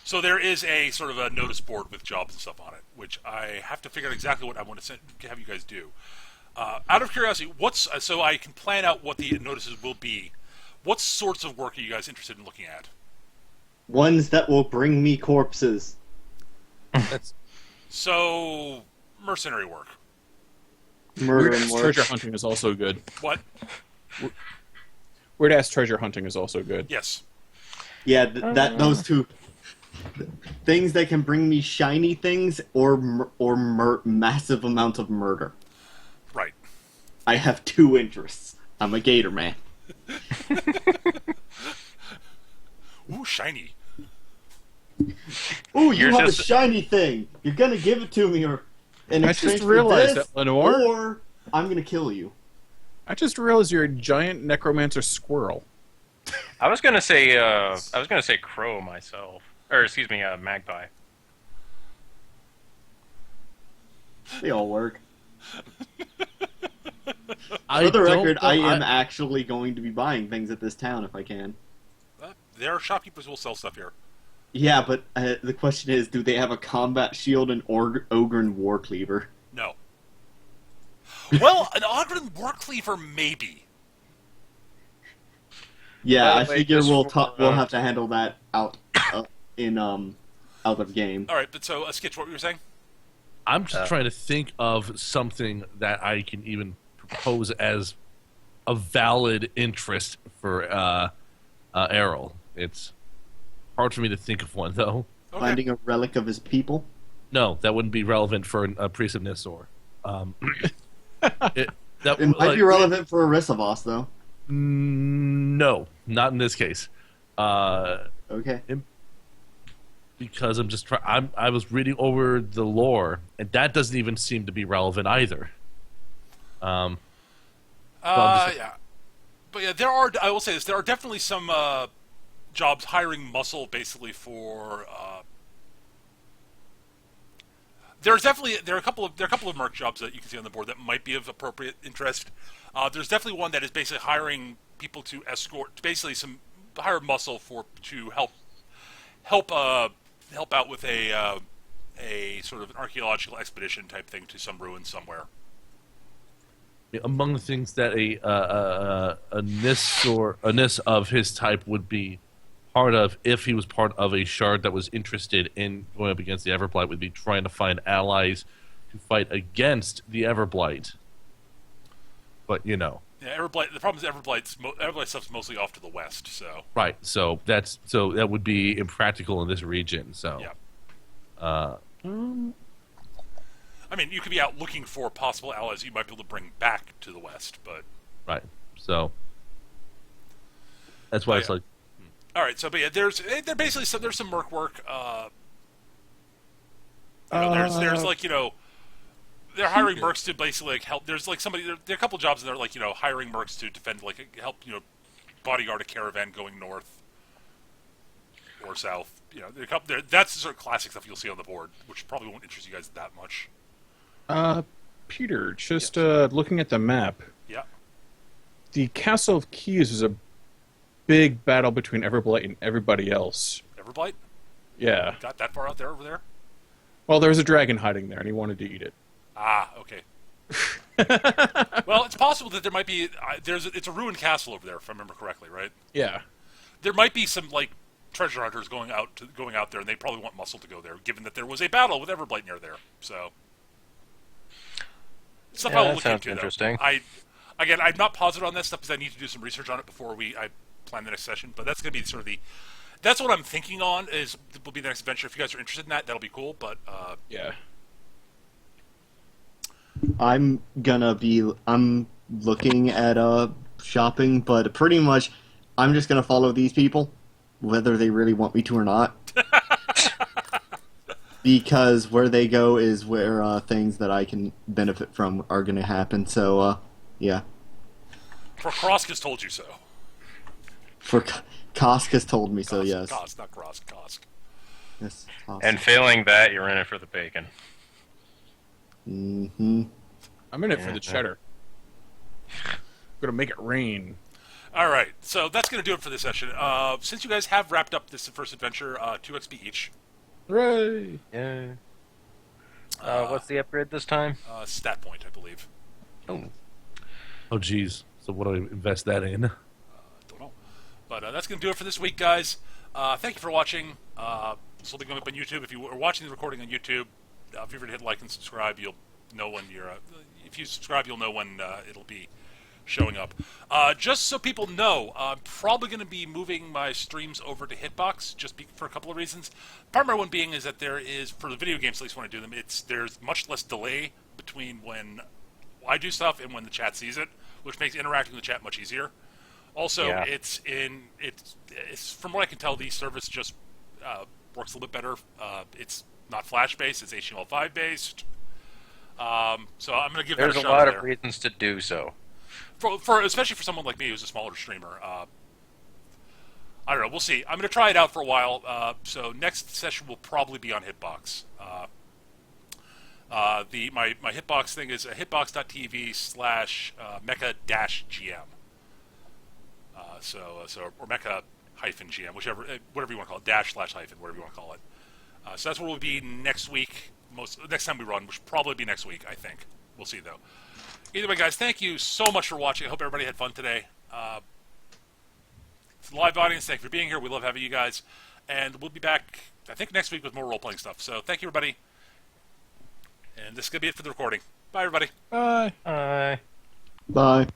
So there is a sort of a notice board with jobs and stuff on it, which I have to figure out exactly what I want to have you guys do. Out of curiosity, so I can plan out what the notices will be. What sorts of work are you guys interested in looking at? Ones that will bring me corpses. So, mercenary work. Murder and Weird-ass work. treasure hunting is also good. What? Weird-ass treasure hunting is also good. Yes. Yeah, those two things that can bring me shiny things or massive amounts of murder. Right. I have two interests. I'm a gator man. Ooh, shiny. Ooh, you You're have a just- shiny thing. You're gonna give it to me, or in I exchange just for realized this, that, Lenore. or I'm gonna kill you. I just realized you're a giant necromancer squirrel. I was gonna say crow myself, or excuse me, magpie. They all work. I For the don't record, know- I am actually going to be buying things at this town if I can. There are shopkeepers who will sell stuff here. Yeah, but the question is, do they have a combat shield and Ogren War Cleaver? No. Well, an Ogren War Cleaver, maybe. Yeah, By I the way, figure just we'll for, we'll have to handle that out in out of game. All right, but so, Skitch, what were you saying? I'm just trying to think of something that I can even propose as a valid interest for Errol. It's hard for me to think of one, though. Okay. Finding a relic of his people. No, that wouldn't be relevant for a priest of Nisor. That It might be relevant for Erisavos, though. No, not in this case. Okay. Because I'm just trying. I was reading over the lore, and that doesn't even seem to be relevant either. I'm just- Yeah. But yeah, there are, I will say this, there are definitely some jobs hiring muscle basically for there are a couple of merc jobs that you can see on the board that might be of appropriate interest. There's definitely one that is basically hiring people to escort, basically hire muscle to help out with a sort of an archaeological expedition type thing to some ruins somewhere. among the things that a Nis of his type would be part of, if he was part of a shard that was interested in going up against the Everblight, would be trying to find allies to fight against the Everblight. But Yeah, Everblight. The problem is Everblight stuff's mostly off to the west. So right, so that would be impractical in this region. So yeah. I mean, you could be out looking for possible allies you might be able to bring back to the west, but right, so that's why it's yeah. like. All right, so but yeah, there's some merc work. There's like they're hiring mercs to basically like help. There's like there are a couple jobs and they're like hiring mercs to defend, like help bodyguard a caravan going north or south. That's the sort of classic stuff you'll see on the board, which probably won't interest you guys that much. Peter, just looking at the map, Yeah. the Castle of Keys is a big battle between Everblight and everybody else. Everblight Yeah. got that far out there over there. Well, there was a dragon hiding there, and he wanted to eat it. Ah, okay. Well, it's possible that there might be. It's a ruined castle over there, if I remember correctly, right? Yeah. There might be some like treasure hunters going out there, and they probably want muscle to go there, given that there was a battle with Everblight near there. So, stuff I will that look sounds into. interesting. Though. I'm not positive on that stuff because I need to do some research on it before I plan the next session. But that's going to be sort of that's what I'm thinking on will be the next adventure. If you guys are interested in that, that'll be cool. But Yeah. I'm looking at shopping, but pretty much I'm just gonna follow these people, whether they really want me to or not. Because where they go is where things that I can benefit from are gonna happen. So, yeah. for Krosk told you so. For Kosk has told me so. Kosk, Yes. Kosk, not Krosk. Kosk. Yes. And failing that, you're in it for the bacon. Mm-hmm. I'm in it for the cheddar. I'm gonna make it rain. All right, so that's going to do it for this session. Since you guys have wrapped up this first adventure, 2 XP each. Hooray! Yeah. What's the upgrade this time? Stat point, I believe. Oh, geez. So what do I invest that in? Don't know. But that's going to do it for this week, guys. Thank you for watching. This will be going up on YouTube. If you are watching the recording on YouTube, if you were to hit like and subscribe, you'll know when you're... if you subscribe, you'll know when it'll be showing up. Just so people know, I'm probably going to be moving my streams over to Hitbox for a couple of reasons. Primary one being is that there is, for the video games at least when I do them, there's much less delay between when I do stuff and when the chat sees it, which makes interacting with the chat much easier. Also, Yeah. it's from what I can tell, the service just works a little bit better. It's not Flash based; it's HTML5 based. So I'm going to give There's that a a shot lot there. of reasons to do so. For especially for someone like me who's a smaller streamer. I don't know. We'll see. I'm going to try it out for a while. So next session will probably be on Hitbox. My Hitbox thing is hitbox.tv/mecha-gm. Or mecha-gm, whatever you want to call it, /hyphen, whatever you want to call it. So that's what will be next week. Next time we run, which will probably be next week, I think. We'll see though. Either way, guys, thank you so much for watching. I hope everybody had fun today. For the live audience, thank you for being here. We love having you guys, and we'll be back, I think, next week with more role-playing stuff. So thank you, everybody. And this is going to be it for the recording. Bye, everybody. Bye. Bye. Bye.